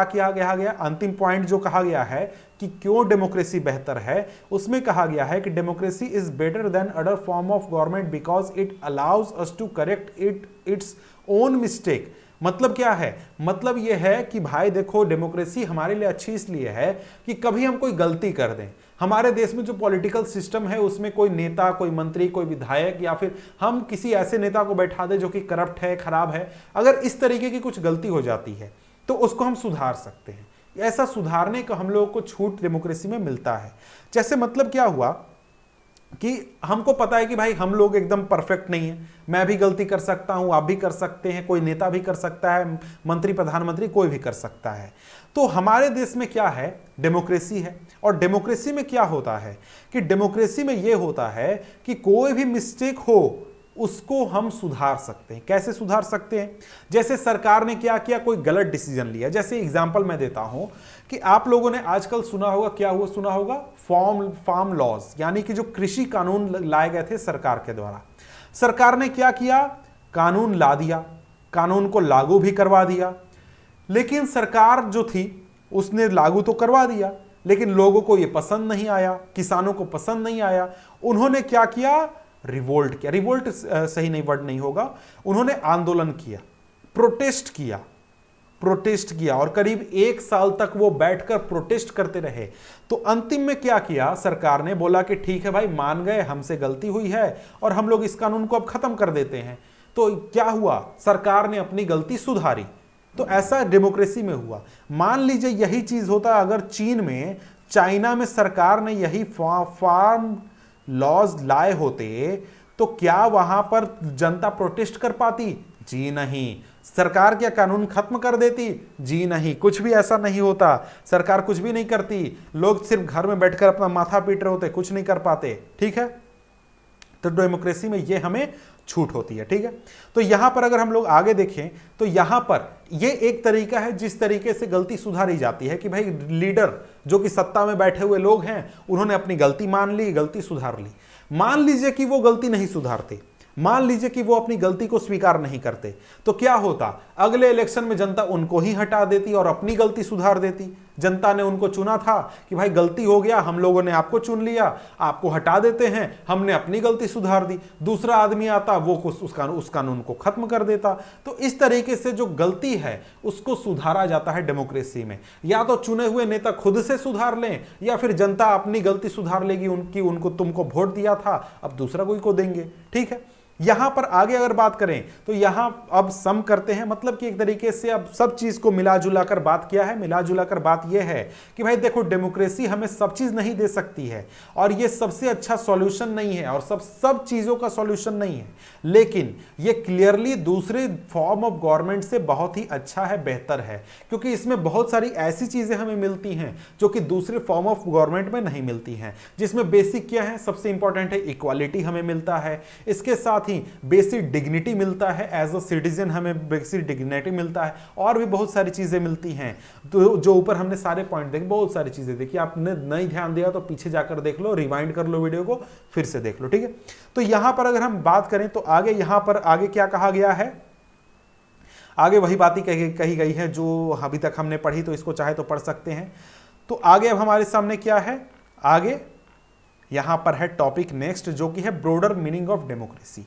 किया गया, अंतिम पॉइंट जो कहा गया है कि क्यों डेमोक्रेसी बेहतर है, उसमें कहा गया है कि democracy is better than other form of government because it allows us to correct its own mistake. मतलब क्या है, मतलब यह है कि भाई देखो, डेमोक्रेसी हमारे लिए अच्छी इसलिए है कि कभी हम कोई गलती कर दें। हमारे देश में जो पॉलिटिकल सिस्टम है उसमें कोई नेता, कोई मंत्री, कोई विधायक या फिर हम किसी ऐसे नेता को बैठा दे जो कि करप्ट है, खराब है, अगर इस तरीके की कुछ गलती हो जाती है तो उसको हम सुधार सकते हैं। ऐसा सुधारने का हम लोगों को छूट डेमोक्रेसी में मिलता है। जैसे मतलब क्या हुआ कि हमको पता है कि भाई हम लोग एकदम परफेक्ट नहीं है, मैं भी गलती कर सकता हूं, आप भी कर सकते हैं, कोई नेता भी कर सकता है, मंत्री, प्रधानमंत्री, कोई भी कर सकता है। तो हमारे देश में क्या है, डेमोक्रेसी है। और डेमोक्रेसी में क्या होता है कि डेमोक्रेसी में यह होता है कि कोई भी मिस्टेक हो उसको हम सुधार सकते हैं। कैसे सुधार सकते हैं, जैसे सरकार ने क्या किया, कोई गलत डिसीजन लिया। जैसे एग्जांपल मैं देता हूं कि आप लोगों ने आजकल सुना होगा, क्या हुआ सुना होगा, फार्म लॉज, यानी कि जो कृषि कानून लाए गए थे सरकार के द्वारा। सरकार ने क्या किया, कानून ला दिया, कानून को लागू भी करवा दिया। लेकिन सरकार जो थी उसने लागू तो करवा दिया, लेकिन लोगों को यह पसंद नहीं आया, किसानों को पसंद नहीं आया। उन्होंने क्या किया, रिवोल्ट किया। रिवोल्ट सही नहीं, वर्ड नहीं होगा, उन्होंने आंदोलन किया, प्रोटेस्ट किया और करीब 1 साल तक वो बैठकर प्रोटेस्ट करते रहे। तो अंतिम में क्या किया, सरकार ने बोला कि ठीक है भाई, मान गए, हमसे गलती हुई है और हम लोग इस कानून को अब खत्म कर देते हैं। तो क्या हुआ, सरकार ने अपनी गलती सुधारी। तो ऐसा डेमोक्रेसी में हुआ। मान लीजिए यही चीज होता अगर चीन में, चाइना में सरकार ने यही फार्म लॉज लाए होते तो क्या वहां पर जनता प्रोटेस्ट कर पाती? जी नहीं। सरकार क्या कानून खत्म कर देती? जी नहीं, कुछ भी ऐसा नहीं होता। सरकार कुछ भी नहीं करती, लोग सिर्फ घर में बैठकर अपना माथा पीट रहे होते, कुछ नहीं कर पाते। ठीक है, तो डेमोक्रेसी में ये हमें छूट होती है। ठीक है, तो यहां पर अगर हम लोग आगे देखें तो यहां पर ये एक तरीका है जिस तरीके से गलती सुधारी जाती है कि भाई लीडर जो कि सत्ता में बैठे हुए लोग हैं, उन्होंने अपनी गलती मान ली, गलती सुधार ली। मान लीजिए कि वो गलती नहीं सुधारते, मान लीजिए कि वो अपनी गलती को स्वीकार नहीं करते, तो क्या होता, अगले इलेक्शन में जनता उनको ही हटा देती और अपनी गलती सुधार देती। जनता ने उनको चुना था कि भाई गलती हो गया, हम लोगों ने आपको चुन लिया, आपको हटा देते हैं, हमने अपनी गलती सुधार दी। दूसरा आदमी आता, वो उस कानून को खत्म कर देता। तो इस तरीके से जो गलती है उसको सुधारा जाता है डेमोक्रेसी में। या तो चुने हुए नेता खुद से सुधार लें या फिर जनता अपनी गलती सुधार लेगी, उनको तुमको वोट दिया था अब दूसरा कोई को देंगे। ठीक है, यहां पर आगे अगर बात करें तो यहां अब सम करते हैं, मतलब कि एक तरीके से अब सब चीज को मिला जुला कर बात किया है। मिला जुला कर बात यह है कि भाई देखो, डेमोक्रेसी हमें सब चीज नहीं दे सकती है और यह सबसे अच्छा सॉल्यूशन नहीं है और सब चीजों का सॉल्यूशन नहीं है, लेकिन यह क्लियरली दूसरे फॉर्म ऑफ गवर्नमेंट से बहुत ही अच्छा है, बेहतर है, क्योंकि इसमें बहुत सारी ऐसी चीजें हमें मिलती हैं जो कि दूसरे फॉर्म ऑफ गवर्नमेंट में नहीं मिलती हैं। जिसमें बेसिक क्या है, सबसे इंपॉर्टेंट है इक्वालिटी हमें मिलता है, इसके साथ ही बेसिक डिग्निटी मिलता है, एज अ सिटीजन हमें बेसिक डिग्निटी मिलता है, और भी बहुत सारी चीजें मिलती हैं। तो जो ऊपर हमने सारे पॉइंट देखे, बहुत सारी चीजें देखी, आपने नहीं ध्यान दिया तो पीछे जाकर देख लो, रिवाइंड कर लो वीडियो को, फिर से देख लो, ठीक है। तो यहां पर अगर हम बात करें तो आगे यहां पर आगे क्या कहा गया है, आगे वही बात ही कही गई है जो अभी तक हमने पढ़ी, तो इसको चाहे तो पढ़ सकते हैं। तो आगे अब हमारे सामने क्या है, आगे यहां पर है टॉपिक नेक्स्ट, जो कि है ब्रॉडर मीनिंग ऑफ डेमोक्रेसी।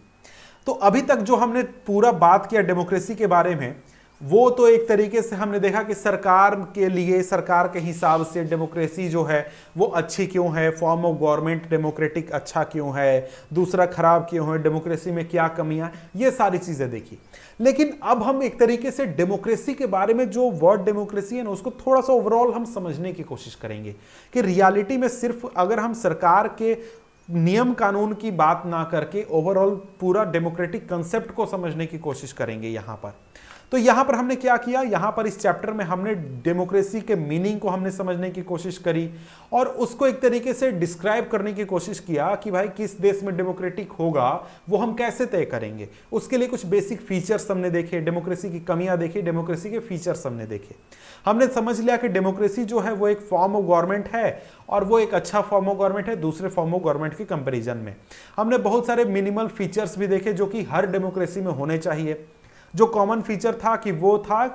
तो अभी तक जो हमने पूरा बात किया डेमोक्रेसी के बारे में, वो तो एक तरीके से हमने देखा कि सरकार के लिए, सरकार के हिसाब से डेमोक्रेसी जो है वो अच्छी क्यों है, फॉर्म ऑफ गवर्नमेंट डेमोक्रेटिक अच्छा क्यों है, दूसरा खराब क्यों है, डेमोक्रेसी में क्या कमियां, ये सारी चीजें देखी। लेकिन अब हम एक तरीके से डेमोक्रेसी के बारे में, जो वर्ड डेमोक्रेसी है ना, उसको थोड़ा सा ओवरऑल हम समझने की कोशिश करेंगे कि रियलिटी में सिर्फ अगर हम सरकार के नियम कानून की बात ना करके ओवरऑल पूरा डेमोक्रेटिक कंसेप्ट को समझने की कोशिश करेंगे यहां पर। तो यहां पर हमने क्या किया, यहां पर इस चैप्टर में हमने डेमोक्रेसी के मीनिंग को हमने समझने की कोशिश करी और उसको एक तरीके से डिस्क्राइब करने की कोशिश किया कि भाई किस देश में डेमोक्रेटिक होगा वो हम कैसे तय करेंगे। उसके लिए कुछ बेसिक फीचर्स हमने देखे, डेमोक्रेसी की कमियां देखी, डेमोक्रेसी के फीचर्स हमने देखे। हमने समझ लिया कि डेमोक्रेसी जो है वो एक फॉर्म ऑफ गवर्नमेंट है और वो एक अच्छा फॉर्म ऑफ गवर्नमेंट है दूसरे फॉर्म ऑफ गवर्नमेंट के कंपैरिजन में। हमने बहुत सारे मिनिमल फीचर्स भी देखे जो कि हर डेमोक्रेसी में होने चाहिए। जो कॉमन फीचर था कि वो था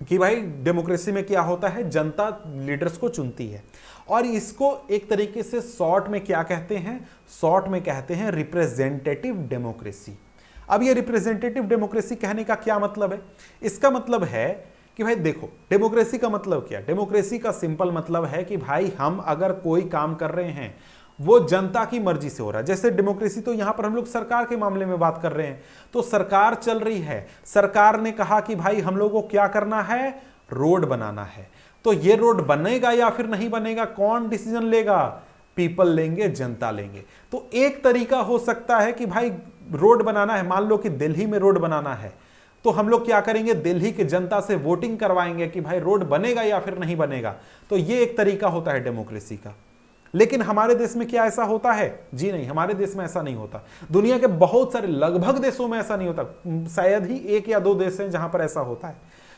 कि भाई डेमोक्रेसी में क्या होता है, जनता लीडर्स को चुनती है और इसको एक तरीके से शॉर्ट में क्या कहते हैं, शॉर्ट में कहते हैं रिप्रेजेंटेटिव डेमोक्रेसी। अब ये रिप्रेजेंटेटिव डेमोक्रेसी कहने का क्या मतलब है, इसका मतलब है कि भाई देखो, डेमोक्रेसी का मतलब क्या, डेमोक्रेसी का सिंपल मतलब है कि भाई हम अगर कोई काम कर रहे हैं वो जनता की मर्जी से हो रहा है। जैसे डेमोक्रेसी, तो यहां पर हम लोग सरकार के मामले में बात कर रहे हैं, तो सरकार चल रही है, सरकार ने कहा कि भाई हम लोगों को क्या करना है, रोड बनाना है। तो ये रोड बनेगा या फिर नहीं बनेगा, कौन डिसीजन लेगा, पीपल लेंगे, जनता लेंगे। तो एक तरीका हो सकता है कि भाई रोड बनाना है, मान लो कि दिल्ली में रोड बनाना है, तो हम लोग क्या करेंगे, दिल्ली की जनता से वोटिंग करवाएंगे कि भाई रोड बनेगा या फिर नहीं बनेगा। तो ये एक तरीका होता है डेमोक्रेसी का। लेकिन हमारे देश में क्या ऐसा होता है, जी नहीं, हमारे देश में ऐसा नहीं होता। दुनिया के बहुत सारे, लगभग देशों में ऐसा नहीं होता, शायद ही 1 या 2 देश हैं जहां पर ऐसा होता है।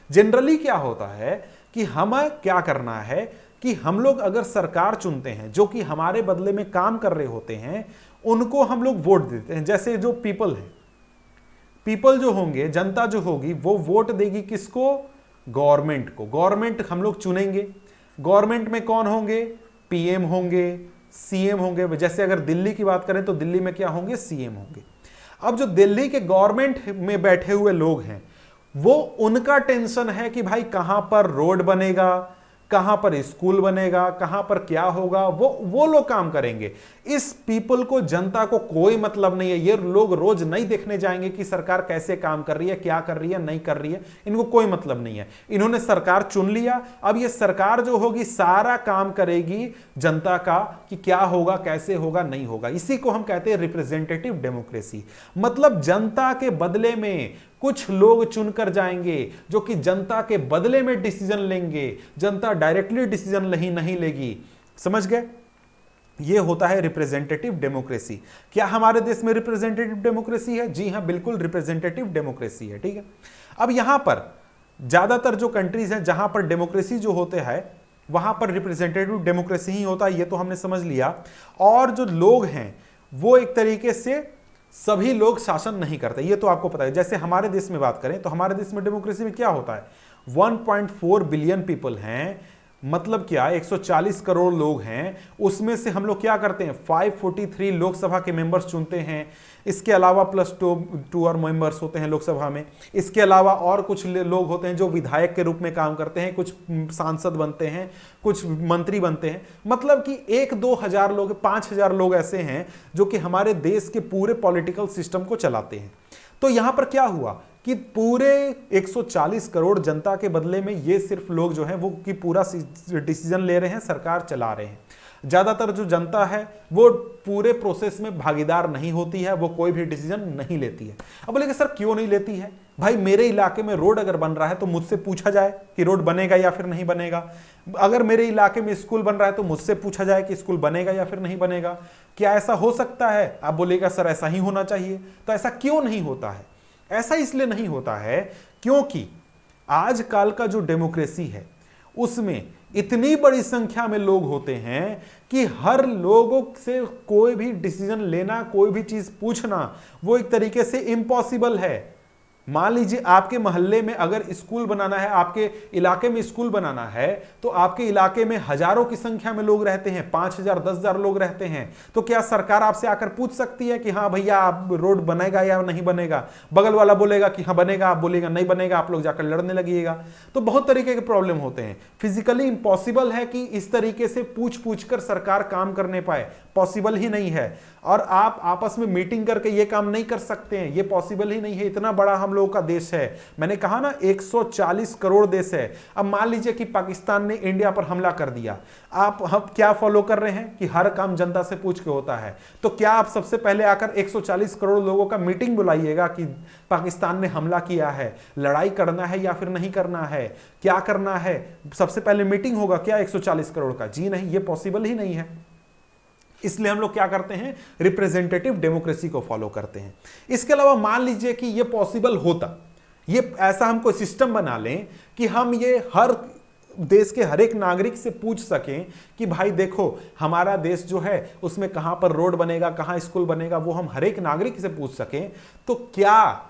जनरली क्या होता है कि हमें क्या करना है कि हम लोग अगर सरकार चुनते हैं जो कि हमारे बदले में काम कर रहे होते हैं, उनको हम लोग वोट देते हैं। जैसे जो पीपल है, पीपल जो होंगे, जनता जो होगी, वो वोट देगी किसको, गवर्नमेंट को। गवर्नमेंट हम लोग चुनेंगे, गवर्नमेंट में कौन होंगे, पीएम होंगे, सीएम होंगे। जैसे अगर दिल्ली की बात करें तो दिल्ली में क्या होंगे, सीएम होंगे। अब जो दिल्ली के गवर्नमेंट में बैठे हुए लोग हैं, वो उनका टेंशन है कि भाई कहां पर रोड बनेगा, कहां पर स्कूल बनेगा, कहां पर क्या होगा, वो लोग काम करेंगे। इस पीपल को, जनता को कोई मतलब नहीं है। ये लोग रोज नहीं देखने जाएंगे कि सरकार कैसे काम कर रही है, क्या कर रही है, नहीं कर रही है, इनको कोई मतलब नहीं है। इन्होंने सरकार चुन लिया, अब ये सरकार जो होगी सारा काम करेगी जनता का कि क्या होगा, कैसे होगा, नहीं होगा। इसी को हम कहते हैं रिप्रेजेंटेटिव डेमोक्रेसी। मतलब जनता के बदले में कुछ लोग चुनकर जाएंगे जो कि जनता के बदले में डिसीजन लेंगे, जनता डायरेक्टली डिसीजन नहीं लेगी। समझ गए, ये होता है रिप्रेजेंटेटिव डेमोक्रेसी। क्या हमारे देश में रिप्रेजेंटेटिव डेमोक्रेसी है, जी हां, बिल्कुल रिप्रेजेंटेटिव डेमोक्रेसी है, ठीक है। अब यहां पर ज्यादातर जो कंट्रीज हैं जहां पर डेमोक्रेसी जो होते हैं वहां पर रिप्रेजेंटेटिव डेमोक्रेसी ही होता है, ये तो हमने समझ लिया। और जो लोग हैं वो एक तरीके से सभी लोग शासन नहीं करते, ये तो आपको पता है। जैसे हमारे देश में बात करें तो हमारे देश में डेमोक्रेसी में क्या होता है, 1.4 बिलियन पीपल हैं, मतलब क्या, 140 करोड़ लोग हैं, उसमें से हम लोग क्या करते हैं, 543 लोकसभा के मेंबर्स चुनते हैं, इसके अलावा प्लस टू और मेंबर्स होते हैं लोकसभा में, इसके अलावा और कुछ लोग होते हैं जो विधायक के रूप में काम करते हैं, कुछ सांसद बनते हैं, कुछ मंत्री बनते हैं। मतलब कि 1-2 हजार लोग, 5 हजार लोग ऐसे हैं जो कि हमारे देश के पूरे पॉलिटिकल सिस्टम को चलाते हैं। तो यहां पर क्या हुआ कि पूरे 140 करोड़ जनता के बदले में ये सिर्फ लोग जो हैं वो कि पूरा डिसीजन ले रहे हैं, सरकार चला रहे हैं। ज्यादातर जो जनता है वो पूरे प्रोसेस में भागीदार नहीं होती है, वो कोई भी डिसीजन नहीं लेती है। अब बोलेंगे सर क्यों नहीं लेती है? भाई मेरे इलाके में रोड अगर बन रहा है तो मुझसे पूछा जाए कि रोड बनेगा या फिर नहीं बनेगा। अगर मेरे इलाके में स्कूल बन रहा है तो मुझसे पूछा जाए कि स्कूल बनेगा या फिर नहीं बनेगा। क्या ऐसा हो सकता है? आप बोलेगा सर ऐसा ही होना चाहिए। तो ऐसा क्यों नहीं होता है? ऐसा इसलिए नहीं होता है क्योंकि आजकल का जो डेमोक्रेसी है उसमें इतनी बड़ी संख्या में लोग होते हैं कि हर लोगों से कोई भी डिसीजन लेना, कोई भी चीज पूछना वो एक तरीके से इम्पॉसिबल है। मान लीजिए आपके मोहल्ले में अगर स्कूल बनाना है, आपके इलाके में स्कूल बनाना है, तो आपके इलाके में हजारों की संख्या में लोग रहते हैं, 5,000 10,000 लोग रहते हैं। तो क्या सरकार आपसे आकर पूछ सकती है कि हाँ भैया आप रोड बनेगा या नहीं बनेगा? बगल वाला बोलेगा कि हाँ बनेगा, आप बोलेगा नहीं बनेगा, आप लोग जाकर लड़ने लगिएगा। तो बहुत तरीके के प्रॉब्लम होते हैं। फिजिकली इम्पॉसिबल है कि इस तरीके से पूछ पूछ कर सरकार काम करने पाए, पॉसिबल ही नहीं है। और आप आपस में मीटिंग करके ये काम नहीं कर सकते हैं, ये पॉसिबल ही नहीं है। इतना बड़ा हम लोगों का देश है, मैंने कहा ना 140 करोड़ देश है। अब मान लीजिए कि पाकिस्तान ने इंडिया पर हमला कर दिया, आप हम क्या फॉलो कर रहे हैं कि हर काम जनता से पूछ के होता है। तो क्या आप सबसे पहले आकर 140 करोड़ लोगों का मीटिंग बुलाइएगा कि पाकिस्तान ने हमला किया है, लड़ाई करना है या फिर नहीं करना है, क्या करना है? सबसे पहले मीटिंग होगा क्या 140 करोड़ का? जी नहीं, ये पॉसिबल ही नहीं है। इसलिए हम लोग क्या करते हैं, रिप्रेजेंटेटिव डेमोक्रेसी को फॉलो करते हैं। इसके अलावा मान लीजिए कि ये पॉसिबल होता, ये ऐसा हम कोई सिस्टम बना लें कि हम ये हर देश के हर एक नागरिक से पूछ सकें कि भाई देखो हमारा देश जो है उसमें कहां पर रोड बनेगा, कहां स्कूल बनेगा, वो हम हर एक नागरिक से पूछ सकें। तो क्या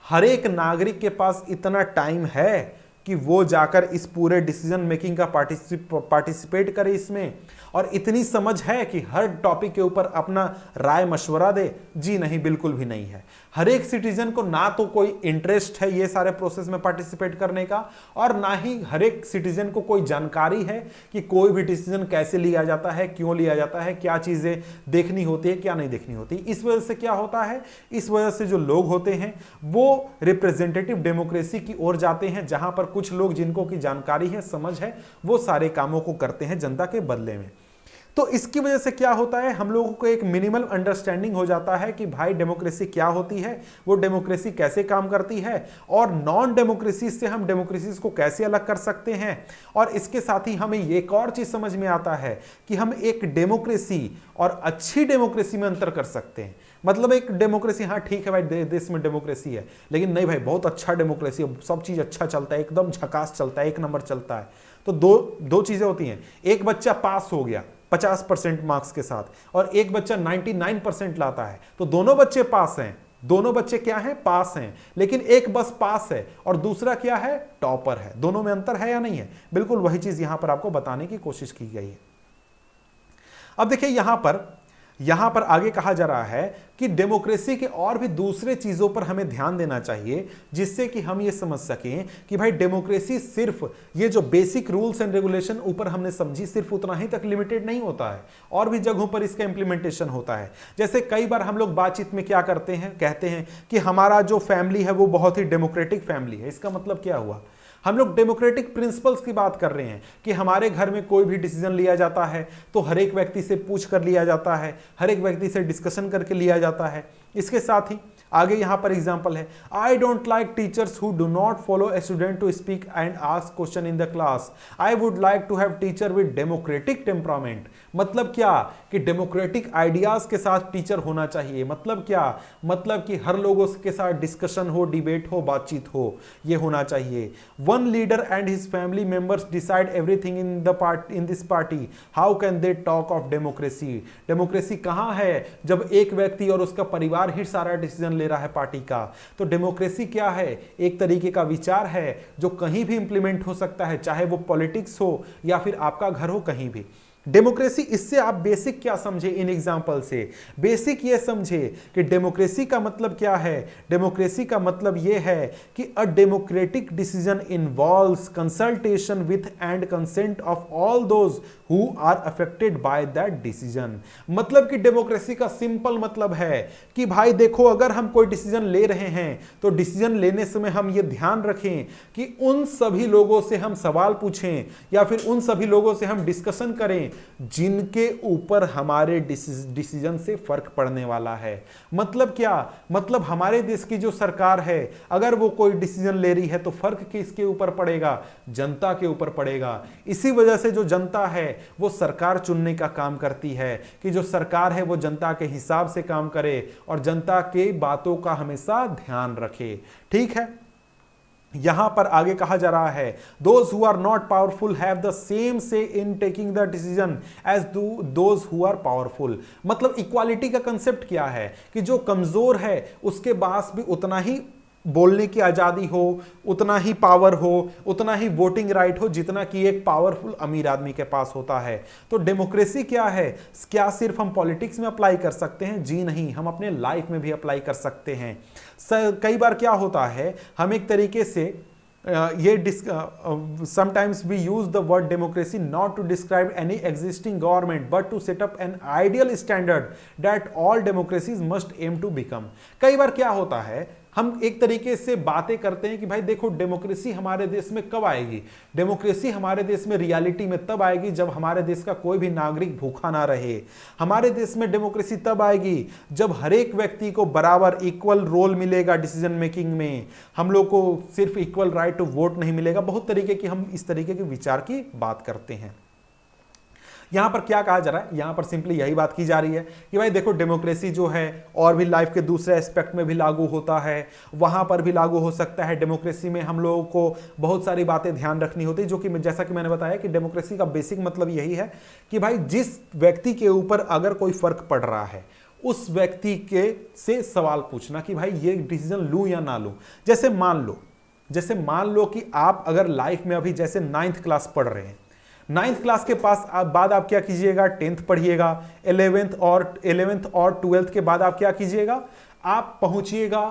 हर एक नागरिक के पास इतना टाइम है कि वो जाकर इस पूरे डिसीजन मेकिंग का पार्टिसिपेट करे इसमें, और इतनी समझ है कि हर टॉपिक के ऊपर अपना राय मशवरा दे? जी नहीं, बिल्कुल भी नहीं है। हर एक सिटीजन को ना तो कोई इंटरेस्ट है ये सारे प्रोसेस में पार्टिसिपेट करने का, और ना ही हर एक सिटीजन को कोई जानकारी है कि कोई भी डिसीजन कैसे लिया जाता है, क्यों लिया जाता है, क्या चीजें देखनी होती है, क्या नहीं देखनी होती। इस वजह से क्या होता है, इस वजह से जो लोग होते हैं वो रिप्रेजेंटेटिव डेमोक्रेसी की ओर जाते हैं, जहां पर कुछ लोग जिनको की जानकारी है, समझ है, वो सारे कामों को करते हैं जनता के बदले में। तो इसकी वजह से क्या होता है, हम लोगों को एक मिनिमल अंडरस्टैंडिंग हो जाता है कि भाई डेमोक्रेसी क्या होती है, वो डेमोक्रेसी कैसे काम करती है, और नॉन डेमोक्रेसी से हम डेमोक्रेसी को कैसे अलग कर सकते हैं। और इसके साथ ही हमें एक और चीज समझ में आता है कि हम एक डेमोक्रेसी और अच्छी डेमोक्रेसी में अंतर कर सकते हैं। मतलब एक डेमोक्रेसी, हाँ ठीक है भाई देश में डेमोक्रेसी है, लेकिन नहीं भाई बहुत अच्छा डेमोक्रेसी है, सब चीज अच्छा चलता है, एकदम झकास चलता है, एक नंबर चलता है। तो दो चीजें होती हैं, एक बच्चा पास हो गया 50% मार्क्स के साथ, और एक बच्चा 99% लाता है, तो दोनों बच्चे पास हैं, दोनों बच्चे क्या हैं, पास हैं। लेकिन एक बस पास है और दूसरा क्या है, टॉपर है। दोनों में अंतर है या नहीं है? बिल्कुल वही चीज यहां पर आपको बताने की कोशिश की गई है। अब देखिए यहां पर आगे कहा जा रहा है कि डेमोक्रेसी के और भी दूसरे चीजों पर हमें ध्यान देना चाहिए, जिससे कि हम ये समझ सकें कि भाई डेमोक्रेसी सिर्फ ये जो बेसिक रूल्स एंड रेगुलेशन ऊपर हमने समझी, सिर्फ उतना ही तक लिमिटेड नहीं होता है, और भी जगहों पर इसका इंप्लीमेंटेशन होता है। जैसे कई बार हम लोग बातचीत में क्या करते हैं, कहते हैं कि हमारा जो फैमिली है वो बहुत ही डेमोक्रेटिक फैमिली है। इसका मतलब क्या हुआ, हम लोग डेमोक्रेटिक प्रिंसिपल्स की बात कर रहे हैं कि हमारे घर में कोई भी डिसीजन लिया जाता है तो हर एक व्यक्ति से पूछ कर लिया जाता है, हर एक व्यक्ति से डिस्कशन करके लिया जाता है। इसके साथ ही आगे यहां पर एग्जांपल है, I don't like teachers who do not follow a student to speak and ask question in the class. I would like to have teacher with democratic temperament. मतलब क्या कि डेमोक्रेटिक आइडियाज के साथ टीचर होना चाहिए। मतलब क्या, मतलब कि हर लोगों के साथ डिस्कशन हो, डिबेट हो, बातचीत हो, यह होना चाहिए। One leader and his family members decide everything in this party, how can they talk of democracy. Democracy कहां है जब एक व्यक्ति और उसका परिवार ही सारा डिसीजन ले रहा है पार्टी का। तो डेमोक्रेसी क्या है? एक तरीके का विचार है जो कहीं भी इंप्लीमेंट हो सकता है, चाहे वो पॉलिटिक्स हो या फिर आपका घर हो, कहीं भी। डेमोक्रेसी, इससे आप बेसिक क्या समझे इन एग्जाम्पल से? बेसिक ये समझे कि डेमोक्रेसी का मतलब क्या है। डेमोक्रेसी का मतलब ये है कि a democratic decision involves consultation with and consent of all those who are affected by that decision. मतलब कि डेमोक्रेसी का सिंपल मतलब है कि भाई देखो, अगर हम कोई डिसीजन ले रहे हैं तो डिसीजन लेने समय हम ये ध्यान रखें कि उन सभी लोगों से हम सवाल पूछें या फिर उन सभी लोगों से हम डिस्कशन करें जिनके ऊपर हमारे डिसीजन से फर्क पड़ने वाला है। मतलब क्या? मतलब हमारे देश की जो सरकार है, अगर वो कोई डिसीजन ले रही है तो फर्क किसके ऊपर पड़ेगा? जनता के ऊपर पड़ेगा। इसी वजह से जो जनता है वो सरकार चुनने का काम करती है कि जो सरकार है वो जनता के हिसाब से काम करे और जनता के बातों का हमेशा ध्यान रखे। ठीक है, यहां पर आगे कहा जा रहा है, those who are not powerful have the same say in taking the decision as those who are powerful. मतलब इक्वालिटी का कंसेप्ट क्या है कि जो कमजोर है उसके पास भी उतना ही बोलने की आजादी हो, उतना ही पावर हो, उतना ही वोटिंग राइट हो जितना कि एक पावरफुल अमीर आदमी के पास होता है। तो डेमोक्रेसी क्या है? क्या सिर्फ हम पॉलिटिक्स में अप्लाई कर सकते हैं? जी नहीं, हम अपने लाइफ में भी अप्लाई कर सकते हैं। कई बार क्या होता है, हम एक तरीके से sometimes we use the word democracy not to describe any existing government but to set up an ideal standard that all democracies must aim to become। कई बार क्या होता है, हम एक तरीके से बातें करते हैं कि भाई देखो, डेमोक्रेसी हमारे देश में कब आएगी? डेमोक्रेसी हमारे देश में रियलिटी में तब आएगी जब हमारे देश का कोई भी नागरिक भूखा ना रहे। हमारे देश में डेमोक्रेसी तब आएगी जब हर एक व्यक्ति को बराबर इक्वल रोल मिलेगा डिसीजन मेकिंग में। हम लोग को सिर्फ इक्वल राइट टू वोट नहीं मिलेगा। बहुत तरीके की हम इस तरीके के विचार की बात करते हैं। यहां पर क्या कहा जा रहा है? यहां पर सिंपली यही बात की जा रही है कि भाई देखो, डेमोक्रेसी जो है और भी लाइफ के दूसरे एस्पेक्ट में भी लागू होता है, वहां पर भी लागू हो सकता है। डेमोक्रेसी में हम लोगों को बहुत सारी बातें ध्यान रखनी होती है, जो कि जैसा कि मैंने बताया कि डेमोक्रेसी का बेसिक मतलब यही है कि भाई जिस व्यक्ति के ऊपर अगर कोई फर्क पड़ रहा है उस व्यक्ति के से सवाल पूछना कि भाई ये डिसीजन लूं या ना लूं। जैसे मान लो कि आप अगर लाइफ में अभी जैसे 9th क्लास पढ़ रहे हैं, 9th क्लास के पास बाद आप क्या कीजिएगा? 10th पढ़िएगा। 11th और 12th के बाद आप क्या कीजिएगा? आप पहुंचिएगा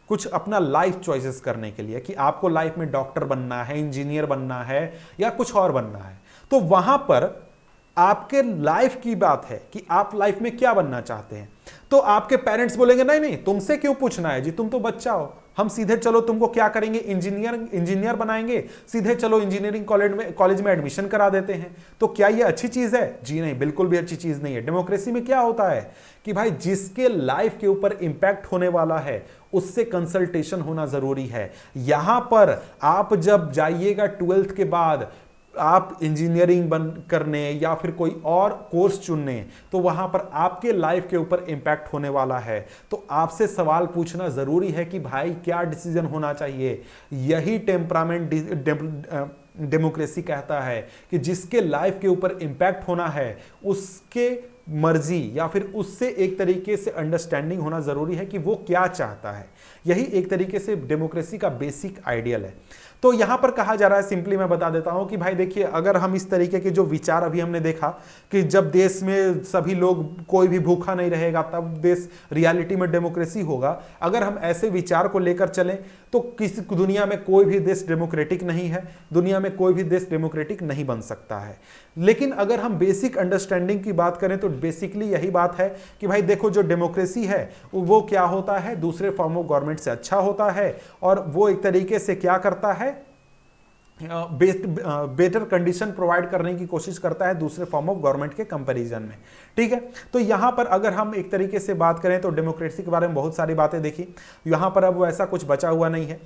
कुछ अपना लाइफ चॉइसेस करने के लिए कि आपको लाइफ में डॉक्टर बनना है, इंजीनियर बनना है या कुछ और बनना है। तो वहां पर आपके लाइफ की बात है कि आप लाइफ में क्या बनना चाहते हैं। तो आपके पेरेंट्स बोलेंगे नहीं नहीं, तुमसे क्यों पूछना है जी, तुम तो बच्चा हो, हम सीधे चलो तुमको क्या करेंगे, इंजीनियर बनाएंगे, सीधे चलो इंजीनियरिंग कॉलेज में एडमिशन करा देते हैं। तो क्या ये अच्छी चीज है? जी नहीं, बिल्कुल भी अच्छी चीज नहीं है। डेमोक्रेसी में क्या होता है कि भाई जिसके लाइफ के ऊपर इंपैक्ट होने वाला है उससे कंसल्टेशन होना जरूरी है। यहां पर आप जब जाइएगा 12th के बाद आप इंजीनियरिंग करने या फिर कोई और कोर्स चुनने, तो वहां पर आपके लाइफ के ऊपर इंपैक्ट होने वाला है। तो आपसे सवाल पूछना जरूरी है कि भाई क्या डिसीजन होना चाहिए। यही टेम्परामेंट डेमोक्रेसी कहता है कि जिसके लाइफ के ऊपर इंपैक्ट होना है उसके मर्जी या फिर उससे एक तरीके से अंडरस्टैंडिंग होना जरूरी है कि वो क्या चाहता है। यही एक तरीके से डेमोक्रेसी का बेसिक आइडियल है। तो यहां पर कहा जा रहा है, सिंपली मैं बता देता हूं कि भाई देखिए, अगर हम इस तरीके के जो विचार अभी हमने देखा कि जब देश में सभी लोग, कोई भी भूखा नहीं रहेगा तब देश रियलिटी में डेमोक्रेसी होगा। अगर हम ऐसे विचार को लेकर चलें तो किसी दुनिया में कोई भी देश डेमोक्रेटिक नहीं है, दुनिया में कोई भी देश डेमोक्रेटिक नहीं बन सकता है। लेकिन अगर हम बेसिक अंडरस्टैंडिंग की बात करें तो बेसिकली यही बात है कि भाई देखो, जो डेमोक्रेसी है वो क्या होता है, दूसरे फॉर्म ऑफ गवर्नमेंट से अच्छा होता है और वो एक तरीके से क्या करता है, बेटर कंडीशन प्रोवाइड करने की कोशिश करता है दूसरे फॉर्म ऑफ गवर्नमेंट के कंपैरिजन में। ठीक है, तो यहां पर अगर हम एक तरीके से बात करें तो डेमोक्रेसी के बारे में बहुत सारी बातें देखी। यहां पर अब वैसा कुछ बचा हुआ नहीं है।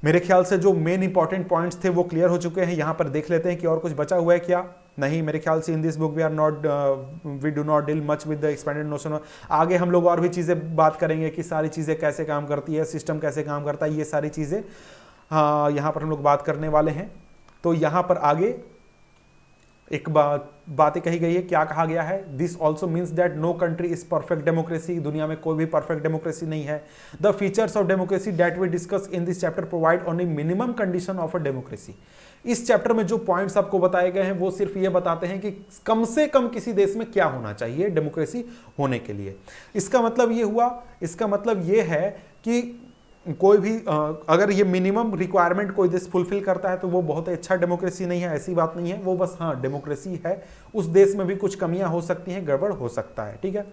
मेरे ख्याल से जो मेन इंपॉर्टेंट पॉइंट्स थे वो क्लियर हो चुके हैं। यहां पर देख लेते हैं कि और कुछ बचा हुआ है क्या। नहीं, मेरे ख्याल से in this book we do not deal much with the expanded notion. आगे हम लोग और भी चीज़ें बात करेंगे कि सारी चीज़ें कैसे काम करती है, सिस्टम कैसे काम करता है, ये सारी चीज़ें यहाँ पर हम लोग बात करने वाले हैं। तो यहाँ पर आगे एक बातें कही गई है, क्या कहा गया है, this also means that no country is perfect democracy, दुनिया में कोई भी परफेक्ट डेमोक्रेसी नहीं है। The features of democracy that we discuss in this chapter provide only minimum condition of a democracy. इस चैप्टर में जो पॉइंट्स आपको बताए गए हैं वो सिर्फ ये बताते हैं कि कम से कम किसी देश में क्या होना चाहिए डेमोक्रेसी होने के लिए। इसका मतलब ये हुआ, इसका मतलब ये है कि कोई भी अगर ये मिनिमम रिक्वायरमेंट कोई देश फुलफिल करता है तो वो बहुत अच्छा डेमोक्रेसी नहीं है, ऐसी बात नहीं है, वो बस हाँ डेमोक्रेसी है। उस देश में भी कुछ कमियां हो सकती हैं, गड़बड़ हो सकता है, ठीक है।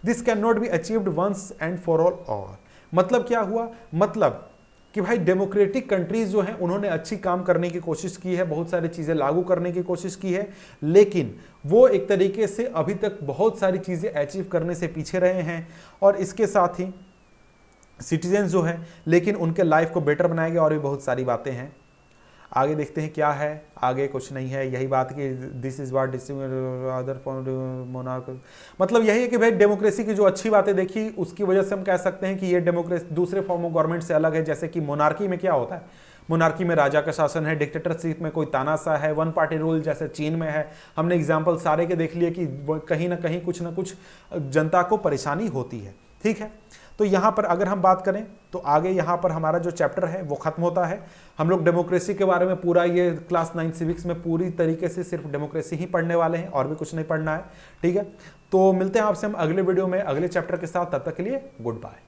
This can not be achieved once and for all. मतलब क्या हुआ, मतलब कि भाई डेमोक्रेटिक कंट्रीज जो हैं उन्होंने अच्छी काम करने की कोशिश की है, बहुत सारी चीज़ें लागू करने की कोशिश की है, लेकिन वो एक तरीके से अभी तक बहुत सारी चीज़ें अचीव करने से पीछे रहे हैं। और इसके साथ ही सिटीजन जो हैं, लेकिन उनके लाइफ को बेटर बनाएंगे, और भी बहुत सारी बातें हैं। आगे देखते हैं क्या है, आगे कुछ नहीं है, यही बात कि this is what other monarch, मतलब यही है कि भाई डेमोक्रेसी की जो अच्छी बातें देखी उसकी वजह से हम कह सकते हैं कि ये डेमोक्रेसी दूसरे फॉर्म ऑफ गवर्नमेंट से अलग है। जैसे कि मोनार्की में क्या होता है, मोनार्की में राजा का शासन है, डिक्टेटरशिप में कोई तानाशाह है, वन पार्टी रूल जैसे चीन में है। हमने एग्जाम्पल सारे के देख लिए कि कहीं ना कहीं कुछ ना कुछ जनता को परेशानी होती है, ठीक है। तो यहाँ पर अगर हम बात करें तो आगे यहाँ पर हमारा जो चैप्टर है वो खत्म होता है। हम लोग डेमोक्रेसी के बारे में पूरा ये क्लास 9 सिविक्स में पूरी तरीके से सिर्फ डेमोक्रेसी ही पढ़ने वाले हैं, और भी कुछ नहीं पढ़ना है, ठीक है। तो मिलते हैं आपसे हम अगले वीडियो में अगले चैप्टर के साथ, तब तक के लिए गुड बाय।